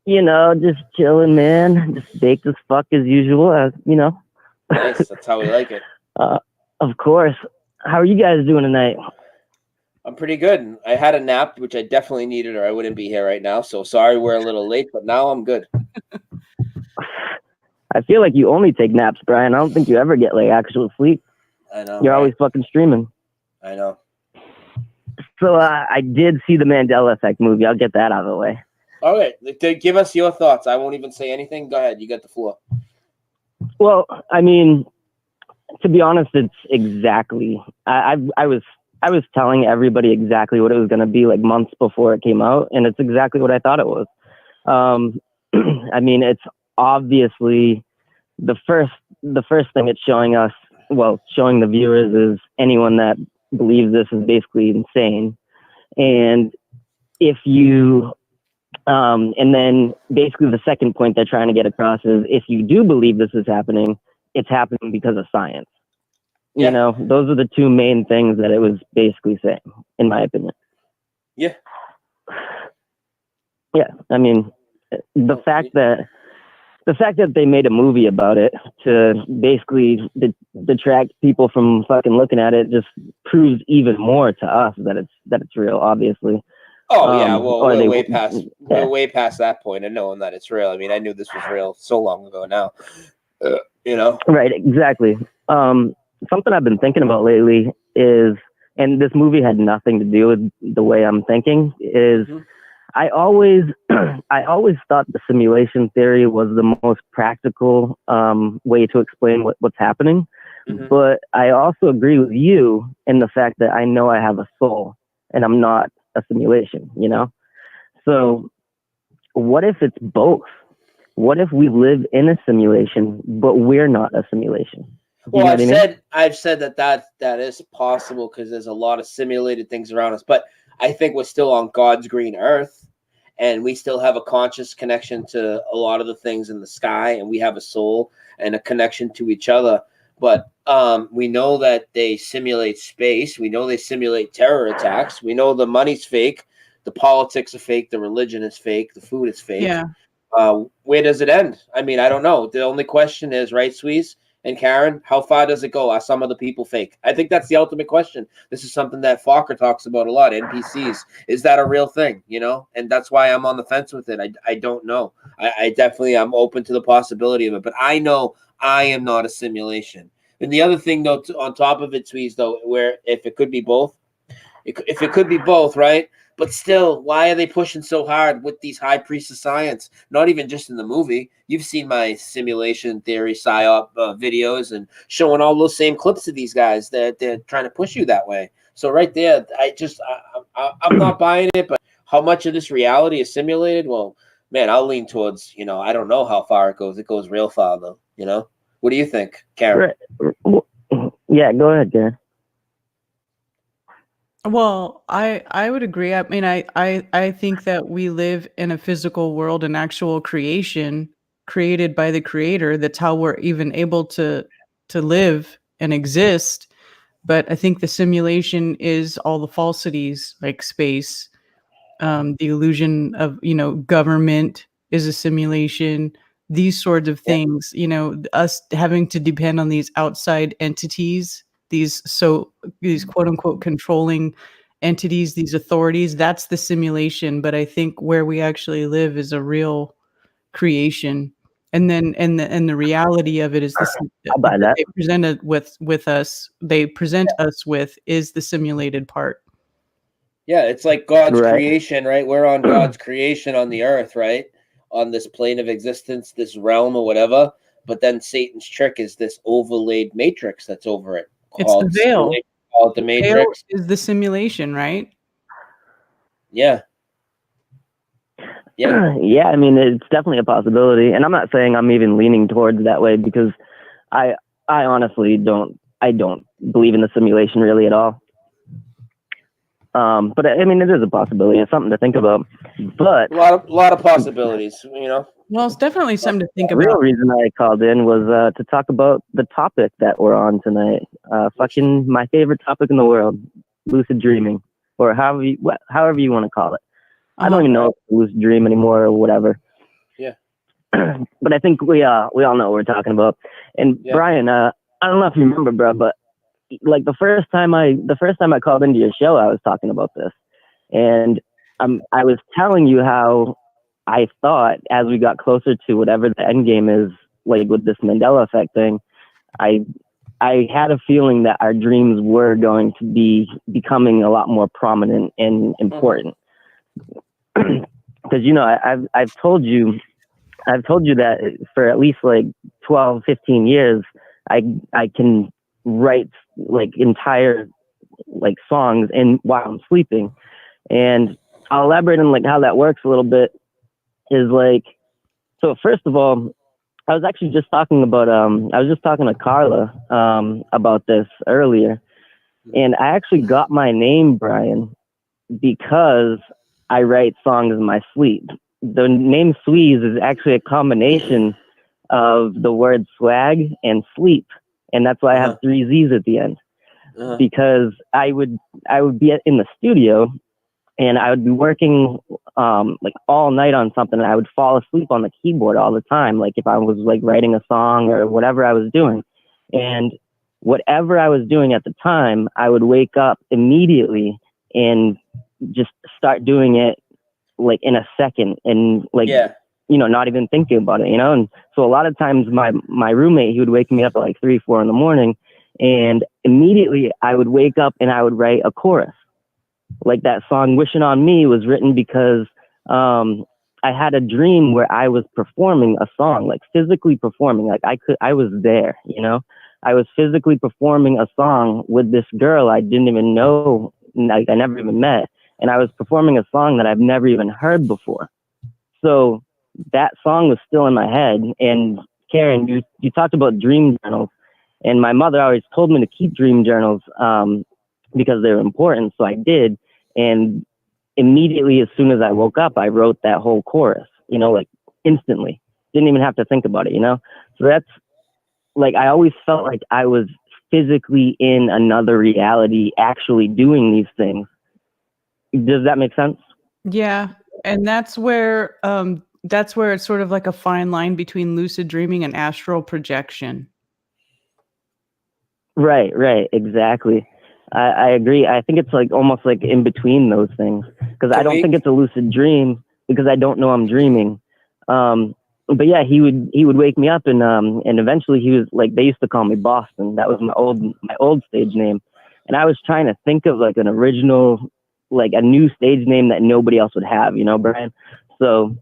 You know, just chilling, man. Just baked as fuck as usual. You know. Nice. That's how we like it. Of course. How are you guys doing tonight? I'm pretty good. I had a nap, which I definitely needed, or I wouldn't be here right now. So sorry we're a little late, but now I'm good. I feel like you only take naps, Brian. I don't think you ever get like actual sleep. I know. You're always fucking streaming. I know. So I did see the Mandela Effect movie. I'll get that out of the way. Okay, give us your thoughts. I won't even say anything. Go ahead. You got the floor. Well, I mean, to be honest, it's exactly. I was telling everybody exactly what it was going to be like months before it came out, and it's exactly what I thought it was. I mean, it's obviously the first thing it's showing us. Well, showing the viewers is anyone that believes this is basically insane. And if you, and then basically the second point they're trying to get across is if you do believe this is happening, it's happening because of science. Yeah. You know, those are the two main things that it was basically saying, in my opinion. Yeah. Yeah. I mean, the fact that they made a movie about it to basically detract people from fucking looking at it just proves even more to us that it's real, obviously. Oh yeah, well we're way past that point of knowing that it's real. I mean, I knew this was real so long ago now. You know? Right, exactly. Something I've been thinking about lately is, and this movie had nothing to do with the way I'm thinking, is I always thought the simulation theory was the most practical way to explain what's happening. But I also agree with you in the fact that I know I have a soul and I'm not a simulation, you know? So what if it's both? What if we live in a simulation, but we're not a simulation? Well, know what I mean? I've said that is possible because there's a lot of simulated things around us, but I think we're still on God's green earth, and we still have a conscious connection to a lot of the things in the sky, and we have a soul and a connection to each other. But we know that they simulate space. We know they simulate terror attacks. We know the money's fake, the politics are fake, the religion is fake, the food is fake. Yeah. Where does it end? I mean, I don't know. The only question is, right, Sweeze and Karen, how far does it go? Are some of the people fake? I think that's the ultimate question. This is something that Fokker talks about a lot. NPCs, is that a real thing? You know, and that's why I'm on the fence with it. I don't know. I definitely I'm open to the possibility of it, but I know I am not a simulation. And the other thing, though, on top of it, Sweeze, though, where if it could be both, if it could be both, right? But still, why are they pushing so hard with these high priests of science? Not even just in the movie. You've seen my simulation theory psyop videos and showing all those same clips of these guys that they're trying to push you that way. So right there, I'm not buying it. But how much of this reality is simulated? Well, man, I'll lean towards, I don't know how far it goes. It goes real far, though. What do you think, Karen? Right. Yeah, go ahead, Karen. Well, I would agree. I mean, I think that we live in a physical world, an actual creation created by the creator. That's how we're even able to live and exist. But I think the simulation is all the falsities, like space, the illusion of, government is a simulation. These sorts of things, us having to depend on these outside entities, these quote unquote controlling entities, these authorities, that's the simulation. But I think where we actually live is a real creation. And then and the reality of it is this I'll buy that. they presented with us, they present us with is the simulated part. Yeah, it's like God's Right. creation, right? We're on God's creation on the earth, right? On this plane of existence, this realm or whatever. But then Satan's trick is this overlaid matrix that's over it. It's the veil. Called the Veil matrix. is the simulation, right? Yeah. Yeah. Yeah, I mean, it's definitely a possibility. And I'm not saying I'm even leaning towards that way because I honestly don't believe in the simulation really at all. But I mean, it is a possibility. It's something to think about. But a lot of possibilities, Well, it's definitely something to think the about. real reason I called in was to talk about the topic that we're on tonight. Fucking my favorite topic in the world, lucid dreaming, or however you want to call it. I don't even know if it's a lucid dream anymore or whatever. Yeah. But I think we all know what we're talking about. And Yeah. Brian, I don't know if you remember, bro, but like the first time I called into your show, I was talking about this, and I was telling you how I thought as we got closer to whatever the end game is, like with this Mandela effect thing, I had a feeling that our dreams were going to be becoming a lot more prominent and important. Because I've told you that for at least like 12, 15 years, I can write like entire like songs while I'm sleeping. And I'll elaborate on like how that works a little bit. Is like, so first of all, I was actually just talking about I was just talking to Carla about this earlier, and I actually got my name Brian because I write songs in my sleep. The name Sweeze is actually a combination of the word swag and sleep, and that's why I have 3 Z's at the end. Because I would be in the studio and I would be working like all night on something, and I would fall asleep on the keyboard all the time, like if I was like writing a song or whatever I was doing. And whatever I was doing at the time, I would wake up immediately and just start doing it like in a second, and like not even thinking about it, And so a lot of times my roommate, he would wake me up at like 3, 4 in the morning, and immediately I would wake up and I would write a chorus. Like that song "Wishing on Me" was written because I had a dream where I was performing a song, like physically performing, like I was there, I was physically performing a song with this girl I didn't even know, like I never even met, and I was performing a song that I've never even heard before. So that song was still in my head. And Karen, you talked about dream journals, And my mother always told me to keep dream journals because they're important. So I did. And immediately, as soon as I woke up, I wrote that whole chorus, you know, like instantly. Didn't even have to think about it, you know? So that's like, I always felt like I was physically in another reality, actually doing these things. Does that make sense? Yeah. And that's where it's sort of like a fine line between lucid dreaming and astral projection. Right, exactly. I agree. I think it's like almost like in between those things, because I don't think it's a lucid dream because I don't know I'm dreaming. But yeah, he would wake me up and eventually he was like, they used to call me Boston. That was my old stage name. And I was trying to think of like an original, like a new stage name that nobody else would have, you know, Brian? So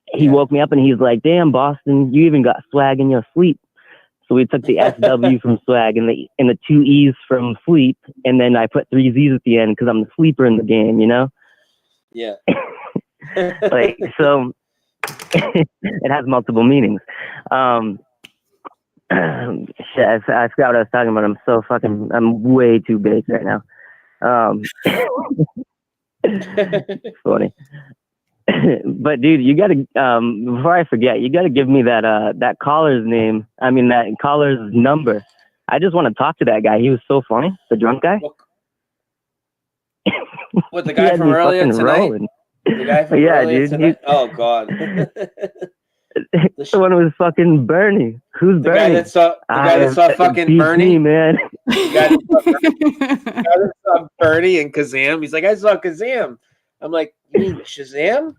he woke me up and he's like, damn, Boston, you even got swag in your sleep. So we took the SW from swag and the 2 E's from sleep. And then I put 3 Z's at the end because I'm the sleeper in the game, you know? Yeah. Like, so it has multiple meanings. Shit, I forgot what I was talking about. I'm way too big right now. It's funny. But dude, you gotta before I forget, you gotta give me that caller's name. I mean that caller's number. I just want to talk to that guy. He was so funny. The drunk guy. What, the guy from earlier tonight? Rolling. The guy from earlier tonight? Oh God. The one who was fucking Bernie. Who's the Bernie? The guy that saw fucking PC, Bernie, man. The guy that saw Bernie and Kazam. He's like, I saw Kazam. I'm like, you mean Shazam?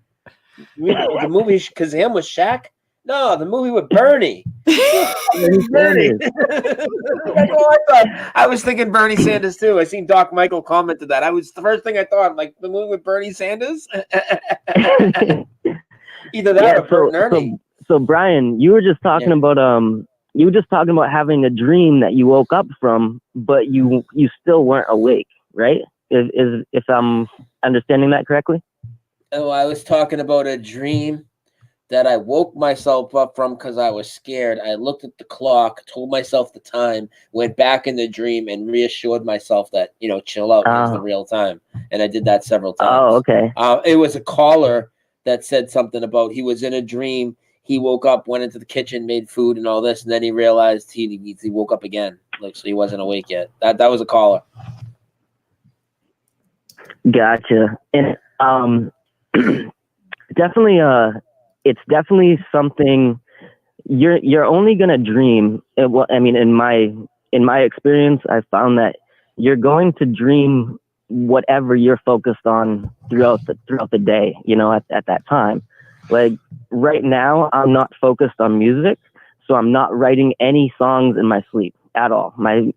You mean the movie Kazam with Shaq? No, the movie with Bernie. Bernie. I was thinking Bernie Sanders too. I seen Doc Michael commented that. The first thing I thought, like the movie with Bernie Sanders. Either that or Bert and Ernie. So Brian, you were just talking about having a dream that you woke up from, but you still weren't awake, right? If I'm understanding that correctly? Oh, I was talking about a dream that I woke myself up from because I was scared. I looked at the clock, told myself the time, went back in the dream, and reassured myself that, you know, chill out, it's the real time. And I did that several times. Oh, okay. It was a caller that said something about he was in a dream. He woke up, went into the kitchen, made food and all this, and then he realized he woke up again. Like, so he wasn't awake yet. That was a caller. Gotcha. And definitely it's definitely something you're only gonna dream. Well, I mean, in my experience, I found that you're going to dream whatever you're focused on throughout the day, you know, at that time. Like right now, I'm not focused on music, so I'm not writing any songs in my sleep at all. My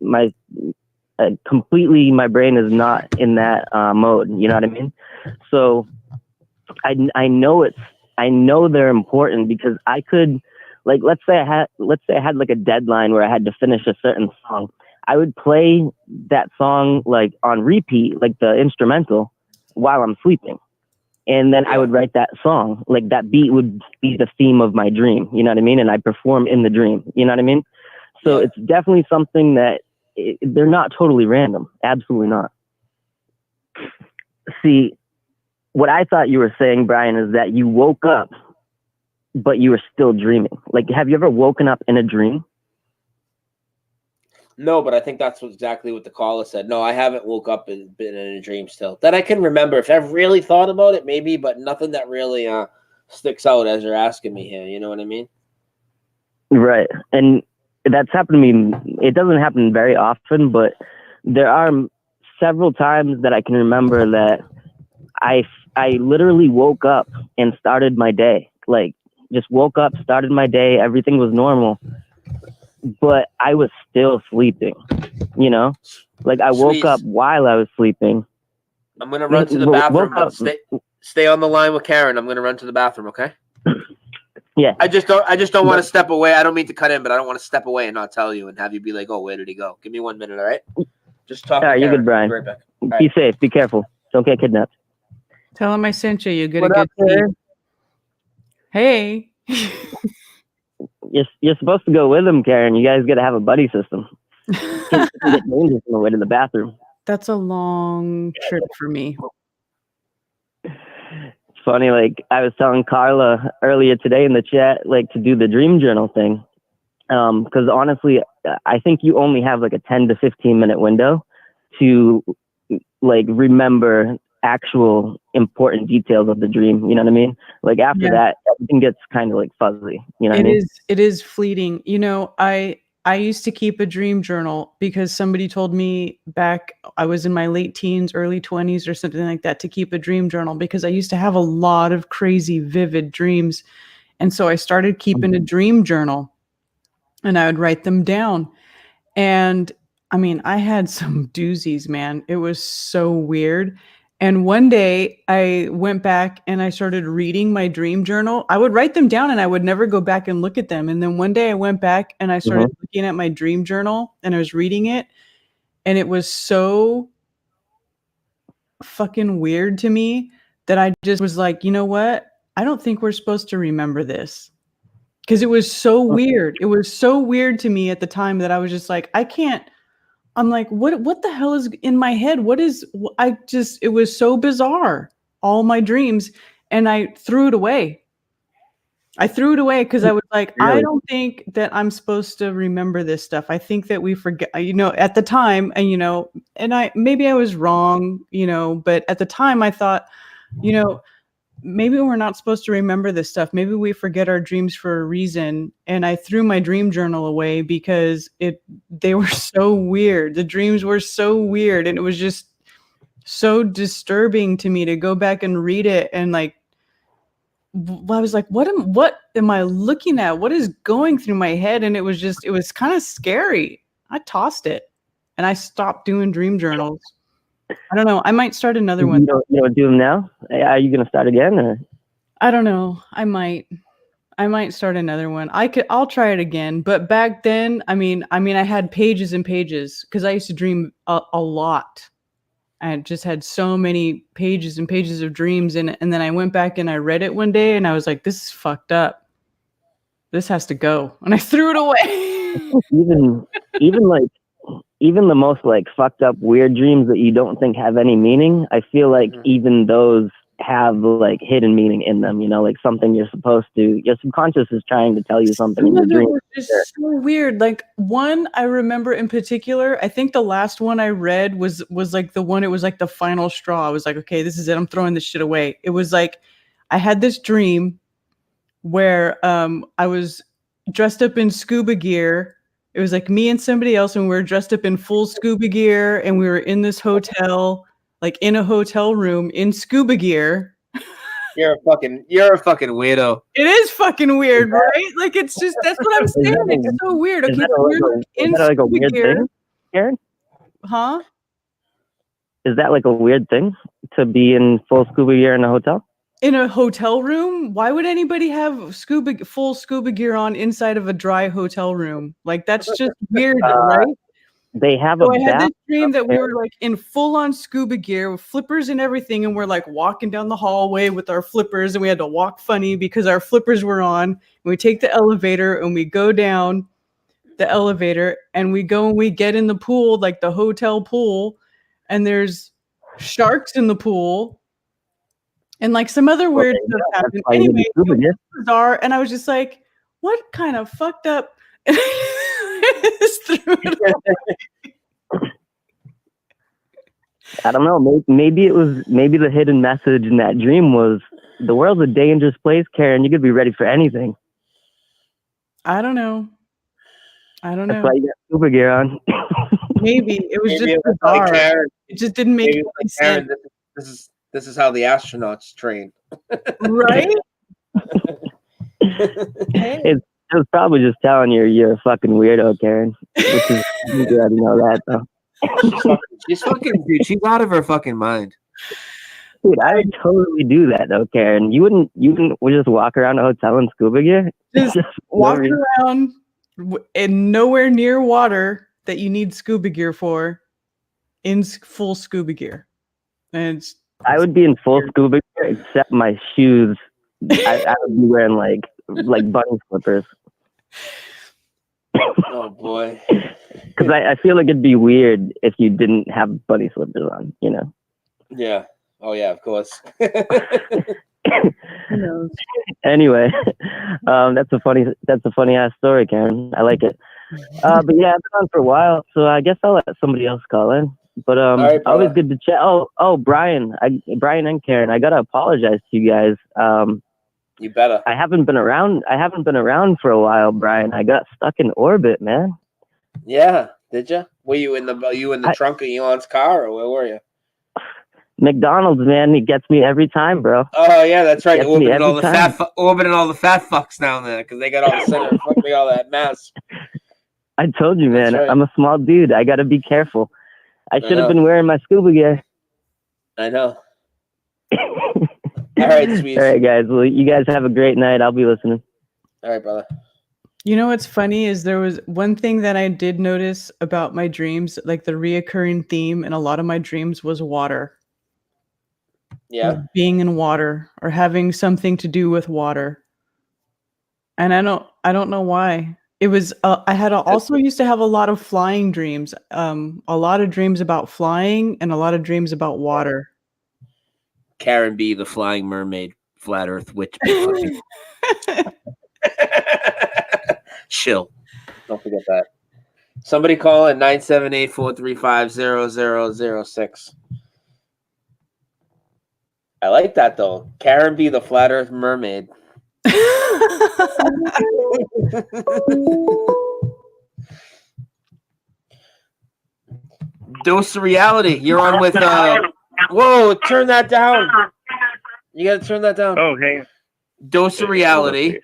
completely, my brain is not in that mode. You know what I mean? So I know they're important because I could, like, let's say I had like a deadline where I had to finish a certain song. I would play that song like on repeat, like the instrumental, while I'm sleeping. And then I would write that song, like that beat would be the theme of my dream. You know what I mean? And I perform in the dream. You know what I mean? So it's definitely something that they're not totally random. Absolutely not. See, what I thought you were saying, Brian, is that you woke up, but you were still dreaming. Like, have you ever woken up in a dream? No, but I think that's exactly what the caller said. No, I haven't woke up and been in a dream still. That I can remember. If I've really thought about it, maybe, but nothing that really sticks out as you're asking me here. You know what I mean? Right. And that's happened to me. It doesn't happen very often, but there are several times that I can remember that I literally woke up and started my day. Like, just woke up, started my day. Everything was normal. But I was still sleeping, you know? Like, I woke up while I was sleeping. I'm going to run to the bathroom, but stay on the line with Karen. I'm going to run to the bathroom, okay? Yeah. I just don't want to step away. I don't mean to cut in, but I don't want to step away and not tell you and have you be like, oh, where did he go? Give me 1 minute, all right? Just talk to All right, you're Karen. good, Brian. I'll be right back. Be safe. Be careful. Don't get kidnapped. Tell him I sent you. You get What a up, good Karen? Hey. You're supposed to go with him, Karen. You guys got to have a buddy system. Can't get dangerous on the way to the bathroom. That's a long trip for me. It's funny, like I was telling Carla earlier today in the chat, like to do the dream journal thing. Because honestly, I think you only have like a 10 to 15 minute window to like remember actual important details of the dream. You know what I mean? Like after that, everything gets kind of like fuzzy. You know what I mean? It is fleeting. You know, I used to keep a dream journal because somebody told me back, I was in my late teens, early 20s or something like that, to keep a dream journal because I used to have a lot of crazy, vivid dreams. And so I started keeping a dream journal and I would write them down. And I mean, I had some doozies, man. It was so weird. And one day I went back and I started reading my dream journal. I would write them down and I would never go back and look at them. And then one day I went back and I started looking at my dream journal and I was reading it. And it was so fucking weird to me that I just was like, you know what? I don't think we're supposed to remember this. Because it was so weird. It was so weird to me at the time that I was just like, I can't. I'm like, what the hell is in my head? It was so bizarre, all my dreams. And I threw it away. I threw it away because I was like, I don't think that I'm supposed to remember this stuff. I think that we forget, you know, at the time, and, you know, and maybe I was wrong, you know, but at the time I thought, you know, maybe we're not supposed to remember this stuff. Maybe we forget our dreams for a reason. And I threw my dream journal away because they were so weird. The dreams were so weird. And it was just so disturbing to me to go back and read it. And like, I was like, what am I looking at? What is going through my head? And it was kind of scary. I tossed it and I stopped doing dream journals. I don't know. I might start another one. You don't do them now? Are you going to start again? Or? I don't know. I might start another one. I'll try it again. But back then, I mean, I had pages and pages because I used to dream a lot. I just had so many pages and pages of dreams. And then I went back and I read it one day and I was like, this is fucked up. This has to go. And I threw it away. Even the most like fucked up weird dreams that you don't think have any meaning, I feel like even those have like hidden meaning in them, you know, like something your subconscious is trying to tell you something in the dream. It's so weird. Like one I remember in particular, I think the last one I read was like the one, it was like the final straw. I was like, okay, this is it. I'm throwing this shit away. It was like, I had this dream where I was dressed up in scuba gear. It was like me and somebody else, and we were dressed up in full scuba gear, and we were in this hotel, like in a hotel room in scuba gear. You're a fucking weirdo. It is fucking weird, right? Like it's just, that's what I'm saying. It's so weird. Okay, Is that like a weird thing, Karen? Huh? Is that like a weird thing to be in full scuba gear in a hotel? In a hotel room? Why would anybody have full scuba gear on inside of a dry hotel room? Like that's just weird, right? They have I had this dream that we were like in full on scuba gear with flippers and everything, and we're like walking down the hallway with our flippers, and we had to walk funny because our flippers were on. And we take the elevator and we go down the elevator and we go and we get in the pool, like the hotel pool, and there's sharks in the pool. And like some other weird stuff happened. Anyway, it was bizarre. And I was just like, what kind of fucked up? I don't know. Maybe the hidden message in that dream was the world's a dangerous place, Karen. You could be ready for anything. I don't know. That's why you got scuba gear on. Maybe it was just bizarre. Karen, it just didn't make any sense. This is how the astronauts train. Right? It was probably just telling you you're a fucking weirdo, Karen. Which is, you already know that, though. She's she's out of her fucking mind. Dude, I would totally do that, though, Karen. You wouldn't just walk around a hotel in scuba gear? Just walk around in nowhere near water that you need scuba gear for in full scuba gear. And I would be in full scuba gear except my shoes. I would be wearing like bunny slippers. Oh boy. Because I feel like it'd be weird if you didn't have bunny slippers on, you know? Yeah. Oh yeah, of course. Anyway, that's a funny ass story, Karen. I like it. But yeah, I've been on for a while, so I guess I'll let somebody else call in. But right, always good to chat. Oh, Brian and Karen, I gotta apologize to you guys. You better. I haven't been around for a while, Brian. I got stuck in orbit, man. Yeah, did you? Were you in the trunk of Elon's car, or where were you? McDonald's, man, he gets me every time, bro. Oh yeah, that's right. Gets me Orbiting all every the time. orbiting all the fat fucks down there because they got all the center, fucking all that mass. I told you, man. right. I'm a small dude. I gotta be careful. I should have know. been wearing my scuba gear. I know. All right, sweet. All right, guys. Well, you guys have a great night. I'll be listening. All right, brother. You know what's funny is there was one thing that I did notice about my dreams, like the reoccurring theme in a lot of my dreams was water. Yeah. Being in water or having something to do with water. And I don't know why. It was I had also used to have a lot of flying dreams. A lot of dreams about flying and a lot of dreams about water. Karen B, the flying mermaid, flat Earth witch. Chill. Don't forget that. Somebody call at 978-435-0006. I like that though. Karen B, the flat Earth mermaid. Dose of reality. You're on with whoa, turn that down. You gotta turn that down. Oh, hey. Dose of reality.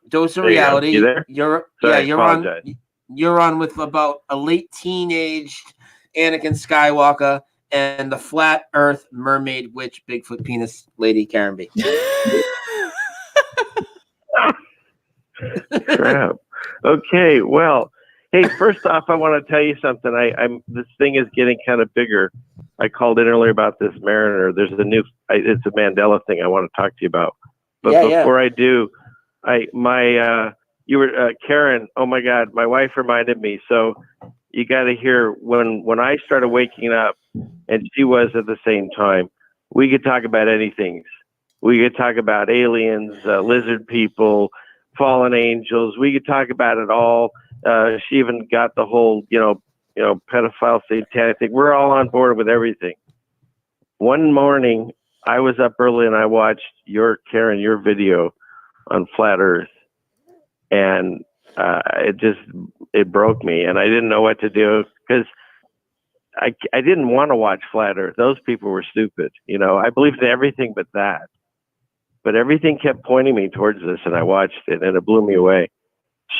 Dose of reality. You there? You're Apologize. you're on with about a late teenaged Anakin Skywalker and the flat Earth mermaid witch Bigfoot penis lady Karen B. Crap. Okay, well, hey, first off, I want to tell you something. This thing is getting kind of bigger. I called in earlier about this Mariner. There's it's a Mandela thing I want to talk to you about. But before I do, you were Karen. Oh my God, my wife reminded me. So you got to hear when I started waking up, and she was at the same time. We could talk about anything. We could talk about aliens, lizard people, fallen angels. We could talk about it all. She even got the whole, pedophile satanic thing. We're all on board with everything. One morning, I was up early and I watched your video on Flat Earth, and it broke me, and I didn't know what to do because I didn't want to watch Flat Earth. Those people were stupid. I believed in everything but that. But everything kept pointing me towards this, and I watched it, and it blew me away.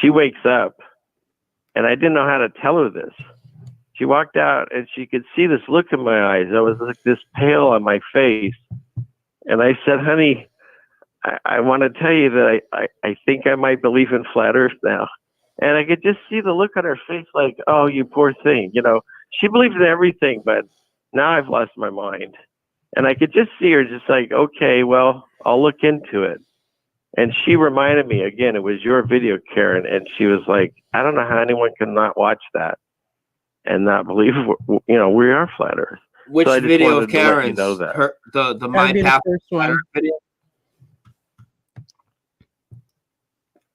She wakes up, and I didn't know how to tell her this. She walked out, and she could see this look in my eyes. I was like this pale on my face. And I said, honey, I want to tell you that I think I might believe in Flat Earth now. And I could just see the look on her face like, oh, you poor thing. She believes in everything, but now I've lost my mind. And I could just see her just like, okay, well, I'll look into it. And she reminded me, again, it was your video, Karen, and she was like, I don't know how anyone can not watch that and not believe, we are Flat Earth. Which so video of Karen's? You know that. The My Path Flat Earth video?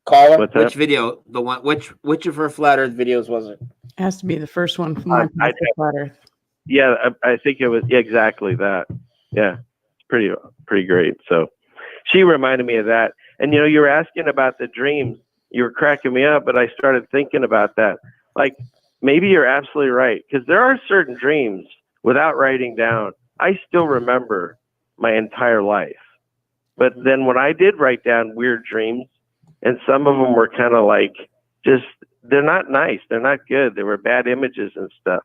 Caller, which video? The one, which of her Flat Earth videos was it? It has to be the first one from My Path to Flat Earth. Yeah, I think it was exactly that. Yeah, it's pretty great. So she reminded me of that. And, you were asking about the dreams. You were cracking me up, but I started thinking about that. Like, maybe you're absolutely right, because there are certain dreams, without writing down, I still remember my entire life. But then when I did write down weird dreams, and some of them were kind of like, they're not nice. They're not good. They were bad images and stuff.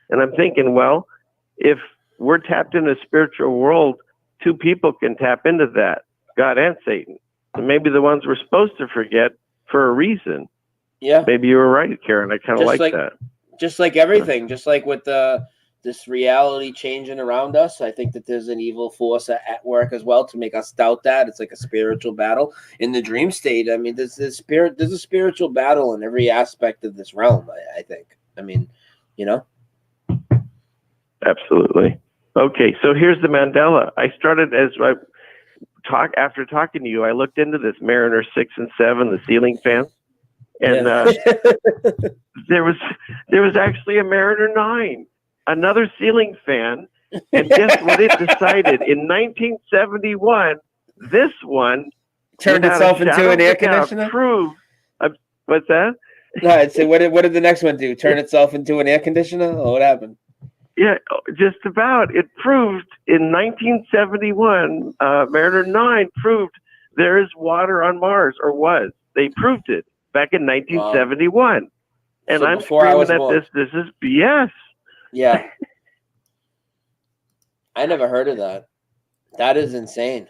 And I'm thinking, well, if we're tapped into the spiritual world, two people can tap into that, God and Satan. And maybe the ones we're supposed to forget for a reason. Yeah. Maybe you were right, Karen. I kind of like that. Just like everything, just like with the this reality changing around us. I think that there's an evil force at work as well to make us doubt that. It's like a spiritual battle in the dream state. I mean, there's a spiritual battle in every aspect of this realm, I think. I mean, you know? Absolutely. Okay, so here's the Mandela. I started after talking to you, I looked into this Mariner 6 and 7, the ceiling fan. And there was actually a Mariner 9, another ceiling fan. And guess what it decided? In 1971, this one turned itself into an air conditioner? What's that? No, I'd say, what did the next one do? Turn itself into an air conditioner? Oh, what happened? Yeah, just about. It proved in 1971, Mariner 9 proved there is water on Mars, or was. They proved it back in 1971. Wow. And so I'm screaming at this is BS. Yeah. I never heard of that. That is insane.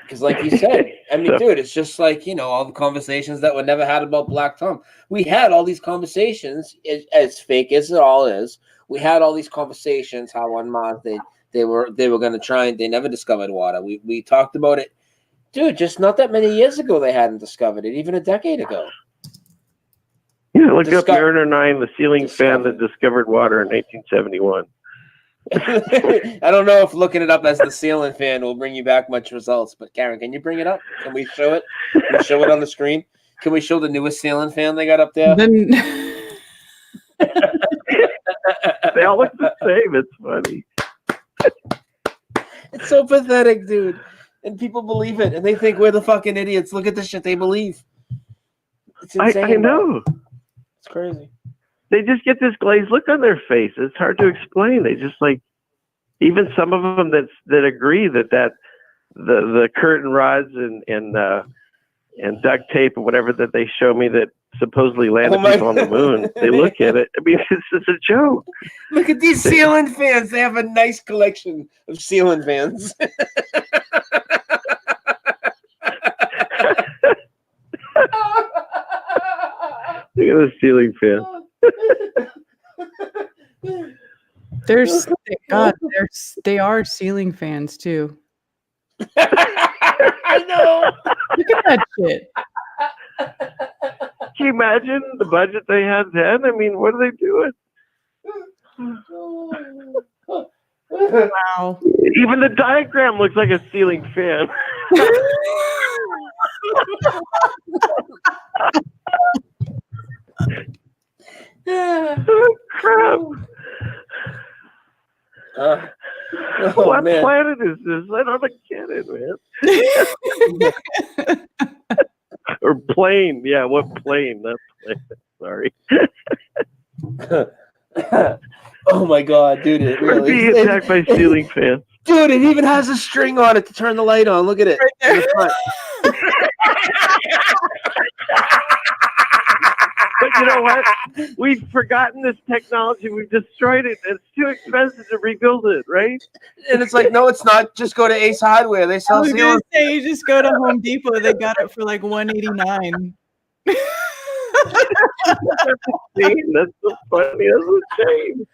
Because like you said, I mean, dude, it's just like, you know, all the conversations that were never had about Black Tom. We had all these conversations, as fake as it all is. We had all these conversations how on Mars they were going to try, and they never discovered water. We talked about it, dude, just not that many years ago they hadn't discovered it, even a decade ago. Yeah, look up Mariner 9, the ceiling fan that discovered water in 1871. I don't know if looking it up as the ceiling fan will bring you back much results, but Karen, can you bring it up? Can we show it? Can we show it on the screen? Can we show the newest ceiling fan they got up there? They all look the same. It's funny. It's so pathetic, dude. And people believe it, and they think we're the fucking idiots. Look at the shit they believe. It's insane. I know. It's crazy. They just get this glazed look on their face. It's hard to explain. They just like, even some of them that agree that the curtain rods and duct tape or whatever that they show me that supposedly landed people on the moon. They look at it. I mean, it's just a joke. Look at these ceiling fans. They have a nice collection of ceiling fans. Look at the ceiling fan. They are ceiling fans too. I know. Look at that shit. Can you imagine the budget they had then? I mean, what are they doing? Wow. Even the diagram looks like a ceiling fan. Oh, crap. What planet is this? I don't get it, man. Or plane. Yeah, what plane? That's plane. Sorry. Oh my god, dude. It really being attacked by ceiling fans. Dude, it even has a string on it to turn the light on. Look at it. Right there. But you know what? We've forgotten this technology. We've destroyed it. It's too expensive to rebuild it, right? And it's like, no, it's not. Just go to Ace Hardware. They sell I was gonna say, you just go to Home Depot. They got it for like $189. That's so funny. That's a shame.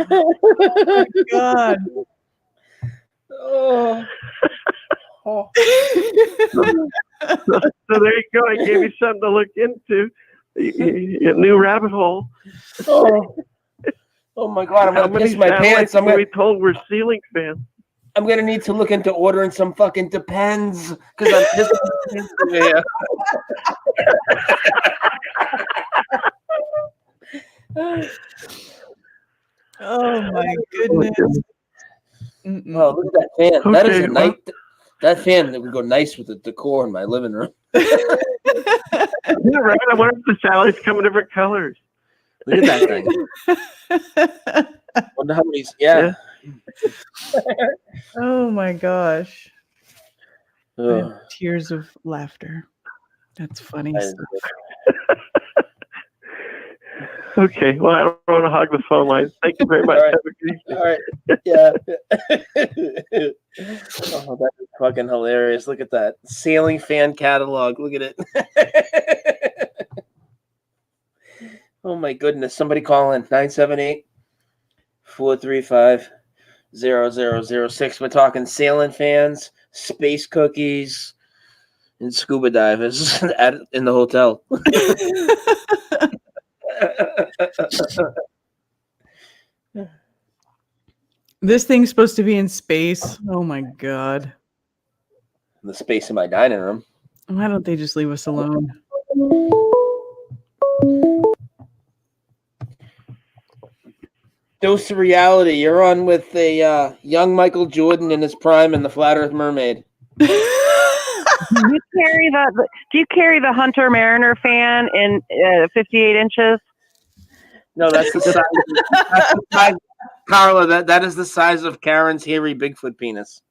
Oh my God. Oh. So there you go. I gave you something to look into. A new rabbit hole. Oh my god! I'm gonna piss my pants. I'm gonna be told we're ceiling fans. I'm gonna need to look into ordering some fucking Depends because I'm pissing my pants over here. Oh my goodness! Oh, look at that fan. Okay, that is a nice. That fan that would go nice with the decor in my living room. Yeah, right. I wonder if the salads come in different colors. Look at that thing. Wonder how many. Yeah. Oh my gosh. Tears of laughter. That's funny stuff. Okay. Well, I don't want to hog the phone lines. Thank you very much. All right. Yeah. Oh, that is Fucking hilarious. Look at that. Sailing fan catalog. Look at it. Oh my goodness. Somebody call in. 978-435-0006. We're talking sailing fans, space cookies, and scuba divers in the hotel. This thing's supposed to be in space. Oh my god. The space in my dining room. Why don't they just leave us alone? Dose of reality. You're on with a young Michael Jordan in his prime and the Flat Earth Mermaid. Do you carry the Hunter Mariner fan in 58 inches? No, that's the size. Carla, that is the size of Karen's hairy Bigfoot penis.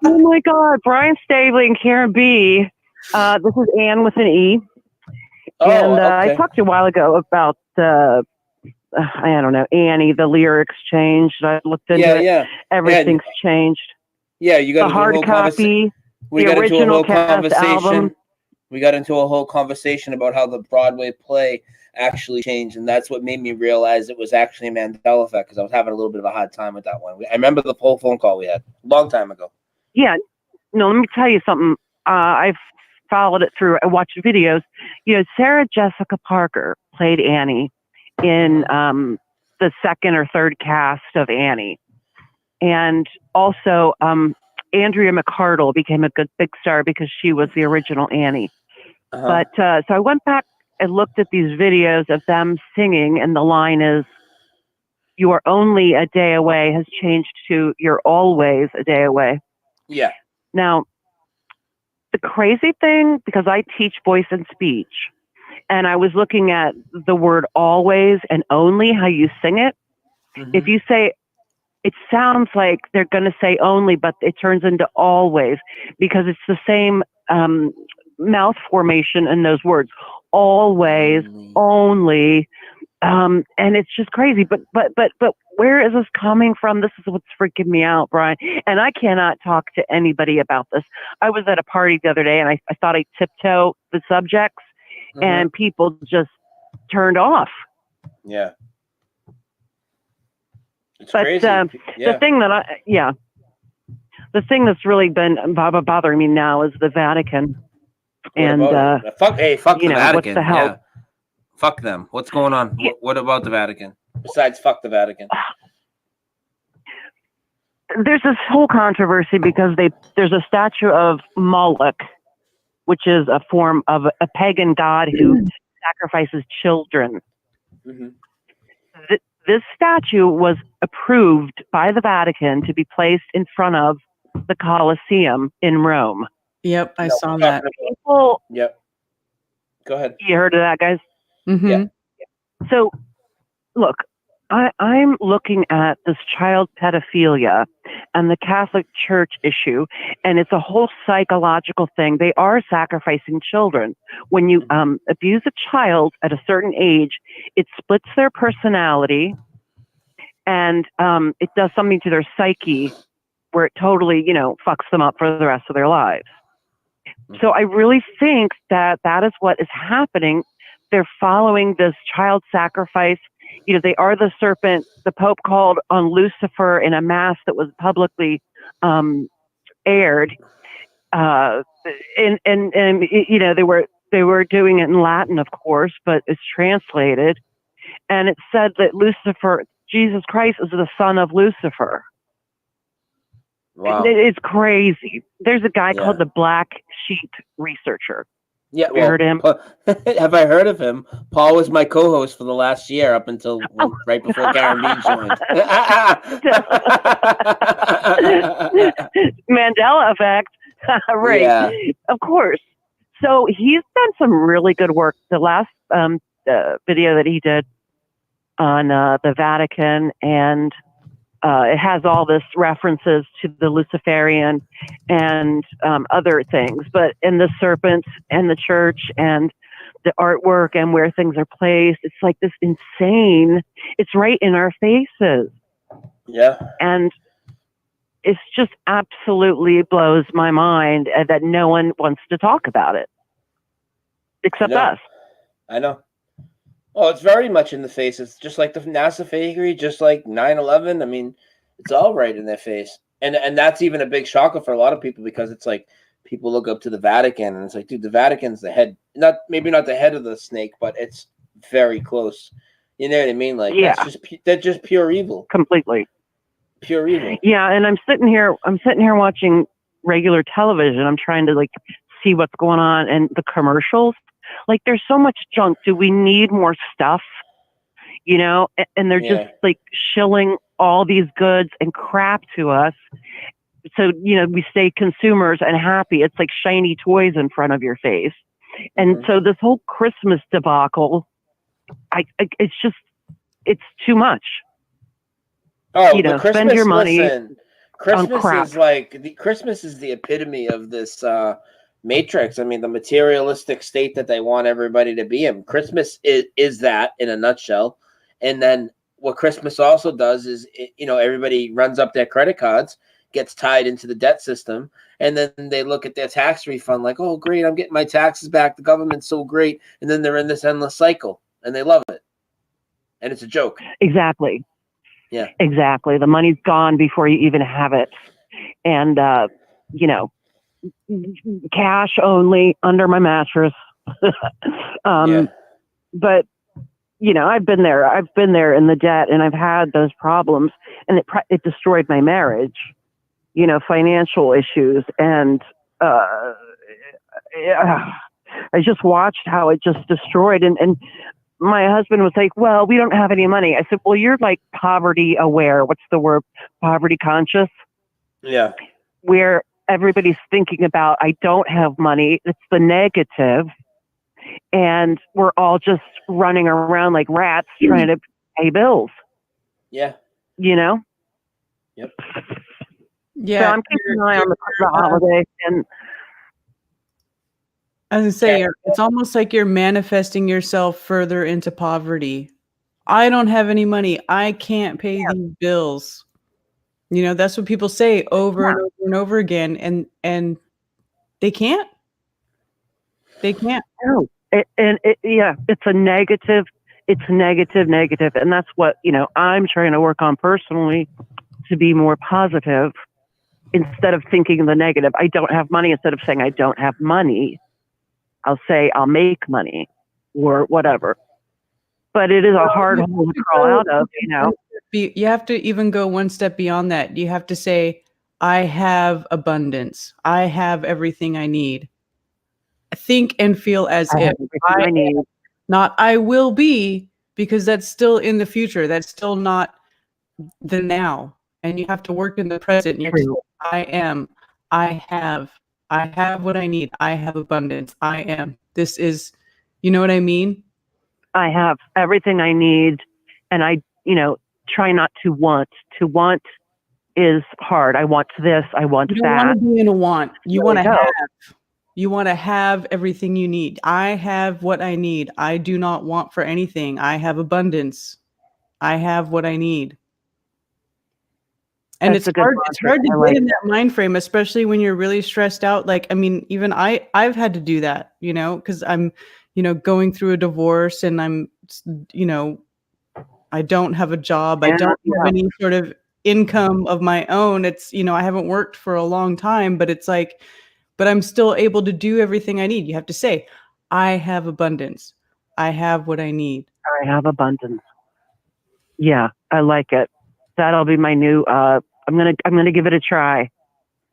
Oh my God, Brian Staveley and Karen B. This is Ann with an E. And okay. I talked to you a while ago about I don't know, Annie. The lyrics changed. I looked into it. Yeah. Everything's changed. Yeah, you got the hard copy. We the got into a original whole cast conversation. album. We got into a whole conversation about how the Broadway play actually changed, and that's what made me realize it was actually a Mandela effect, because I was having a little bit of a hard time with that one. I remember the whole phone call we had a long time ago. Yeah. No, let me tell you something. I've followed it through. I watched videos. You know, Sarah Jessica Parker played Annie in the second or third cast of Annie. And also Andrea McArdle became a good big star because she was the original Annie. But so I went back and looked at these videos of them singing, and the line is, "You are only a day away" has changed to "You're always a day away." Yeah. Now, the crazy thing, because I teach voice and speech, and I was looking at the word always and only, how you sing it. Mm-hmm. If you say, it sounds like they're going to say only, but it turns into always, because it's the same mouth formation in those words. Always, only, and it's just crazy. But where is this coming from? This is what's freaking me out, Brian. And I cannot talk to anybody about this. I was at a party the other day, and I thought I'd tiptoe the subjects, and people just turned off. Yeah. It's but crazy. the thing that the thing that's really been bothering me now is the Vatican. Fuck the Vatican. What's the hell? Yeah. Fuck them. What's going on? Yeah. What about the Vatican? Besides, fuck the Vatican. There's this whole controversy because there's a statue of Moloch, which is a form of a pagan god who sacrifices children. Mm-hmm. This statue was approved by the Vatican to be placed in front of the Colosseum in Rome. Yep, I saw that. People, yep. Go ahead. You heard of that, guys? Mm-hmm. Yeah. So, look, I'm looking at this child pedophilia and the Catholic Church issue, and it's a whole psychological thing. They are sacrificing children. When you abuse a child at a certain age, it splits their personality, and it does something to their psyche where it totally, fucks them up for the rest of their lives. So I really think that is what is happening. They're following this child sacrifice. They are the serpent. The Pope called on Lucifer in a mass that was publicly aired. And they were doing it in Latin, of course, but it's translated. And it said that Lucifer, Jesus Christ, is the son of Lucifer. Wow. It's crazy. There's a guy called the Black Sheep Researcher. Yeah, you heard him? Have I heard of him? Paul was my co-host for the last year up until right before Karen B joined. Mandela effect. Right. Yeah. Of course. So he's done some really good work. The last video that he did on the Vatican, and it has all this references to the Luciferian and other things, but in the serpents and the church and the artwork and where things are placed, it's like this insane, it's right in our faces. Yeah. And it's just absolutely blows my mind that no one wants to talk about it except us. I know. Oh, it's very much in the face. It's just like the NASA fakery, just like 9/11. I mean, it's all right in their face. And that's even a big shocker for a lot of people because it's like people look up to the Vatican and it's like, dude, the Vatican's the head, maybe not the head of the snake, but it's very close. You know what I mean? Like that's just pure evil. Completely. Pure evil. Yeah, and I'm sitting here watching regular television. I'm trying to like see what's going on and the commercials. Like there's so much junk. Do we need more stuff? You know, and they're just like shilling all these goods and crap to us. So, you know, we stay consumers and happy. It's like shiny toys in front of your face. And so this whole Christmas debacle, it's too much. Oh, you know, Christmas, spend your money Christmas on crap. is like Christmas is the epitome of this matrix. I mean, the materialistic state that they want everybody to be in. Christmas is that in a nutshell. And then what Christmas also does is, you know, everybody runs up their credit cards, gets tied into the debt system, and then they look at their tax refund like, oh, great, I'm getting my taxes back. The government's so great. And then they're in this endless cycle, and they love it. And it's a joke. Exactly. Yeah. Exactly. The money's gone before you even have it. And, you know, cash only under my mattress. But, you know, I've been there in the debt and I've had those problems and it destroyed my marriage, you know, financial issues. And, I just watched how it just destroyed and my husband was like, well, we don't have any money. I said, well, you're like poverty aware. What's the word? Poverty conscious. Yeah. Where everybody's thinking about, I don't have money. It's the negative. And we're all just running around like rats trying to pay bills. Yeah. You know? Yep. Yeah. So I'm keeping an eye on the holiday. And as I say, it's almost like you're manifesting yourself further into poverty. I don't have any money. I can't pay these bills. You know, that's what people say over and over and over again. And they can't. They can't. No. It's a negative. It's negative. And that's what, you know, I'm trying to work on personally to be more positive instead of thinking the negative. I don't have money. Instead of saying I don't have money, I'll say I'll make money or whatever. But it is a hard hole to crawl out of, you know. You have to even go one step beyond that. You have to say, I have abundance. I have everything I need. Think and feel as if I need, not I will be, because that's still in the future. That's still not the now. And you have to work in the present. You have to say, I am. I have what I need. I have abundance. I am. This is, you know what I mean? I have everything I need. And I, you know, try not to want. To want is hard. I want this. I want you that. You don't want to be in a want. You want to have. You want to have everything you need. I have what I need. I do not want for anything. I have abundance. I have what I need. And it's hard to get in that mind frame, especially when you're really stressed out. Like, I mean, even I've had to do that, you know, because I'm, you know, going through a divorce and I'm, you know, I don't have a job. I don't have any sort of income of my own. It's, you know, I haven't worked for a long time, but it's like, but I'm still able to do everything I need. You have to say, I have abundance. I have what I need. I have abundance. Yeah, I like it. That'll be my new, I'm gonna give it a try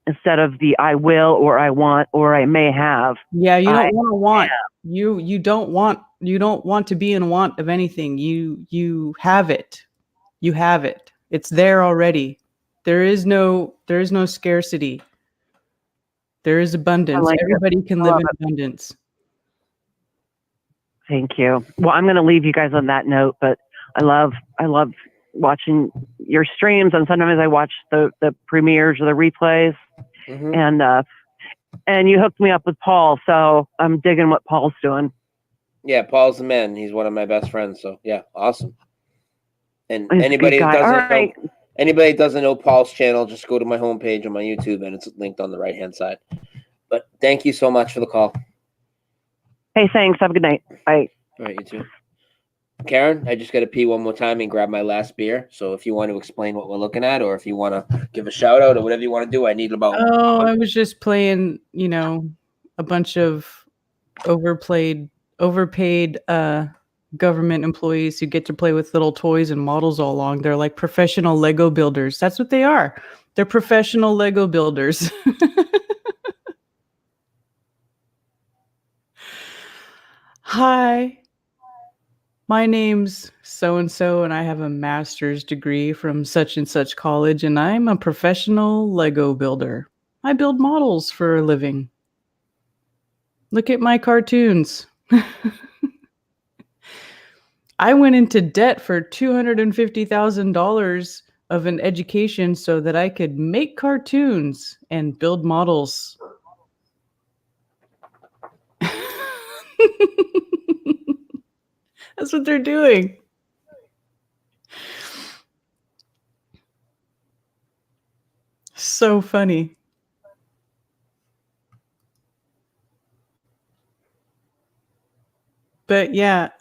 instead of the I will or I want or I may have. Yeah, you don't want to want. You don't want to be in want of anything. You have it. You have it. It's there already. There is no scarcity. There is abundance. Everybody can live in abundance. Thank you. Well, I'm going to leave you guys on that note, but I love watching your streams, and sometimes I watch the premieres or the replays. And you hooked me up with Paul, so I'm digging what Paul's doing. Yeah, Paul's the man. He's one of my best friends. So yeah, awesome. And He's anybody that doesn't know, Anybody that doesn't know Paul's channel, just go to my homepage on my YouTube, and it's linked on the right-hand side. But thank you so much for the call. Hey, thanks. Have a good night. Bye. All right, you too. Karen, I just got to pee one more time and grab my last beer. So if you want to explain what we're looking at, or if you want to give a shout out or whatever you want to do, I need about. Oh, I was just playing, a bunch of overpaid government employees who get to play with little toys and models all along. They're like professional Lego builders. That's what they are. They're professional Lego builders. Hi, my name's so-and-so, and I have a master's degree from such and such college, and I'm a professional Lego builder. I build models for a living. Look at my cartoons. I went into debt for $250,000 of an education so that I could make cartoons and build models. That's what they're doing. So funny. But yeah,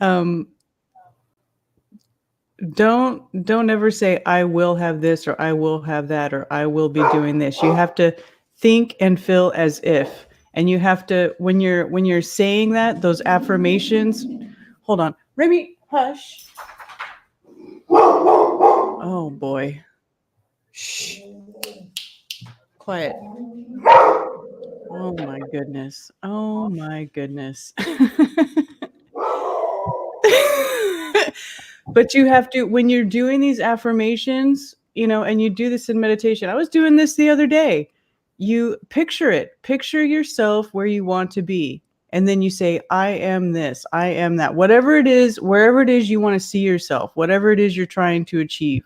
don't ever say I will have this or I will have that or I will be doing this. You have to think and feel as if. And you have to when you're saying that, those affirmations. Hold on. Remy, hush. Oh boy. Shh. Quiet. Oh my goodness. Oh my goodness. But you have to, when you're doing these affirmations, and you do this in meditation. I was doing this the other day. You picture it. Picture yourself where you want to be. And then you say, I am this, I am that. Whatever it is, wherever it is you want to see yourself, whatever it is you're trying to achieve.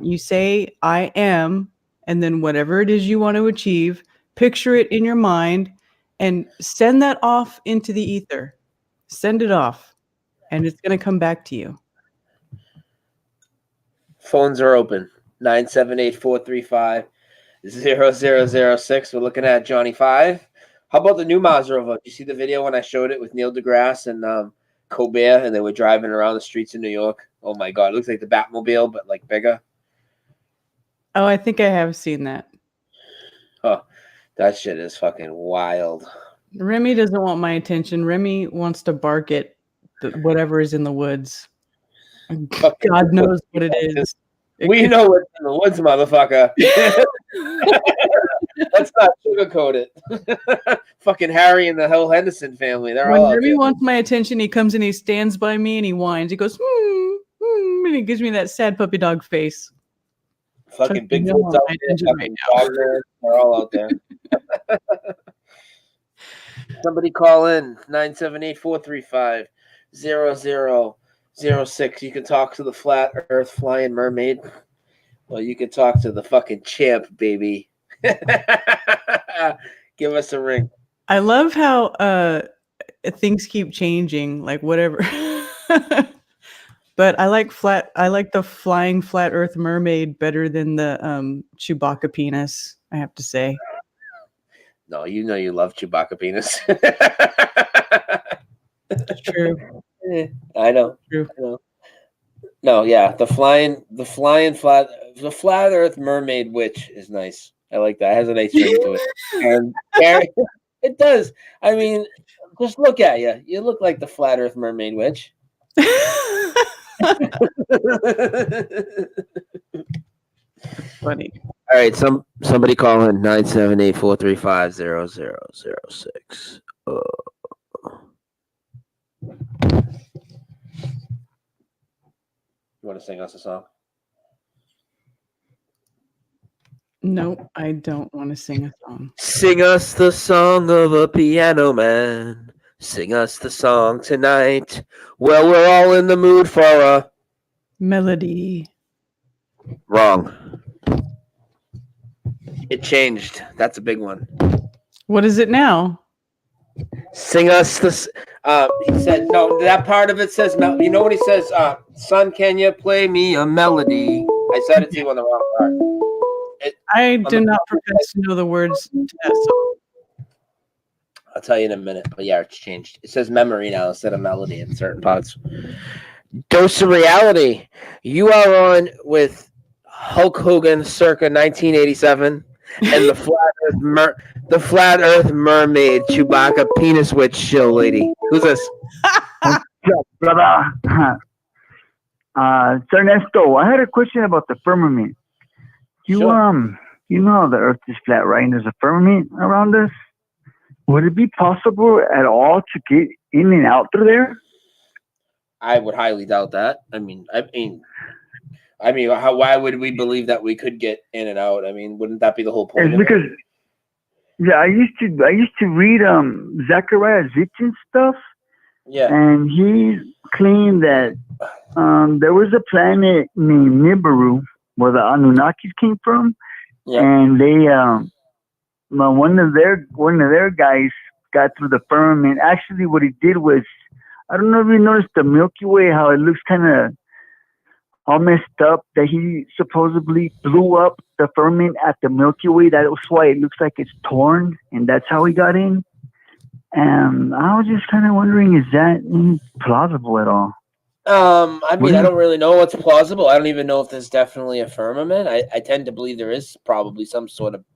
You say, I am, and then whatever it is you want to achieve, picture it in your mind and send that off into the ether. Send it off, and it's going to come back to you. Phones are open. 978-435-0006. We're looking at Johnny 5. How about the new Maserati? Did you see the video when I showed it with Neil deGrasse and Colbert, and they were driving around the streets of New York? Oh my God, it looks like the Batmobile, but like bigger. Oh, I think I have seen that. Oh, that shit is fucking wild. Remy doesn't want my attention. Remy wants to bark at whatever is in the woods. God knows what it is. We know what's in the woods, motherfucker. Let's not sugarcoat it. Fucking Harry and the whole Henderson family. They're when all Remy wants my attention, he comes and he stands by me and he whines. He goes, and he gives me that sad puppy dog face. Fucking Bigfoot's out there. Fucking Dogman. They're all out there. Somebody call in 978-435-0006. You can talk to the flat earth flying mermaid. Well, you can talk to the fucking champ, baby. Give us a ring. I love how things keep changing, like whatever. But I like the flying flat earth mermaid better than the Chewbacca penis, I have to say. No, you know you love Chewbacca penis. It's true. I know. True. I know. No, yeah, the flat earth mermaid witch is nice. I like that. It has a nice ring to it. And it does. I mean, just look at you. You look like the flat earth mermaid witch. Funny. All right, somebody call in 978-435-0006. You want to sing us a song? No, I don't want to sing a song. Sing us the song of a piano man. Sing us the song tonight. Well, we're all in the mood for a melody. Wrong. It changed. That's a big one. What is it now? Sing us this. He said, no, that part of it says, you know what he says? Son, can you play me a melody? I said it to you on the wrong part. I do not profess to know the words to that song. I'll tell you in a minute, but yeah, it's changed. It says memory now instead of melody in certain parts. Dose of reality. You are on with Hulk Hogan circa 1987 and the flat Earth mermaid Chewbacca penis witch shill lady. Who's this? What's up, brother? It's Ernesto. I had a question about the firmament. You you know how the Earth is flat, right? And there's a firmament around us. Would it be possible at all to get in and out through there? I would highly doubt that. I mean, why would we believe that we could get in and out? I mean, wouldn't that be the whole point? It's because, yeah, I used to read Zechariah Sitchin's stuff. Yeah. And he claimed that there was a planet named Nibiru where the Anunnakis came from. Yeah. And they one of their guys got through the firmament. Actually, what he did was, I don't know if you noticed the Milky Way, how it looks kind of all messed up, that he supposedly blew up the firmament at the Milky Way. That's why it looks like it's torn, and that's how he got in. And I was just kind of wondering, is that plausible at all? I mean, I don't really know what's plausible. I don't even know if there's definitely a firmament. I tend to believe there is probably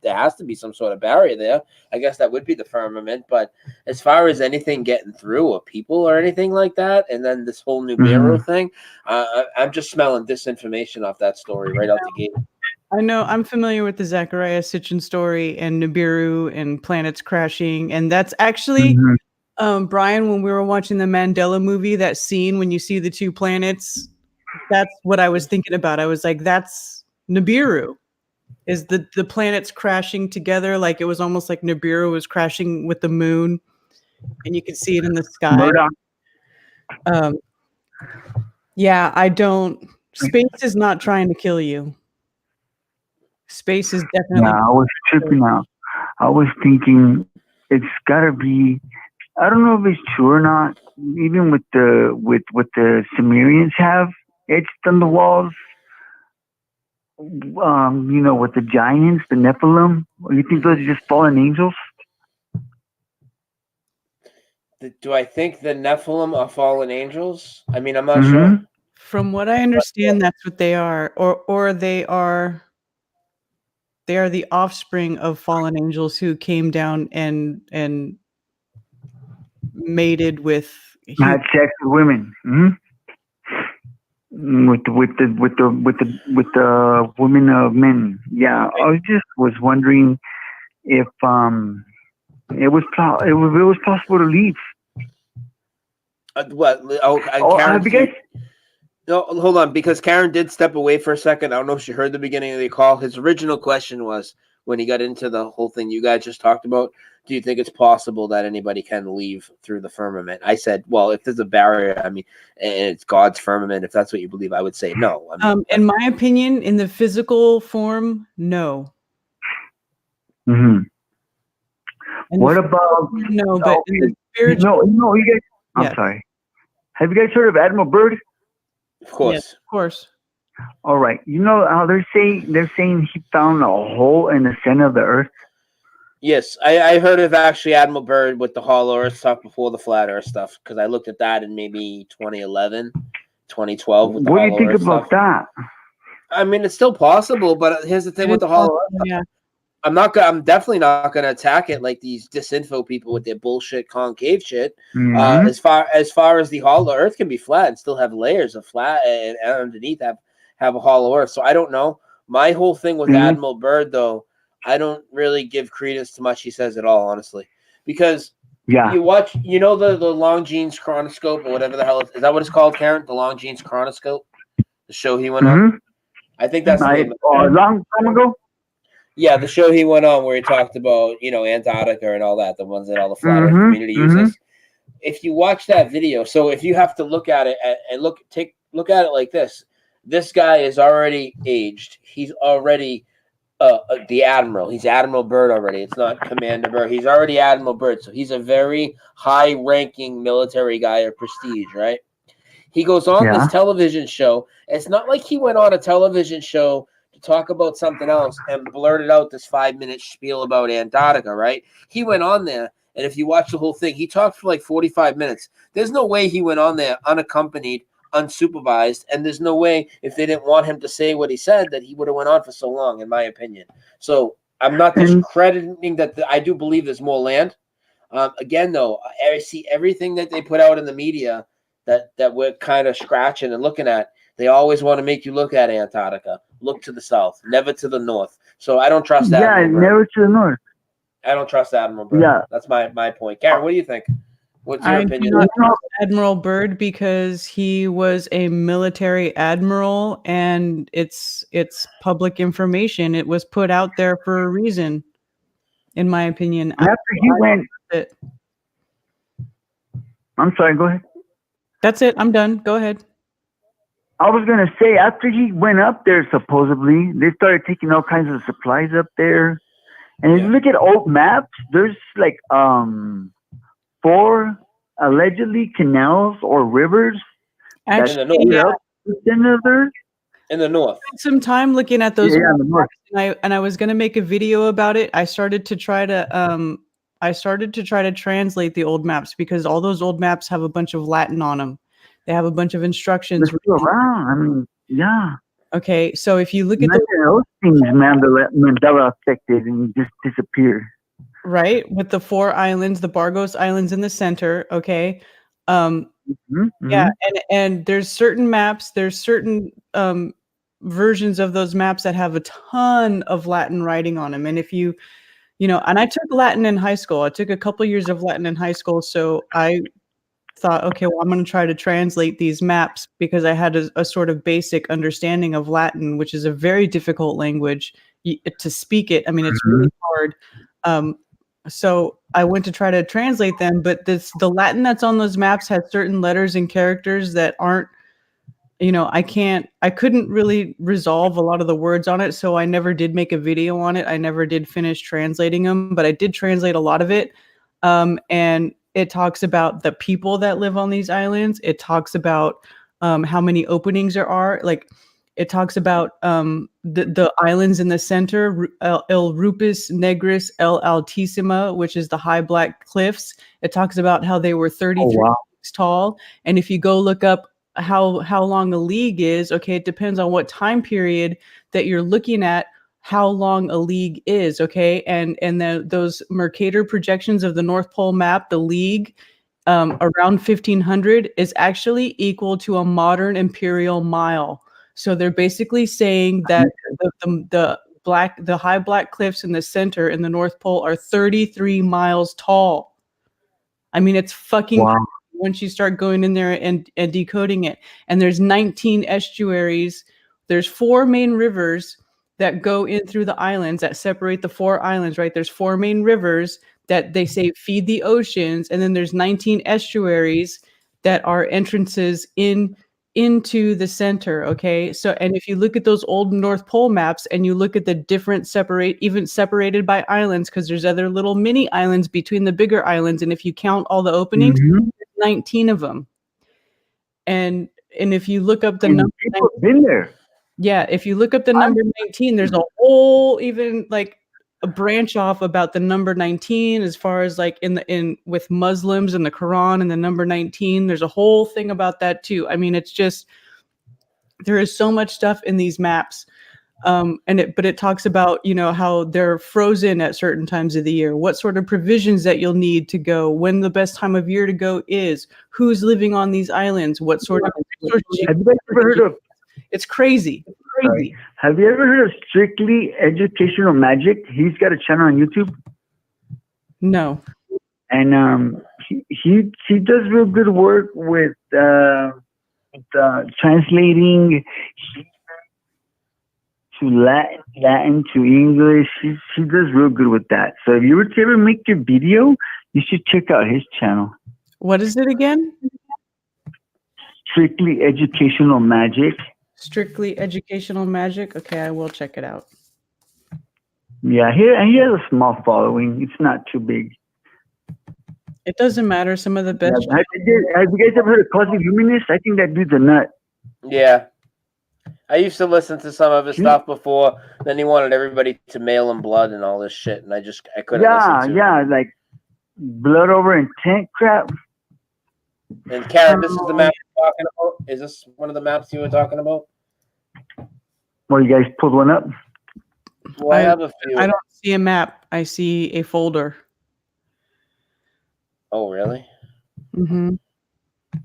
there has to be some sort of barrier there. I guess that would be the firmament. But as far as anything getting through or people or anything like that, and then this whole Nibiru thing, I'm just smelling disinformation off that story right out the gate. I know I'm familiar with the Zechariah Sitchin story and Nibiru and planets crashing. And that's actually... Brian, when we were watching the Mandela movie, that scene when you see the two planets, that's what I was thinking about. I was like, that's Nibiru. Is the planets crashing together? Like it was almost like Nibiru was crashing with the moon, and you could see it in the sky. Yeah, I don't. Space is not trying to kill you. Space is definitely. Yeah, I was tripping out. I was thinking it's got to be. I don't know if it's true or not. Even with what the Sumerians have etched on the walls, with the giants, the Nephilim. You think those are just fallen angels? Do I think the Nephilim are fallen angels? I mean, I'm not sure. From what I understand, that's what they are, or they are the offspring of fallen angels who came down and mated with had sex with women. With the women of men. Yeah, I was wondering if it was possible to leave. What? Karen, no, hold on, because Karen did step away for a second. I don't know if she heard the beginning of the call. His original question was, when he got into the whole thing you guys just talked about, do you think it's possible that anybody can leave through the firmament? I said, well, if there's a barrier, I mean, and it's God's firmament, if that's what you believe, I would say no. I mean, in my opinion, in the physical form, no. What about no? But in the spiritual, no, you guys. I'm sorry. Have you guys heard of Admiral Byrd? Of course. Yes, of course. All right. You know how they're saying he found a hole in the center of the Earth. Yes, I heard of actually Admiral Byrd with the Hollow Earth stuff before the Flat Earth stuff, because I looked at that in maybe 2011, 2012. With the what do you Hollow think Earth about stuff. that? I mean, it's still possible, but here's the thing with the Hollow Earth. Yeah. I'm definitely not gonna attack it like these disinfo people with their bullshit concave shit. As far as the Hollow Earth can be flat and still have layers of flat, and underneath have a Hollow Earth. So I don't know. My whole thing with Admiral Byrd, though, I don't really give credence to much he says at all, honestly, because you watch, the Longines Chronoscope or whatever the hell is that what it's called, Karen? The Longines Chronoscope, the show he went on. I think that's the name of it. A long time ago. Yeah, the show he went on where he talked about, Antarctica and all that, the ones that all the flat Earth community uses. If you watch that video, so if you have to look at it and look at it like this, this guy is already aged. He's already the Admiral. He's Admiral Byrd already. It's not Commander Byrd. He's already Admiral Byrd. So he's a very high-ranking military guy of prestige, right? He goes on Yeah. this television show. It's not like he went on a television show to talk about something else and blurted out this 5-minute spiel about Antarctica, right? He went on there, and if you watch the whole thing, he talked for like 45 minutes. There's no way he went on there unaccompanied, unsupervised, and there's no way if they didn't want him to say what he said that he would have went on for so long, in my opinion. So I'm not discrediting that. I do believe there's more land. Again, though, I see everything that they put out in the media that we're kind of scratching and looking at. They always want to make you look at Antarctica, look to the south, never to the north. So I don't trust that. Yeah, never to the north. I don't trust Admiral Byrd. Yeah. That's my point. Karen, what do you think? What's your I opinion? do not trust Admiral Byrd because he was a military admiral, and it's public information. It was put out there for a reason, in my opinion. After he went, I'm sorry. Go ahead. That's it. I'm done. Go ahead. I was gonna say after he went up there, supposedly they started taking all kinds of supplies up there, and if you look at old maps, there's like 4 allegedly canals or rivers Actually, in the north. Some time looking at those, in the north. and I was going to make a video about it. I started to try to translate the old maps because all those old maps have a bunch of Latin on them. They have a bunch of instructions. They're still around. I mean, yeah. Okay, so if you look at those things, Mandela affected and just disappeared. Right, with the 4 islands, the Bargos Islands in the center. Okay, yeah, and there's certain maps. There's certain versions of those maps that have a ton of Latin writing on them. And if you know, and I took Latin in high school. I took a couple years of Latin in high school, so I thought, okay, well, I'm going to try to translate these maps because I had a sort of basic understanding of Latin, which is a very difficult language to speak it. I mean, it's really hard. So I went to try to translate them, but the Latin that's on those maps has certain letters and characters that aren't, you know, I couldn't really resolve a lot of the words on it. So I never did make a video on it. I never did finish translating them, but I did translate a lot of it. And it talks about the people that live on these islands. It talks about how many openings there are. Like it talks about the islands in the center, El Rupis Negris El Altísima, which is the high black cliffs. It talks about how they were 33 meters tall. And if you go look up how long a league is, okay, it depends on what time period that you're looking at, how long a league is, okay? And those Mercator projections of the North Pole map, the league around 1500 is actually equal to a modern imperial mile. So they're basically saying that the high black cliffs in the center in the North Pole are 33 miles tall. I mean, it's fucking crazy once you start going in there and decoding it. And there's 19 estuaries. There's 4 main rivers that go in through the islands that separate the 4 islands, right? There's 4 main rivers that they say feed the oceans. And then there's 19 estuaries that are entrances into the center. Okay. So, and if you look at those old North Pole maps and you look at the different even separated by islands, because there's other little mini islands between the bigger islands. And if you count all the openings, there's 19 of them. And if you look up the number, been there. Yeah, if you look up the number 19, there's a whole even like a branch off about the number 19 as far as like in with Muslims and the Quran and the number 19. There's a whole thing about that too. I mean, it's just there is so much stuff in these maps. But it talks about, you know, how they're frozen at certain times of the year, what sort of provisions that you'll need to go, when the best time of year to go is, who's living on these islands, what sort of resources. Have you guys ever heard of? It's crazy. Crazy. Have you ever heard of Strictly Educational Magic? He's got a channel on YouTube. No. And he does real good work with translating to Latin to English. He does real good with that. So if you were to ever make your video, you should check out his channel. What is it again? Strictly Educational Magic. Strictly Educational Magic. Okay, I will check it out. Yeah, he has a small following. It's not too big. It doesn't matter. Some of the best. Have you guys ever heard of Cosmic Luminous? I think that dude's a nut. Yeah. I used to listen to some of his stuff before. Then he wanted everybody to mail him blood and all this shit, and I couldn't listen to it. Like blood over intent crap. And Karen, this is the map you're talking about? Is this one of the maps you were talking about? Well, you guys pulled one up? Well, I have a few. I don't see a map. I see a folder. Oh, really? Mm-hmm.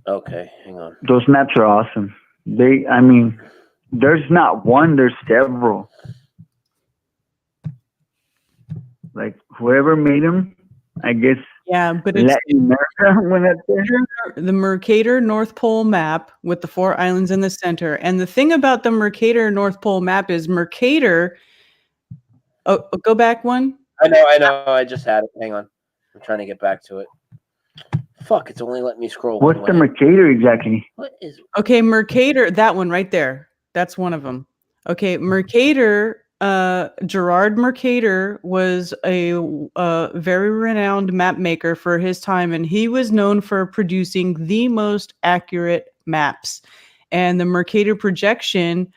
Okay, hang on. Those maps are awesome. There's not one, there's several. Like whoever made them, I guess. Yeah, but it's Latin America when that's there. The Mercator North Pole map with the 4 islands in the center. And the thing about the Mercator North Pole map is Mercator. Oh, go back one. I know. I just had it. Hang on. I'm trying to get back to it. Fuck, it's only letting me scroll. What's the Mercator exactly? What is? Okay, Mercator, that one right there. That's one of them. Okay, Mercator, Gerard Mercator was a very renowned map maker for his time, and he was known for producing the most accurate maps. And the Mercator projection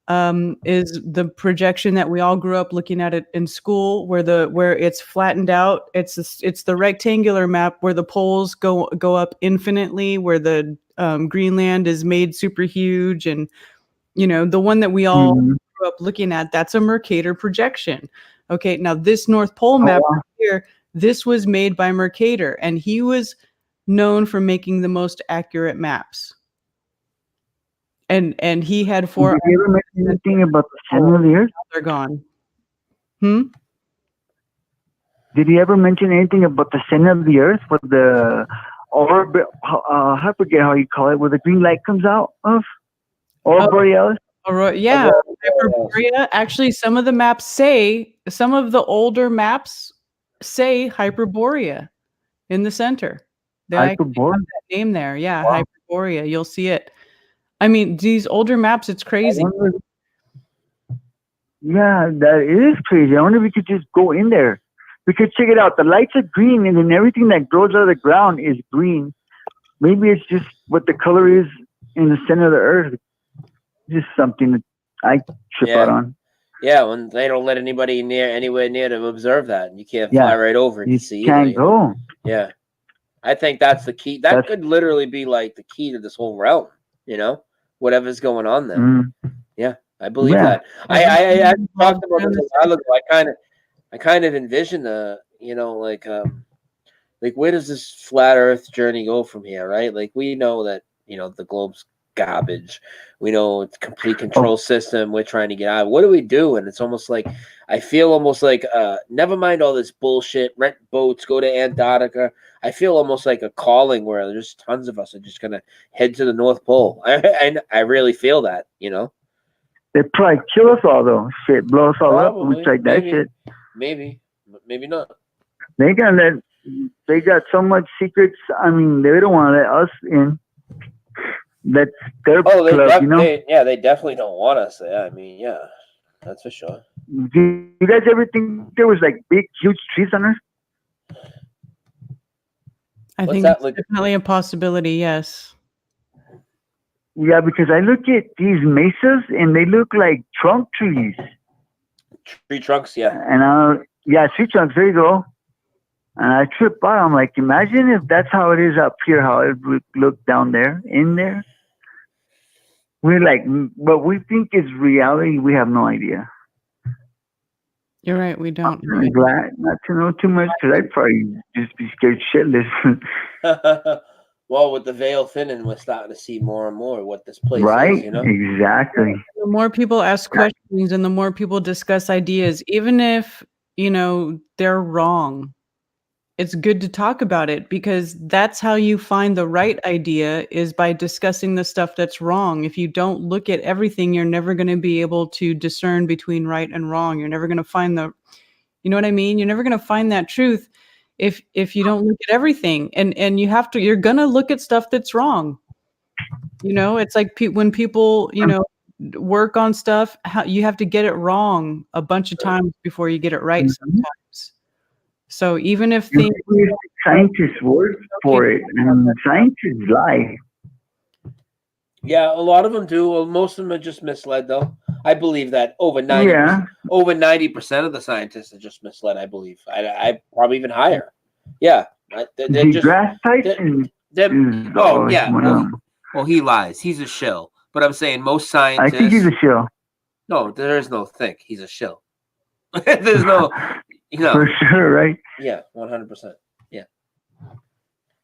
is the projection that we all grew up looking at it in school, where it's flattened out. It's the rectangular map where the poles go up infinitely, where the Greenland is made super huge, and the one that we all grew up looking at. That's a Mercator projection. Okay, now this North Pole map right here, this was made by Mercator, and he was known for making the most accurate maps. And he had 4. Did you ever mention anything about the center of the Earth? They're gone. Did he ever mention anything about the center of the Earth, with the orbit? I forget how you call it, where the green light comes out of? Aurora Borealis? Yeah, Hyperborea. Actually, some of the older maps say Hyperborea in the center. They Hyperborea? have that name there. Yeah, wow. Hyperborea. You'll see it. I mean, these older maps, it's crazy. Yeah, that is crazy. I wonder if we could just go in there. We could check it out. The lights are green, and then everything that grows out of the ground is green. Maybe it's just what the color is in the center of the Earth. Just something that I trip out on. Yeah, when they don't let anybody anywhere near to observe that. You can't fly right over it to see it. You can't go. Yeah. I think that's the key. That could literally be like the key to this whole realm, whatever's going on there. Yeah, I believe that. I talked about this a while ago. I kind of envision like where does this flat Earth journey go from here, right? Like we know that the globe's garbage. We know it's a complete control system. We're trying to get out. What do we do? And it's almost like I feel almost like never mind all this bullshit. Rent boats, go to Antarctica. I feel almost like a calling where there's tons of us are just gonna head to the North Pole. I really feel that. They probably kill us all though. Shit, blow us all up. We tried that shit. Maybe not. They got so much secrets. I mean, they don't want to let us in. That's their club, they definitely don't want us there. I mean, yeah, that's for sure. Do you guys ever think there was like big, huge trees on Earth? I think that's definitely a possibility. Yes. Yeah, because I look at these mesas and they look like trunk trees. Tree trunks, yeah. And tree trunks. There you go. And I trip out. I'm like, imagine if that's how it is up here, how it would look down there, in there. We're like, what we think is reality, we have no idea. You're right, we don't. I'm glad not to know too much, because I'd probably just be scared shitless. Well, with the veil thinning, we're starting to see more and more what this place is, Exactly. The more people ask questions and the more people discuss ideas, even if, they're wrong, it's good to talk about it, because that's how you find the right idea, is by discussing the stuff that's wrong. If you don't look at everything, you're never going to be able to discern between right and wrong. You're never going to find you know what I mean? You're never going to find that truth if you don't look at everything, and you're going to look at stuff that's wrong. It's like when people, work on stuff, you have to get it wrong a bunch of times before you get it right sometimes. So even if things scientists work for it, and scientists lie. Yeah, a lot of them do. Well, most of them are just misled, though. I believe that over 90%, Yeah. over 90% of the scientists are just misled. I believe. I probably even higher. Yeah, they're just. Grass Tyson is Oh always yeah. one of them. Well, he lies. He's a shill. But I'm saying most scientists. I think he's a shill. No, there is no think. He's a shill. There's no. For sure, right? Yeah, 100%. Yeah.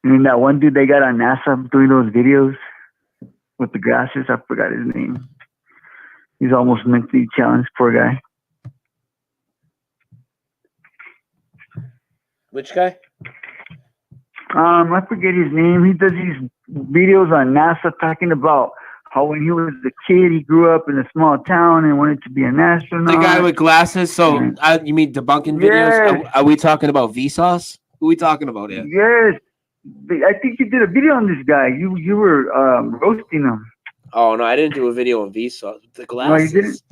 And that one dude they got on NASA doing those videos with the grasses, I forgot his name. He's almost mentally challenged, poor guy. Which guy? I forget his name. He does these videos on NASA talking about how when he was a kid, he grew up in a small town and wanted to be an astronaut. The guy with glasses. So you mean debunking videos? Yes. Are we talking about Vsauce? Who are we talking about here? Yes. I think you did a video on this guy. You were roasting him. Oh no, I didn't do a video on Vsauce. The glasses. No, you didn't.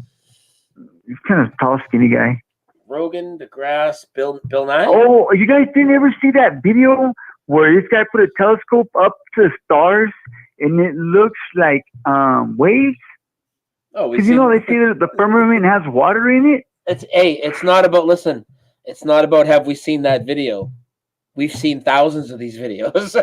He's kind of tall, skinny guy. Rogan, DeGrasse, Bill Nye. Oh, you guys didn't ever see that video where this guy put a telescope up to the stars and it looks like waves? Oh, because you know they say that the firmament has water in it. It's not about. Listen, it's not about have we seen that video. We've seen thousands of these videos.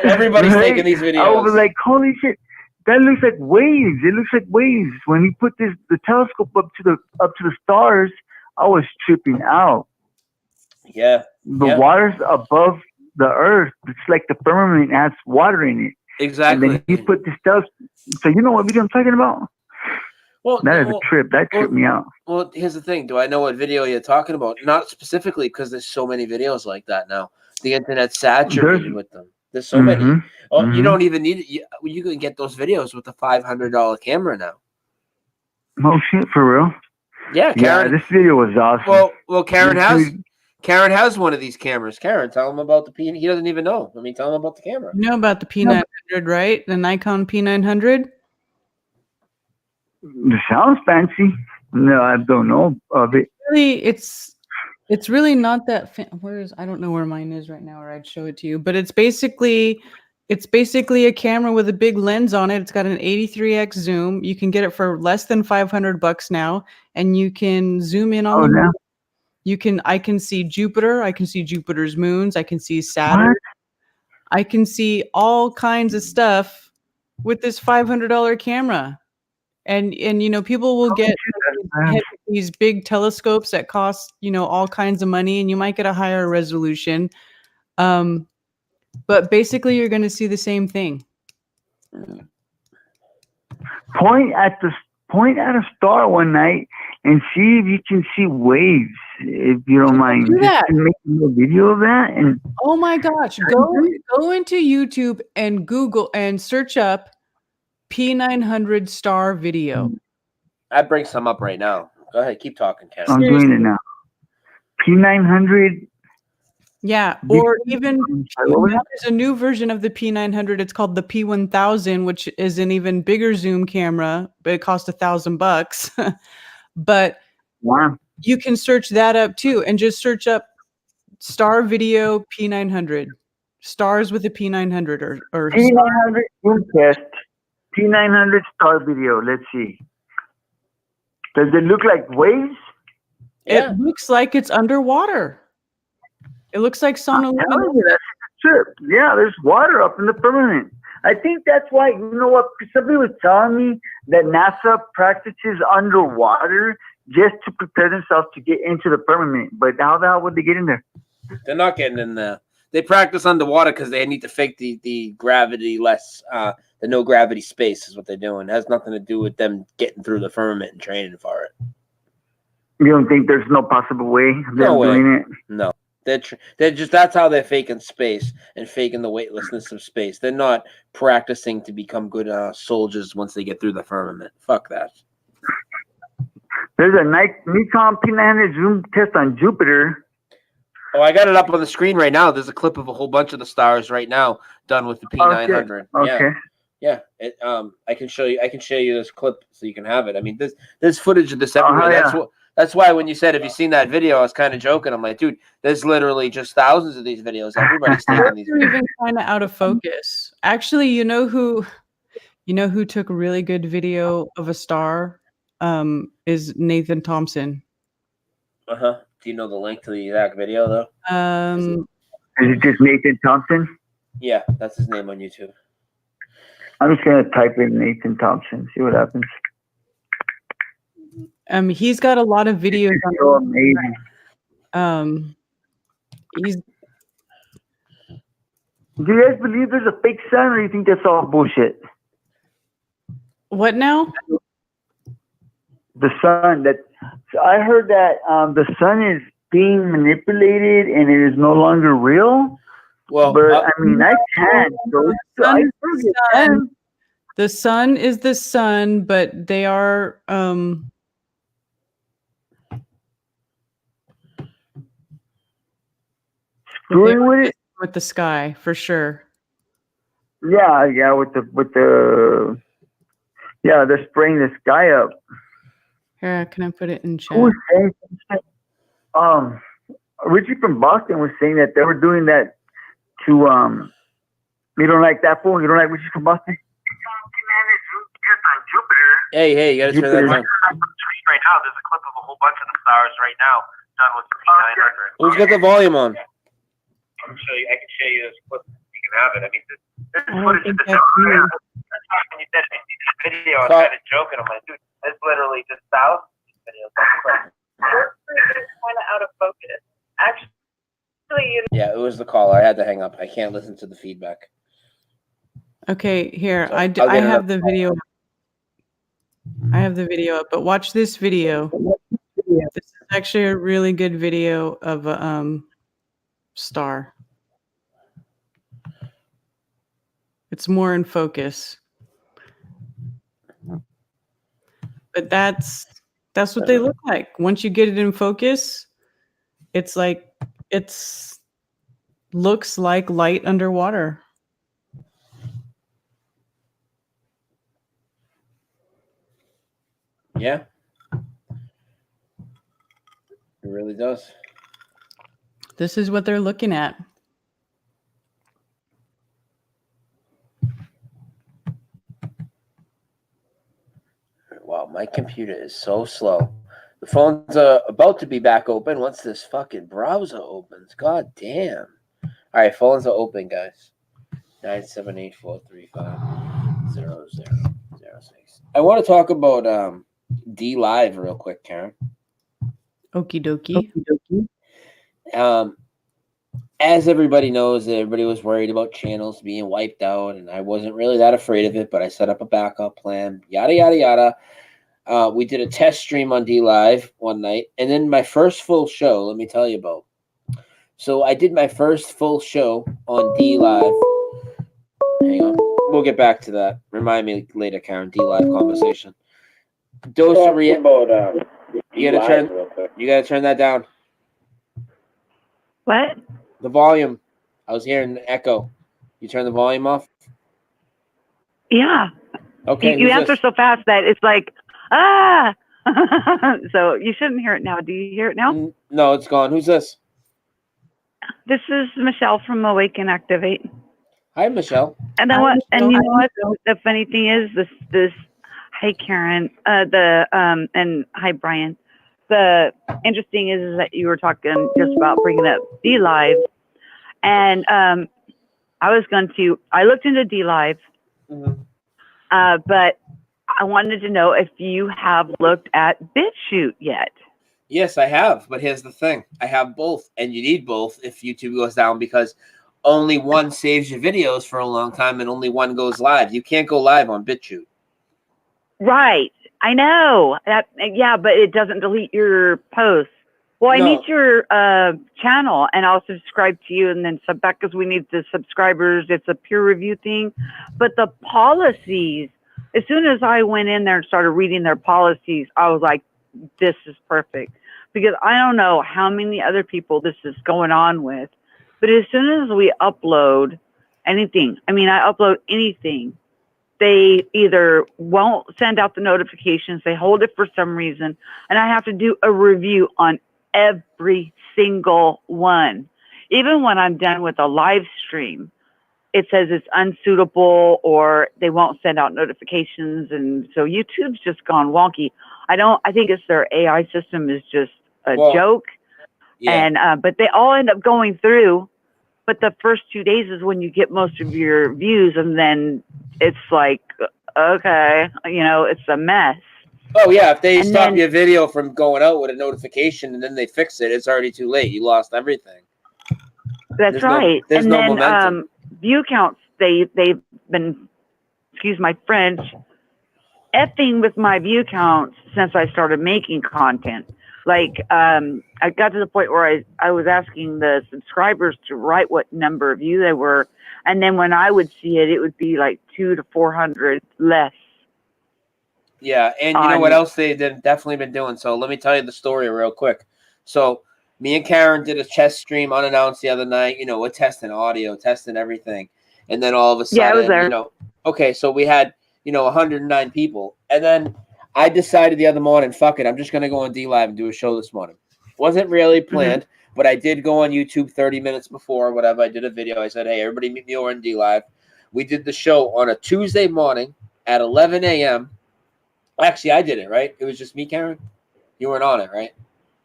Everybody's taking these videos. I was like, holy shit, that looks like waves. It looks like waves. When he put the telescope up to the stars, I was tripping out. Yeah. The water's above the earth. It's like the firmament has water in it. Exactly. And then he put this telescope. So you know what video I'm talking about? Well, that is a trip. That tripped me out. Well, here's the thing. Do I know what video you're talking about? Not specifically, because there's so many videos like that now. The internet's saturated with them. There's so many. Oh, you don't even need it. You can get those videos with a $500 camera now. Oh shit, for real? Yeah, Karen. Yeah, this video was awesome. Well, Karen has one of these cameras. Karen, tell him about the P. He doesn't even know. I mean, tell him about the camera. You know about the P900, right? The Nikon P900. It sounds fancy. No, I don't know of it. Really, it's really not that. I don't know where mine is right now, or I'd show it to you. But it's basically a camera with a big lens on it. It's got an 83x zoom. You can get it for less than $500 now, and you can zoom in on the moon. I can see Jupiter. I can see Jupiter's moons. I can see Saturn. What? I can see all kinds of stuff with this $500 camera. And you know, people will get these big telescopes that cost, you know, all kinds of money, and you might get a higher resolution. But basically you're going to see the same thing. Point at a star one night and see if you can see waves, if you don't mind. Do that. Just make a video of that. And oh my gosh, go into YouTube and Google and search up P900 star video. I bring some up right now. Go ahead, keep talking, Ken. I'm doing it now. P900. Yeah, or even there's a new version of the P900. It's called the P1000, which is an even bigger zoom camera, but it costs $1,000. But wow, you can search that up too, and just search up star video P900, stars with a P900 or P900 zoom test. P900 star video. Let's see. Does it look like waves? It looks like it's underwater. It looks like sonoluminescence. Sure. Yeah, there's water up in the firmament. I think that's why, you know what, somebody was telling me that NASA practices underwater just to prepare themselves to get into the firmament. But how the hell would they get in there? They're not getting in there. They practice underwater because they need to fake the gravity less, the no gravity space is what they're doing. It has nothing to do with them getting through the firmament and training for it. You don't think there's no possible way of them doing it? No. They're just, that's how they're faking space and faking the weightlessness of space. They're not practicing to become good soldiers once they get through the firmament. Fuck that. There's a Nikon P900 zoom test on Jupiter. Oh, I got it up on the screen right now. There's a clip of a whole bunch of the stars right now done with the P900. Okay. Yeah. I can show you. I can show you this clip so you can have it. I mean, there's footage of this everywhere. That's why when you said, have you seen that video, I was kind of joking. I'm like, dude, there's literally just thousands of these videos. Everybody's taking these They're videos. even kind of out of focus. Actually, you know who took a really good video of a star? Is Nathan Thompson. Uh-huh. Do you know the link to the exact video, though? Is it just Nathan Thompson? Yeah, that's his name on YouTube. I'm just gonna type in Nathan Thompson, see what happens. He's got a lot of videos So amazing. He's. Do you guys believe there's a fake sun, or do you think that's all bullshit? What now? The sun. So I heard that the sun is being manipulated and it is no longer real. Well, but I mean, I can't. The sun is the sun, but they are screwing with it with the sky for sure. Yeah, they're spraying the sky up. Here, can I put it in chat? Who was saying something? Richie from Boston was saying that they were doing that to you don't like that fool? You don't like Richie from Boston? Hey, you gotta turn that down. Right now, there's a clip of a whole bunch of the stars right now done with P900. Who's got the volume on? I can show you this clip. You can have it. I mean, this I footage don't of think the that's you. when you said if you see this video, I was kind of joking. I'm like, dude, it's literally just thousands of these videos. It's kind of out of focus. Actually, Yeah, it was the caller. I had to hang up. I can't listen to the feedback. Okay, here. So, I I'll get it have up. the video. I have the video up, but watch this video. This is actually a really good video of a star. It's more in focus. But that's what they look like. Once you get it in focus, it's like looks like light underwater. Yeah. It really does. This is what they're looking at. Wow, my computer is so slow. The phone's about to be back open once this fucking browser opens. God damn. All right, phones are open, guys. 978-435-0006. I want to talk about Dlive real quick, Karen. Okie dokie. As everybody knows, everybody was worried about channels being wiped out, and I wasn't really that afraid of it, but I set up a backup plan, yada, yada, yada. We did a test stream on Dlive one night, and then my first full show, let me tell you about. So I did my first full show on Dlive. Hang on. We'll get back to that. Remind me later, Karen. Dlive conversation. Dose of you gotta turn that down. What? The volume. I was hearing an echo. You turn the volume off? Yeah. Okay. You answer so fast that it's like, ah. So you shouldn't hear it now. Do you hear it now? No, it's gone. Who's this? This is Michelle from Awaken Activate. Hi, Michelle. And then what? And you know what? The funny thing is, this. Hi, Karen. And hi, Brian. The interesting is that you were talking just about bringing up Dlive, and I looked into Dlive, but I wanted to know if you have looked at BitChute yet. Yes, I have, but here's the thing. I have both, and you need both if YouTube goes down, because only one saves your videos for a long time and only one goes live. You can't go live on BitChute. Right. I know that. Yeah, but it doesn't delete your posts. Well, I need your channel, and I'll subscribe to you and then sub back because we need the subscribers. It's a peer review thing. But the policies, as soon as I went in there and started reading their policies, I was like, this is perfect. Because I don't know how many other people this is going on with. But as soon as we upload anything, I upload anything, they either won't send out the notifications, they hold it for some reason, and I have to do a review on every single one. Even when I'm done with a live stream, it says it's unsuitable or they won't send out notifications. And so YouTube's just gone wonky. I think it's their AI system is just a joke. Yeah. And, but they all end up going through. But the first 2 days is when you get most of your views. And then it's like, okay, you know, it's a mess. Oh yeah, if they stop your video from going out with a notification and then they fix it, it's already too late. You lost everything. That's right. There's and no then momentum. View counts, they've been, excuse my French, effing with my view counts since I started making content. Like I got to the point where I was asking the subscribers to write what number of views they were, and then when I would see it, it would be like 200 to 400 less. Yeah, and you know what else they've definitely been doing? So let me tell you the story real quick. So me and Karen did a chess stream unannounced the other night. You know, we're testing audio, testing everything. And then all of a sudden, I was there. you know, okay, so we had, 109 people. And then I decided the other morning, fuck it, I'm just going to go on Dlive and do a show this morning. Wasn't really planned, but I did go on YouTube 30 minutes before, whatever. I did a video. I said, hey, everybody meet me over on Dlive. We did the show on a Tuesday morning at 11 a.m. Actually, I did it, right? It was just me, Karen. You weren't on it, right?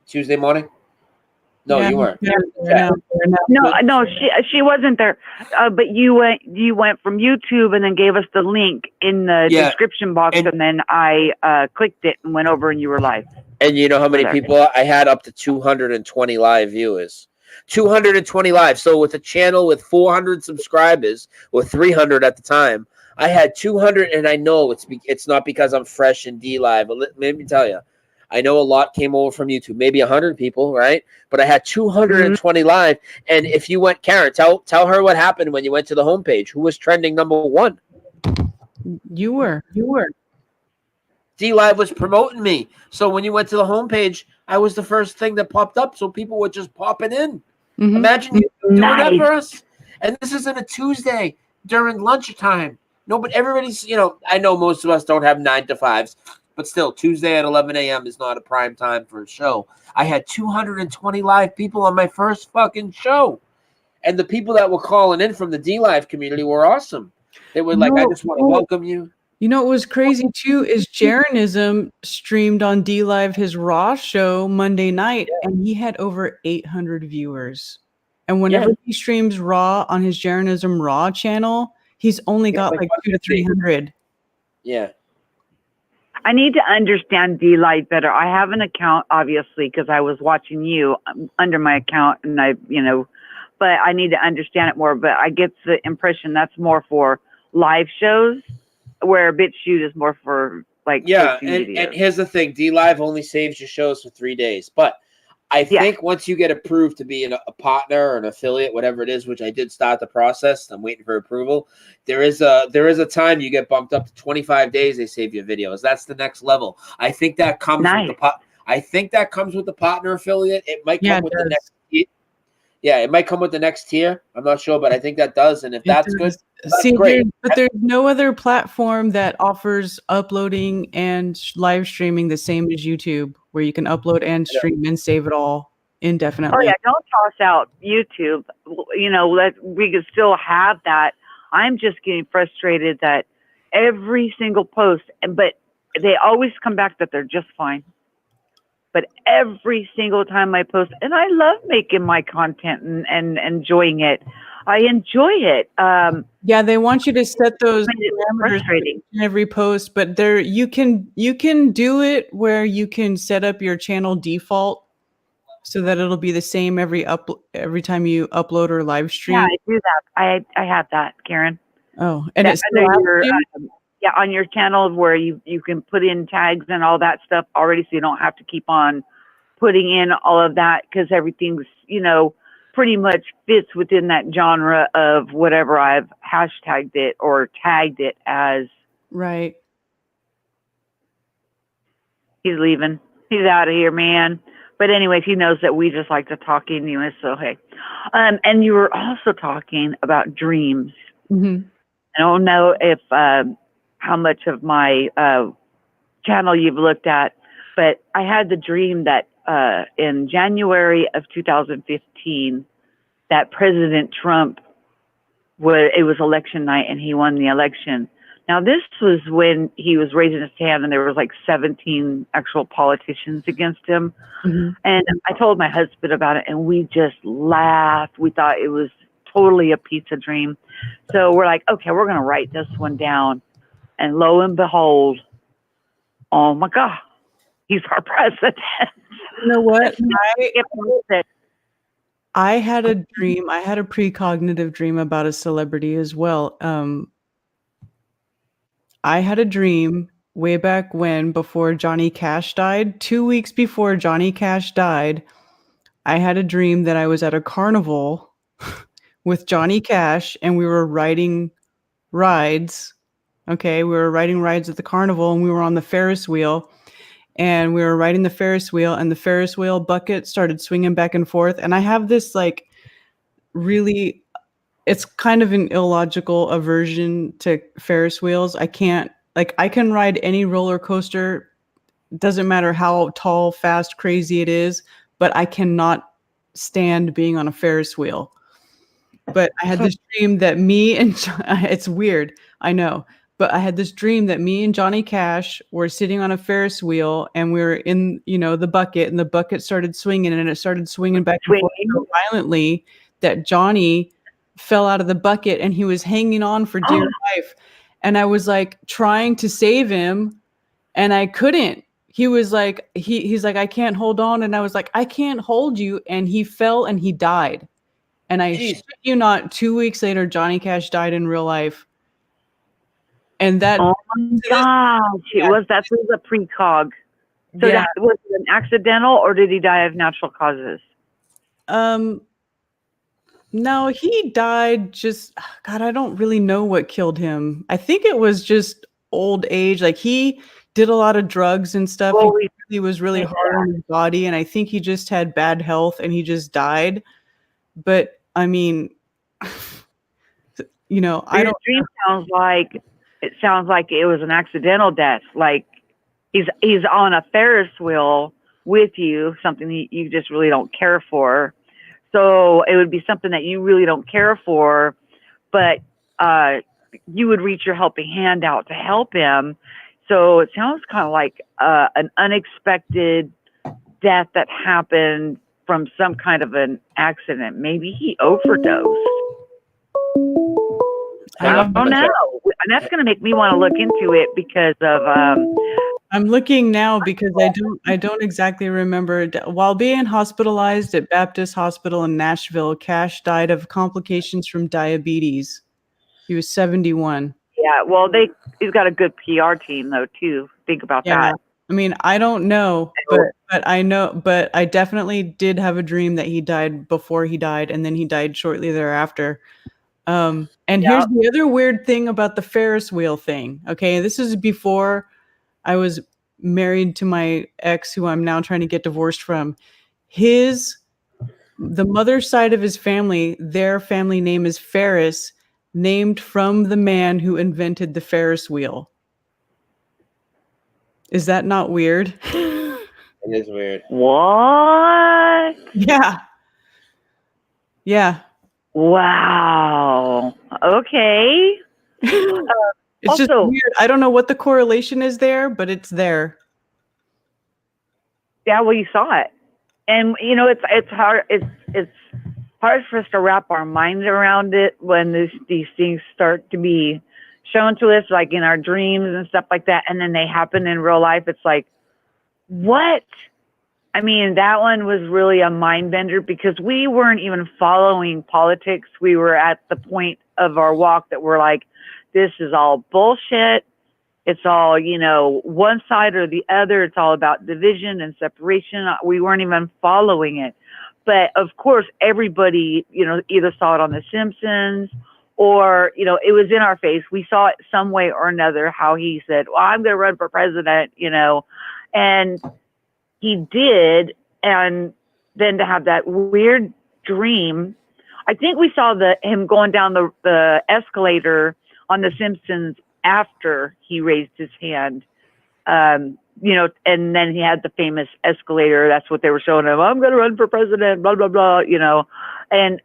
Tuesday morning? No, you weren't. No, she wasn't there. But you went from YouTube and then gave us the link in the description box, and then I clicked it and went over, and you were live. And you know how many people I had? Up to 220 live viewers. 220 live. So with a channel with 400 subscribers, or 300 at the time, I had 200, and I know it's not because I'm fresh in Dlive, but let me tell you, I know a lot came over from YouTube, maybe 100 people, right? But I had 220 live, and if you went, Karen, tell her what happened when you went to the homepage. Who was trending #1? You were. Dlive was promoting me, so when you went to the homepage, I was the first thing that popped up, so people were just popping in. Imagine you doing that for us, and this isn't a Tuesday during lunchtime. No, but everybody's, I know most of us don't have 9 to 5s, but still, Tuesday at 11 a.m. is not a prime time for a show. I had 220 live people on my first fucking show. And the people that were calling in from the Dlive community were awesome. They were like, I just want to welcome you. You know what was crazy too is Jaronism streamed on Dlive his Raw show Monday night, and he had over 800 viewers. And whenever he streams Raw on his Jaronism Raw channel, he's only got like 200 to 300. Yeah. I need to understand Dlive better. I have an account, obviously, because I was watching you under my account, and but I need to understand it more. But I get the impression that's more for live shows, where BitChute is more for like and here's the thing: Dlive only saves your shows for 3 days, but I think once you get approved to be a partner or an affiliate, whatever it is, which I did start the process, I'm waiting for approval. There is a time you get bumped up to 25 days. They save your videos. That's the next level. I think that comes with the partner affiliate. It might come with the next. Yeah, it might come with the next tier. I'm not sure, but I think that does. And if that's good, that's great. There's no other platform that offers uploading and live streaming the same as YouTube, where you can upload and stream and save it all indefinitely. Oh yeah, don't toss out YouTube. We could still have that. I'm just getting frustrated that every single post, but they always come back that they're just fine. But every single time I post, and I love making my content and enjoying it. I enjoy it. They want you to set those parameters in every post, but you can do it where you can set up your channel default so that it'll be the same every time you upload or live stream. Yeah, I do that. I have that, Karen. Oh, and it's on your channel where you can put in tags and all that stuff already, so you don't have to keep on putting in all of that, because everything's pretty much fits within that genre of whatever I've hashtagged it or tagged it as. Right. He's leaving. He's out of here, man. But anyways, he knows that we just like to talk anyway, so hey. And you were also talking about dreams. Mm-hmm. I don't know if how much of my channel you've looked at, but I had the dream that in January of 2015, that President Trump it was election night and he won the election. Now this was when he was raising his hand and there was like 17 actual politicians against him. Mm-hmm. And I told my husband about it and we just laughed. We thought it was totally a pizza dream. So we're like, okay, we're going to write this one down. And lo and behold, oh my God, he's our president. You know what? I had a dream. I had a precognitive dream about a celebrity as well. I had a dream way back when, before Johnny Cash died. 2 weeks before Johnny Cash died, I had a dream that I was at a carnival with Johnny Cash and we were riding rides. Okay, we were riding rides at the carnival and we were on the Ferris wheel. And we were riding the Ferris wheel and the Ferris wheel bucket started swinging back and forth. And I have this like really, it's kind of an illogical aversion to Ferris wheels. I can ride any roller coaster. Doesn't matter how tall, fast, crazy it is, but I cannot stand being on a Ferris wheel. But I had this dream that me and it's weird, I know. But I had this dream that me and Johnny Cash were sitting on a Ferris wheel and we were in, the bucket, and the bucket started swinging and it started swinging back and forth so violently that Johnny fell out of the bucket and he was hanging on for dear life. And I was like trying to save him and I couldn't. He was like, he's like, I can't hold on. And I was like, I can't hold you. And he fell and he died. And I shit you not, 2 weeks later, Johnny Cash died in real life. And that, oh my gosh, that was a precog. So yeah. that was it an accidental or did he die of natural causes? No, he died just, God, I don't really know what killed him. I think it was just old age. Like he did a lot of drugs and stuff. He was really hard on his body. And I think he just had bad health and he just died. But I mean, I don't. Dream sounds like it was an accidental death. Like he's on a Ferris wheel with you, something that you just really don't care for. So it would be something that you really don't care for, but you would reach your helping hand out to help him. So it sounds kind of like an unexpected death that happened from some kind of an accident. Maybe he overdosed. I don't know. And that's going to make me want to look into it because of. I'm looking now because I don't exactly remember. While being hospitalized at Baptist Hospital in Nashville, Cash died of complications from diabetes. He was 71. Yeah, well, he's got a good PR team though too. Think about that. I mean, I don't know, but I know, but I definitely did have a dream that he died before he died, and then he died shortly thereafter. And here's the other weird thing about the Ferris wheel thing. Okay, this is before I was married to my ex, who I'm now trying to get divorced from. The mother's side of his family, their family name is Ferris, named from the man who invented the Ferris wheel. Is that not weird? It is weird. What? Yeah. Yeah. Wow. Okay. It's also, just weird. I don't know what the correlation is there, but it's there. Yeah, well, you saw it, and it's hard. It's hard for us to wrap our minds around it when these things start to be shown to us, like in our dreams and stuff like that, and then they happen in real life. It's like, what? I mean, that one was really a mind bender because we weren't even following politics. We were at the point of our walk that we're like, this is all bullshit. It's all, one side or the other. It's all about division and separation. We weren't even following it. But of course, everybody, either saw it on The Simpsons or, it was in our face. We saw it some way or another, how he said, well, I'm going to run for president, and he did. And then to have that weird dream, I think we saw him going down the escalator on The Simpsons after he raised his hand. You know, and then he had the famous escalator. That's what they were showing him. I'm going to run for president, blah, blah, blah, you know. And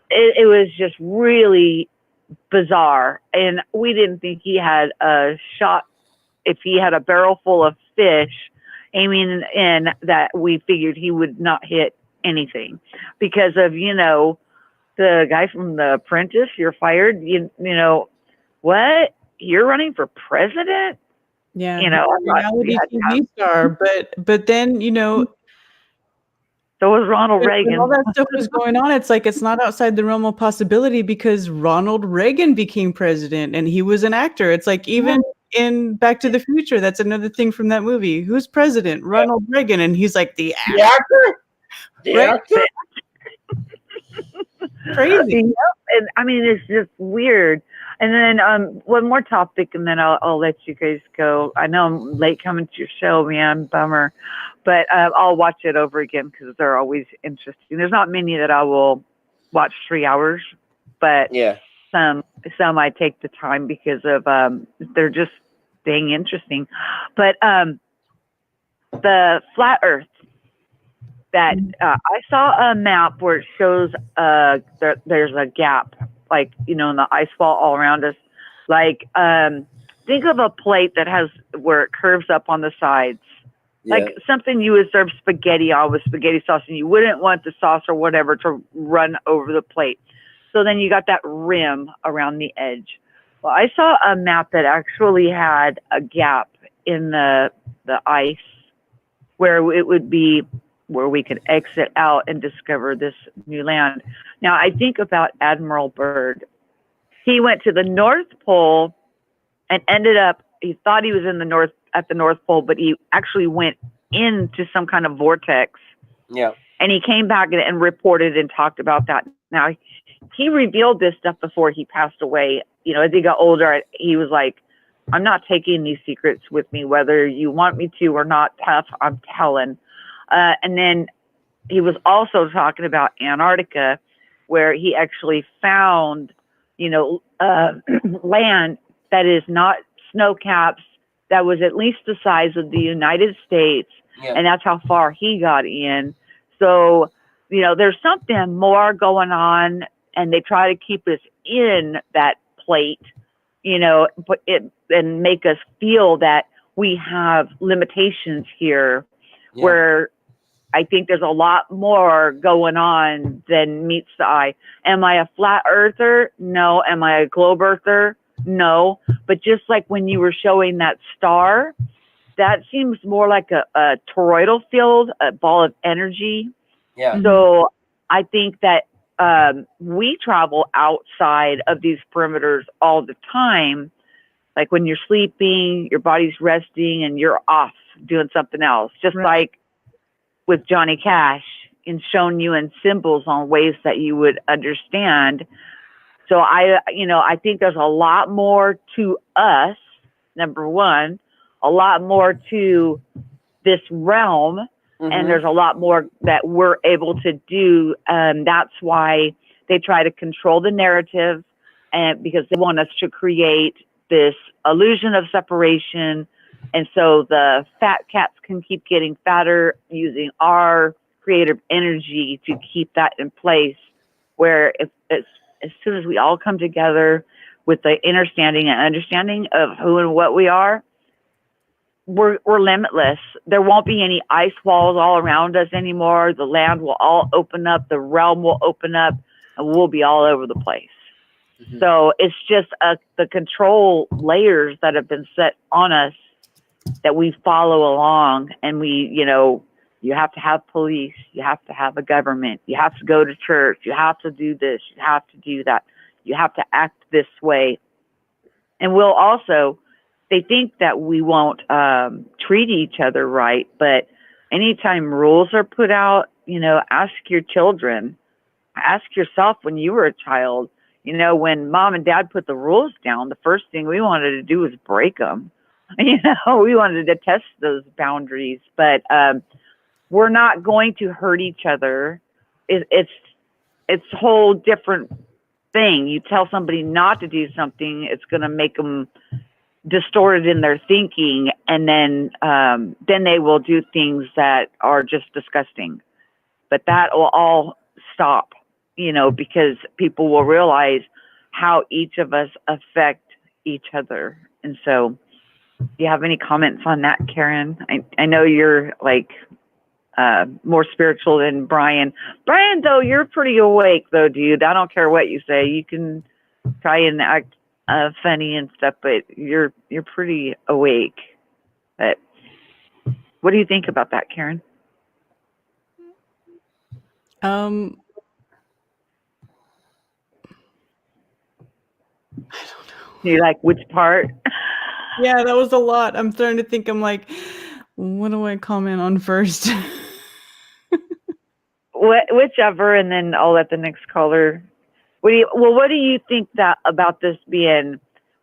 it was just really bizarre. And we didn't think he had a shot. If he had a barrel full of fish aiming in, that we figured he would not hit anything because of, you know, the guy from The Apprentice, you're fired. You know, what? You're running for president? Yeah, You know, reality TV star, but then, you know, so was Ronald when Reagan. all that stuff was going on, it's like it's not outside the realm of possibility because Ronald Reagan became president and he was an actor. It's like even in Back to the Future, that's another thing from that movie. Who's president? Ronald Reagan, and he's like the actor. Right? Crazy. Yep. And I mean, it's just weird. And then one more topic, and then I'll let you guys go. I know I'm late coming to your show, man, bummer, but I'll watch it over again because they're always interesting. There's not many that I will watch 3 hours, but some I take the time because of they're just dang interesting. But the flat Earth. That I saw a map where it shows there's a gap, like, you know, in the ice wall all around us. Like, think of a plate that has where it curves up on the sides, like something you would serve spaghetti on with spaghetti sauce, and you wouldn't want the sauce or whatever to run over the plate. So then you got that rim around the edge. Well, I saw a map that actually had a gap in the ice where it would be where we could exit out and discover this new land. Now, I think about Admiral Byrd. He went to the North Pole and ended up, he thought he was in the at the North Pole, but he actually went into some kind of vortex. Yeah. And he came back and reported and talked about that. Now, he revealed this stuff before he passed away. You know, as he got older, he was like, I'm not taking these secrets with me, whether you want me to or not. Tough, I'm telling. And then he was also talking about Antarctica, where he actually found, you know, land that is not snow caps, that was at least the size of the United States. Yeah. And that's how far he got in. So, you know, there's something more going on, and they try to keep us in that plate, you know, and make us feel that we have limitations here, where I think there's a lot more going on than meets the eye. Am I a flat earther? No. Am I a globe earther? No. But just like when you were showing that star, that seems more like a toroidal field, a ball of energy. Yeah. So I think that we travel outside of these perimeters all the time. Like when you're sleeping, your body's resting, and you're off doing something else. Just like with Johnny Cash, and shown you in symbols on ways that you would understand. So I think there's a lot more to us, number one, a lot more to this realm, and there's a lot more that we're able to do. That's why they try to control the narrative, and because they want us to create this illusion of separation. And so the fat cats can keep getting fatter using our creative energy to keep that in place, where as soon as we all come together with the understanding of who and what we are, we're limitless. There won't be any ice walls all around us anymore. The land will all open up, the realm will open up, and we'll be all over the place. So it's just the control layers that have been set on us that we follow along, and we, you know, you have to have police, you have to have a government, you have to go to church, you have to do this, you have to do that, you have to act this way. And we'll also, they think that we won't treat each other right, but anytime rules are put out, you know, ask your children, ask yourself when you were a child, you know, when mom and dad put the rules down, the first thing we wanted to do was break them. You know, we wanted to test those boundaries, but we're not going to hurt each other. It's a whole different thing. You tell somebody not to do something, it's going to make them distorted in their thinking, and then they will do things that are just disgusting. But that will all stop, because people will realize how each of us affect each other. And so, do you have any comments on that, Karen? I know you're like more spiritual than Brian. Brian, though, you're pretty awake, though, dude. I don't care what you say. You can try and act funny and stuff, but you're pretty awake. But what do you think about that, Karen? I don't know. You like which part? Yeah, that was a lot. I'm starting to think. I'm like, what do I comment on first? Whichever, and then I'll let the next caller. What do you think that about this being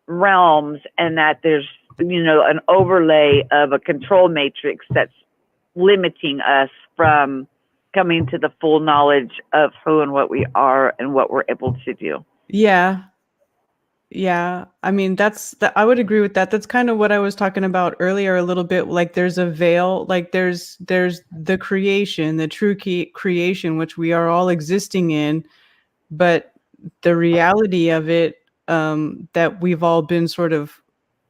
realms, and that there's an overlay of a control matrix that's limiting us from coming to the full knowledge of who and what we are and what we're able to do? Yeah. I mean, I would agree with that. That's kind of what I was talking about earlier a little bit. Like there's a veil, like there's the creation, the true creation, which we are all existing in, but the reality of it, that we've all been sort of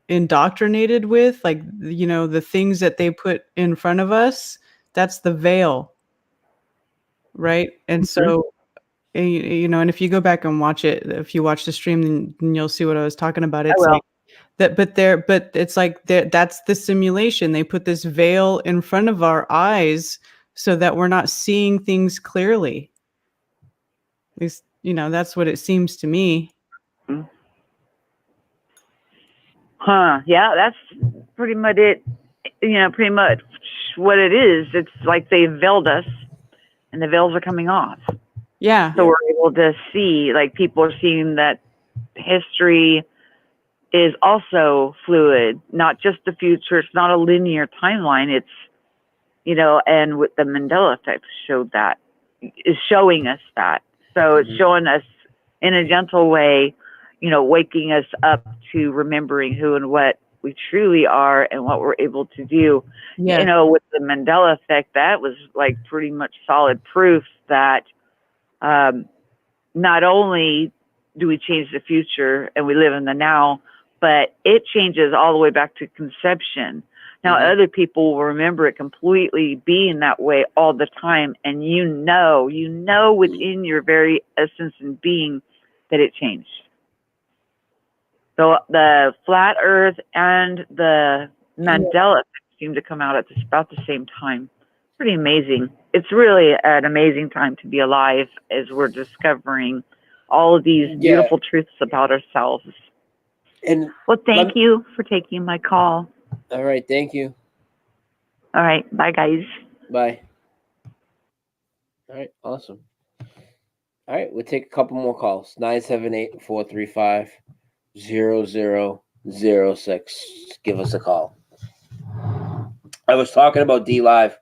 indoctrinated with, like, the things that they put in front of us, that's the veil. Right. And so, and if you go back and watch it, if you watch the stream, then you'll see what I was talking about. It's like that, but it's like that's the simulation. They put this veil in front of our eyes so that we're not seeing things clearly. At least, that's what it seems to me. Huh. Yeah, that's pretty much it. Pretty much what it is. It's like they veiled us, and the veils are coming off. Yeah. So we're able to see, like, people are seeing that history is also fluid, not just the future. It's not a linear timeline. It's, and with the Mandela effect is showing us that. So it's showing us in a gentle way, waking us up to remembering who and what we truly are and what we're able to do. Yeah. With the Mandela effect, that was like pretty much solid proof that not only do we change the future and we live in the now, but it changes all the way back to conception. Now, other people will remember it completely being that way all the time. And within your very essence and being that it changed. So the flat earth and the Mandela effect seem to come out at about the same time. Pretty amazing. It's really an amazing time to be alive as we're discovering all of these beautiful truths about ourselves. And thank you for taking my call. All right, thank you. All right, bye guys. Bye. All right, awesome. All right, we'll take a couple more calls. 978-435-0006. Give us a call. I was talking about Dlive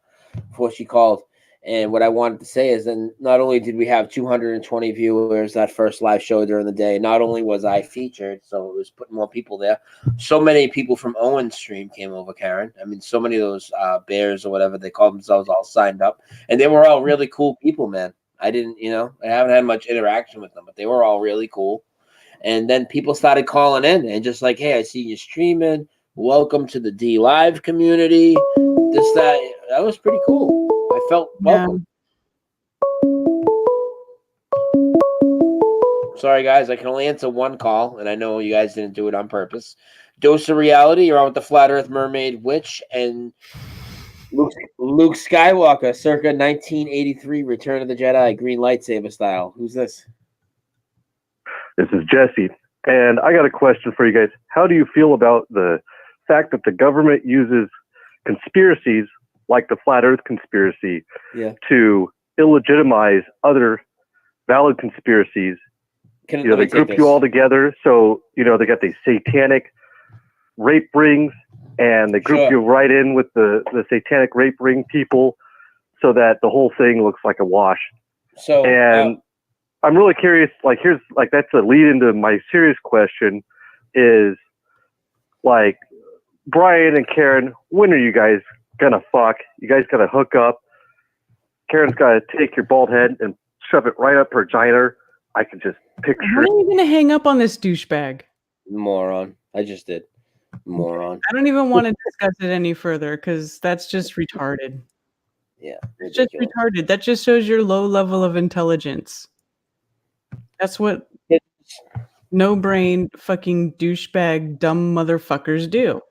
before she called, and what I wanted to say is that not only did we have 220 viewers that first live show during the day, not only was I featured, so it was putting more people there, so many people from Owen's stream came over, Karen. I mean, so many of those bears or whatever they call themselves all signed up, and they were all really cool people, man. I didn't, I haven't had much interaction with them, but they were all really cool. And then people started calling in and just like, hey, I see you streaming. Welcome to the Dlive community. That was pretty cool. I felt welcome. Sorry, guys, I can only answer one call, and I know you guys didn't do it on purpose. Dose of Reality, you're on with the Flat Earth Mermaid Witch and Luke Skywalker, circa 1983, Return of the Jedi, green lightsaber style. Who's this? This is Jesse, and I got a question for you guys. How do you feel about the fact that the government uses conspiracies like the Flat Earth conspiracy to illegitimize other valid conspiracies? They group you all together. So, they got these satanic rape rings, and they group you right in with the satanic rape ring people so that the whole thing looks like a wash. So, I'm really curious. Like, here's like that's a lead into my serious question: is like Brian and Karen, when are you guys gonna fuck? You guys gotta hook up. Karen's gotta take your bald head and shove it right up her vagina. I can just picture. When are you going to hang up on this douchebag? Moron. I just did. Moron. I don't even want to discuss it any further because that's just retarded. Yeah. It's just retarded. That just shows your low level of intelligence. That's what no brain fucking douchebag dumb motherfuckers do.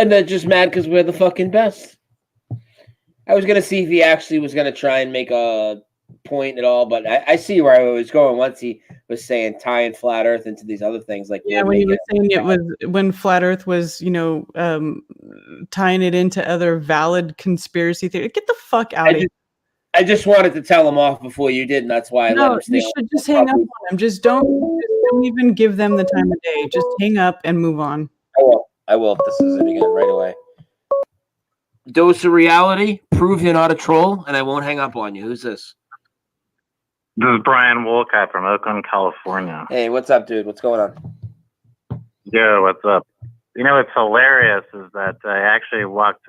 And they're just mad because we're the fucking best. I was gonna see if he actually was gonna try and make a point at all, but I see where I was going once he was saying tying flat Earth into these other things. Like, Yeah, when he was saying it was when flat Earth was, tying it into other valid conspiracy theories. Get the fuck out of here. I just wanted to tell him off before you did, and that's why I let him stay. You should just hang up on him. Just don't even give them the time of day. Just hang up and move on. I will if this is it again right away. Dose of reality. Prove you're not a troll, and I won't hang up on you. Who's this? This is Brian Wolcott from Oakland, California. Hey, what's up, dude? What's going on? Yo, what's up? You know what's hilarious is that I actually walked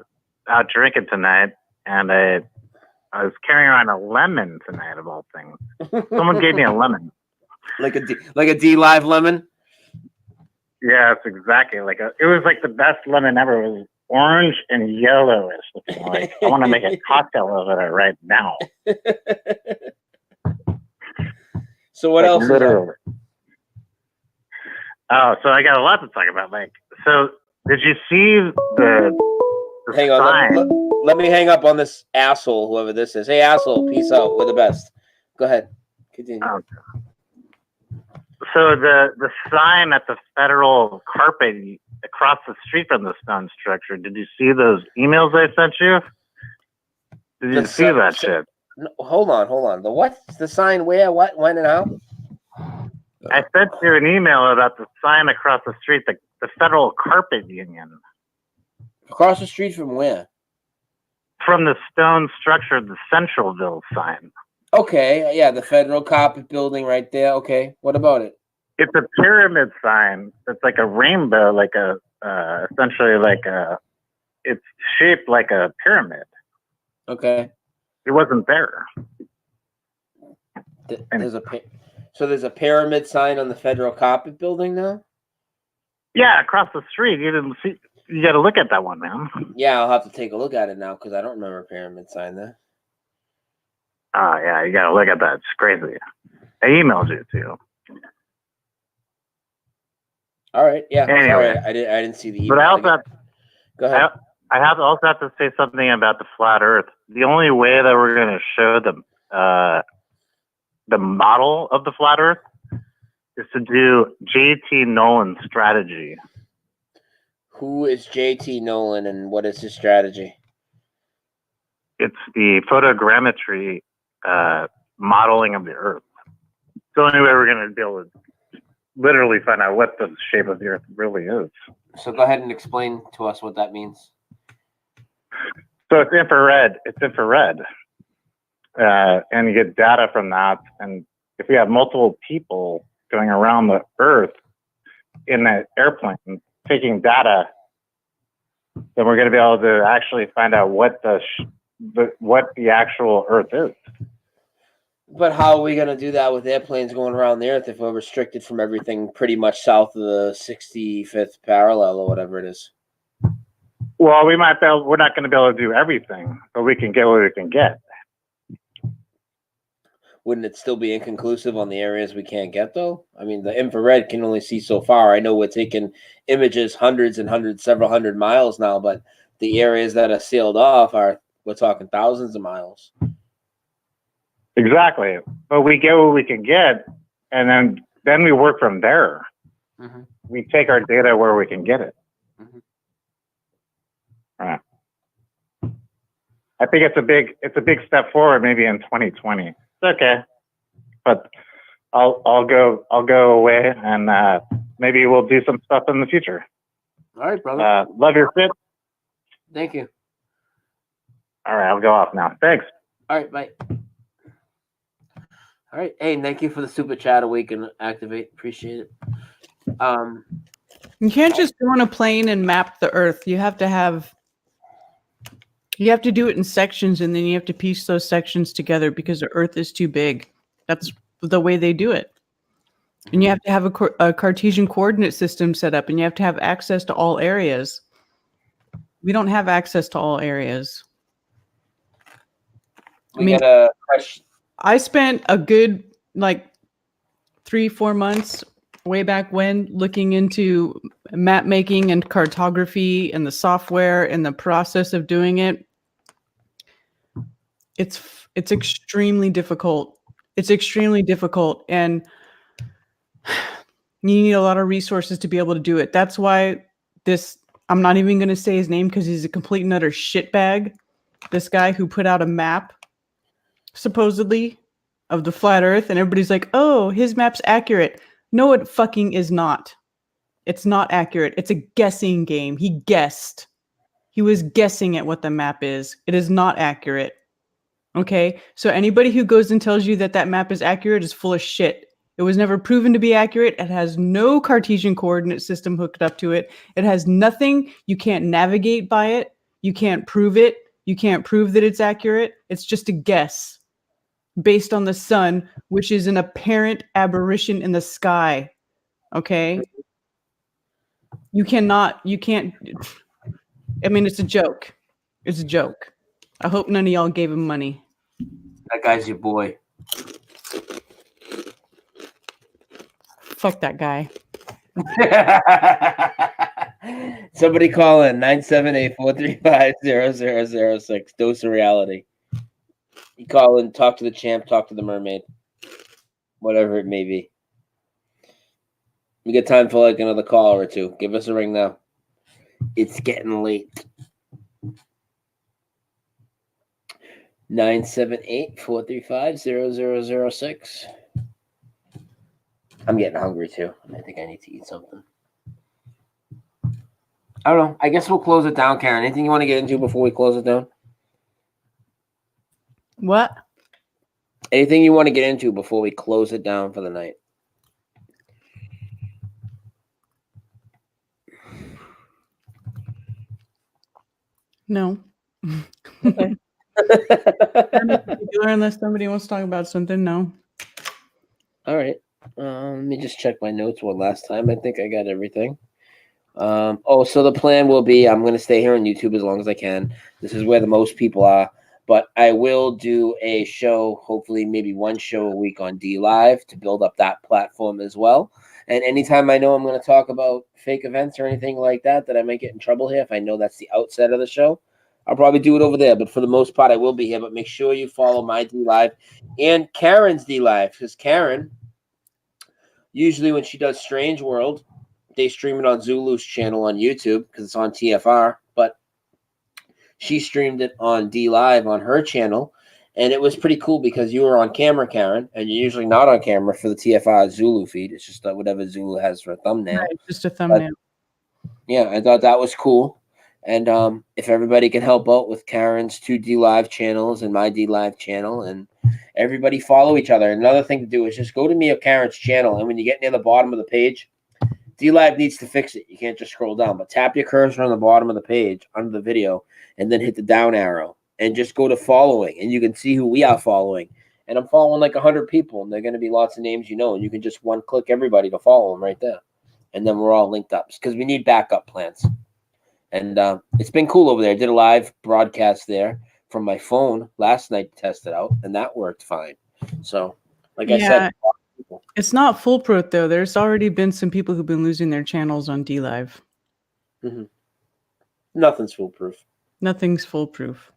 out drinking tonight, and I was carrying around a lemon tonight, of all things. Someone gave me a lemon. Like a Dlive lemon? Yeah, it's exactly like it was like the best lemon ever. It was orange and yellowish looking. Like I want to make a cocktail of it right now. So what else? Literally. Oh, so I got a lot to talk about. Like, so did you see the hang on, let me hang up on this asshole, whoever this is. Hey, asshole, peace out. We're the best. Go ahead. Continue. Okay. So the sign at the federal carpet across the street from the stone structure, did you see those emails I sent you? Did you see that shit? No, hold on. The what? The sign where? What? When and how? I sent you an email about the sign across the street, the Federal Carpet Union. Across the street from where? From the stone structure, the Centralville sign. Okay, yeah, the Federal Carpet Building right there. Okay, what about it? It's a pyramid sign. It's like a rainbow, like essentially like it's shaped like a pyramid. Okay. It wasn't there. There's a pyramid sign on the Federal Carpet Building now? Yeah, across the street. You didn't see. You got to look at that one, man. Yeah, I'll have to take a look at it now because I don't remember a pyramid sign there. Oh yeah, you got to look at that. It's crazy. I emailed you too. All right. Yeah. Anyway, sorry, I didn't see the email. But I also go ahead. I also have to say something about the flat Earth. The only way that we're going to show the model of the flat Earth is to do JT Nolan's strategy. Who is JT Nolan and what is his strategy? It's the photogrammetry modeling of the Earth. It's the only way we're going to be able to literally find out what the shape of the Earth really is. So go ahead and explain to us what that means. So it's infrared. And you get data from that. And if we have multiple people going around the Earth in that airplane taking data, then we're going to be able to actually find out what the actual Earth is. But how are we going to do that with airplanes going around the Earth if we're restricted from everything pretty much south of the 65th parallel or whatever it is? Well, we're not going to be able to do everything, but we can get what we can get. Wouldn't it still be inconclusive on the areas we can't get, though? I mean, the infrared can only see so far. I know we're taking images several hundred miles now, but the areas that are sealed off we're talking thousands of miles. Exactly. But we get what we can get, and then we work from there. Mm-hmm. We take our data where we can get it. Mm-hmm. Right. I think it's a big step forward maybe in 2020. It's okay. But I'll go away and maybe we'll do some stuff in the future. All right, brother. Love your fit. Thank you. All right, I'll go off now. Thanks. All right, bye. All right. Hey, thank you for the super chat. Awake and activate. Appreciate it. You can't just go on a plane and map the Earth. You have to do it in sections, and then you have to piece those sections together because the Earth is too big. That's the way they do it. And you have to have a Cartesian coordinate system set up, and you have to have access to all areas. We don't have access to all areas. Got a question. I spent a good 3-4 months way back when looking into map making and cartography and the software and the process of doing it. It's extremely difficult. It's extremely difficult, and you need a lot of resources to be able to do it. That's why I'm not even going to say his name because he's a complete and utter shitbag. This guy who put out a map, supposedly, of the flat Earth, and everybody's like, oh, his map's accurate. No, it fucking is not. It's not accurate. It's a guessing game. He guessed. He was guessing at what the map is. It is not accurate. Okay? So anybody who goes and tells you that that map is accurate is full of shit. It was never proven to be accurate. It has no Cartesian coordinate system hooked up to it. It has nothing. You can't navigate by it. You can't prove it. You can't prove that it's accurate. It's just a guess based on the sun, which is an apparent aberration in the sky. Okay? You can't. I mean, it's a joke. It's a joke. I hope none of y'all gave him money. That guy's your boy. Fuck that guy. Somebody call in 978-435-0006. Dose of reality. You call in, talk to the champ, talk to the mermaid. Whatever it may be. We get time for like another call or two. Give us a ring now. It's getting late. 978-435-0006. I'm getting hungry too. I think I need to eat something. I don't know. I guess we'll close it down, Karen. Anything you want to get into before we close it down? What? Anything you want to get into before we close it down for the night? No. Okay. Unless somebody wants to talk about something, no. All right. Let me just check my notes one last time. I think I got everything. So the plan will be I'm going to stay here on YouTube as long as I can. This is where the most people are. But I will do a show, hopefully maybe one show a week on Dlive to build up that platform as well. And anytime I know I'm going to talk about fake events or anything like that I might get in trouble here, if I know that's the outset of the show, I'll probably do it over there. But for the most part, I will be here. But make sure you follow my Dlive and Karen's Dlive, because Karen, usually when she does Strange World, they stream it on Zulu's channel on YouTube because it's on TFR. But she streamed it on Dlive on her channel. And it was pretty cool because you were on camera, Karen, and you're usually not on camera for the TFR Zulu feed. It's just whatever Zulu has for a thumbnail. Right, just a thumbnail. Yeah, I thought that was cool. And if everybody can help out with Karen's 2 Dlive channels and my Dlive channel, and everybody follow each other. Another thing to do is just go to me or Karen's channel, and when you get near the bottom of the page, Dlive needs to fix it. You can't just scroll down, but tap your cursor on the bottom of the page under the video, and then hit the down arrow, and just go to following, and you can see who we are following. And I'm following like 100 people, and they're going to be lots of names and you can just one-click everybody to follow them right there. And then we're all linked up because we need backup plans. And it's been cool over there. I did a live broadcast there from my phone last night to test it out, and that worked fine. So, like I said, it's not foolproof, though. There's already been some people who've been losing their channels on Dlive. Mm-hmm. Nothing's foolproof. Nothing's foolproof.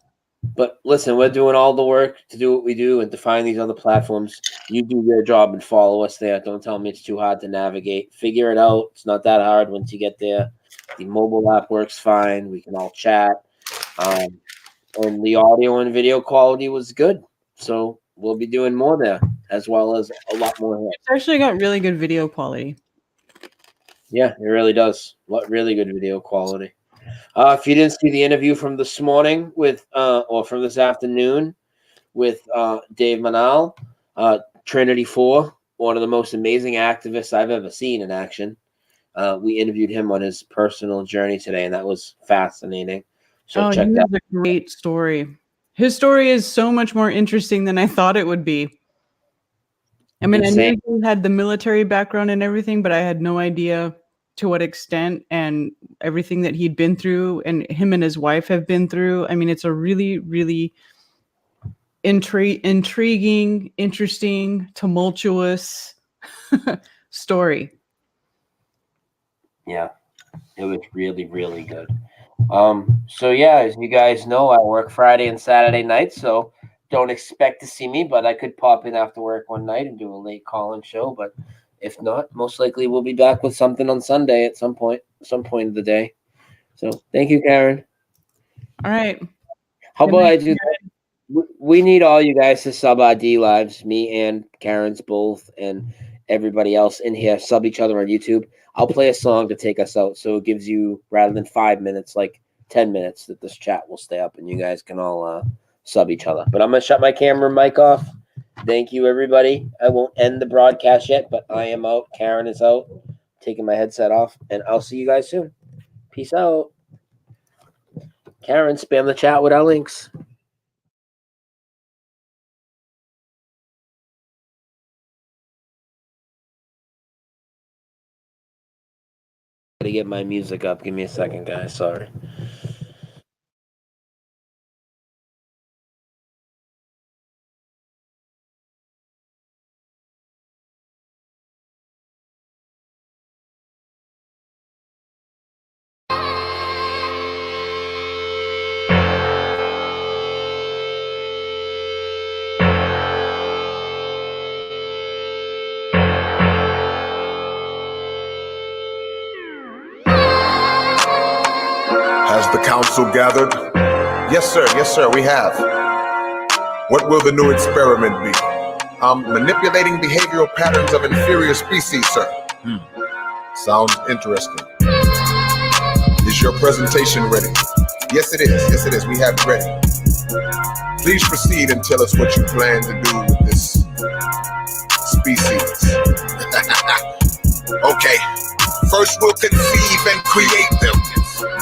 But listen, we're doing all the work to do what we do and to find these other platforms. You do your job and follow us there. Don't tell me it's too hard to navigate. Figure it out. It's not that hard once you get there. The mobile app works fine. We can all chat. And the audio and video quality was good. So we'll be doing more there, as well as a lot more here. It's actually got really good video quality. Yeah, it really does. Really good video quality. If you didn't see the interview from this morning or from this afternoon with Dave Manal, Trinity 4, one of the most amazing activists I've ever seen in action. We interviewed him on his personal journey today, and that was fascinating. So check he that. has a great story. His story is so much more interesting than I thought it would be. I mean, Insane. I knew he had the military background and everything, but I had no idea to what extent and everything that he'd been through and him and his wife have been through. I mean, it's a really, really intriguing, interesting, tumultuous story. Yeah, it was really, really good. So yeah, as you guys know, I work Friday and Saturday nights, so don't expect to see me, but I could pop in after work one night and do a late call-in show. But if not, most likely we'll be back with something on Sunday at some point of the day. So thank you, Karen. All right. How Good about night, I do that? We need all you guys to sub our D-Lives, me and Karen's both, and everybody else in here, sub each other on YouTube. I'll play a song to take us out, so it gives you, rather than 5 minutes, like 10 minutes that this chat will stay up, and you guys can all sub each other. But I'm going to shut my camera and mic off. Thank you, everybody. I won't end the broadcast yet, but I am out. Karen is out. Taking my headset off, and I'll see you guys soon. Peace out. Karen, spam the chat with our links. Gotta get my music up. Give me a second, guys. Sorry. Has the council gathered? Yes, sir, we have. What will the new experiment be? Manipulating behavioral patterns of inferior species, sir. Sounds interesting. Is your presentation ready? Yes, it is. We have it ready. Please proceed and tell us what you plan to do with this species. Okay. First we'll conceive and create them,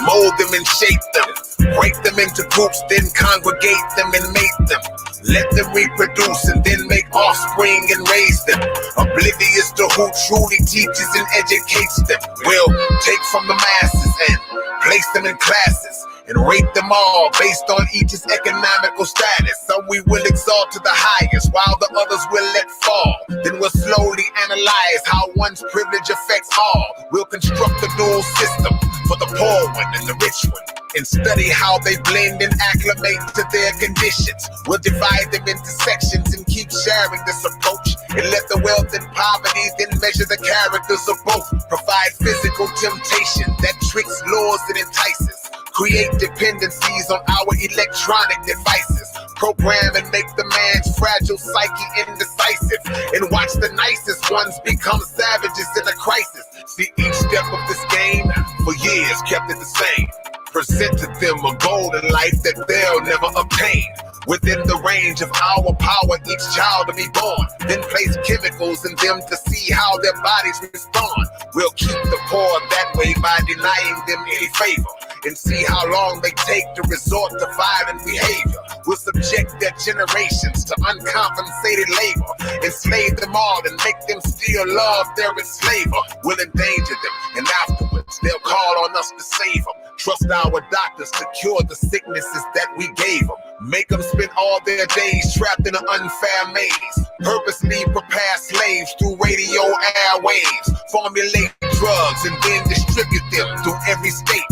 mold them and shape them, break them into groups, then congregate them and mate them. Let them reproduce and then make offspring and raise them. Oblivious to who truly teaches and educates them. We'll take from the masses and place them in classes and rate them all based on each's economical status. Some we will exalt to the highest, while the others will let fall. Then we'll slowly analyze how one's privilege affects all. We'll construct a dual system for the poor one and the rich one, and study how they blend and acclimate to their conditions. We'll divide them into sections and keep sharing this approach, and let the wealth and poverty then measure the characters of both. Provide physical temptation that tricks, lures, and entices. Create dependencies on our electronic devices. Program and make the man's fragile psyche indecisive. And watch the nicest ones become savages in a crisis. See, each step of this game for years kept it the same. Presented them a golden life that they'll never obtain. Within the range of our power, each child to be born. Then place chemicals in them to see how their bodies respond. We'll keep the poor that way by denying them any favor, and see how long they take to resort to violent behavior. We'll subject their generations to uncompensated labor, enslave them all and make them still love their enslaver. We'll endanger them, and afterwards they'll call on us to save them. Trust our doctors to cure the sicknesses that we gave them. Make them spend all their days trapped in an unfair maze. Purposely prepare slaves through radio airwaves. Formulate drugs and then distribute them through every state,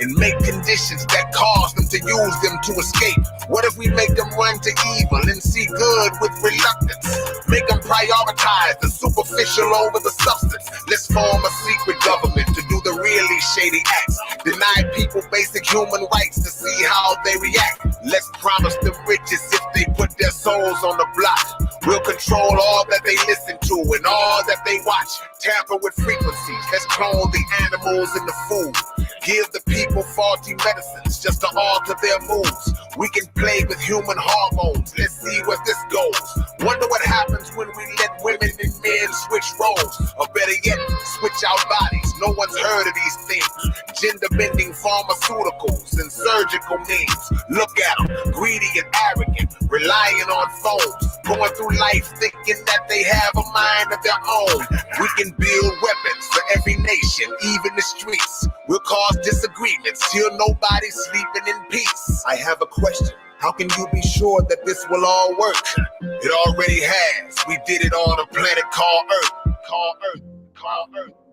and make conditions that cause them to use them to escape. What if we make them run to evil and see good with reluctance? Make them prioritize the superficial over the substance. Let's form a secret government to do the really shady acts. Deny people basic human rights to see how they react. Let's promise them riches if they put their souls on the block. We'll control all that they listen to and all that they watch. Tamper with frequencies. Let's clone the animals in the food. Give the people faulty medicines just to alter their moods. We can play with human hormones. Let's see where this goes. Wonder what happens when we pharmaceuticals and surgical means. Look at them, greedy and arrogant, relying on phones, going through life thinking that they have a mind of their own. We can build weapons for every nation, even the streets. We'll cause disagreements till nobody's sleeping in peace. I have a question. How can you be sure that this will all work? It already has. We did it on a planet called Earth. Called Earth. Called Earth.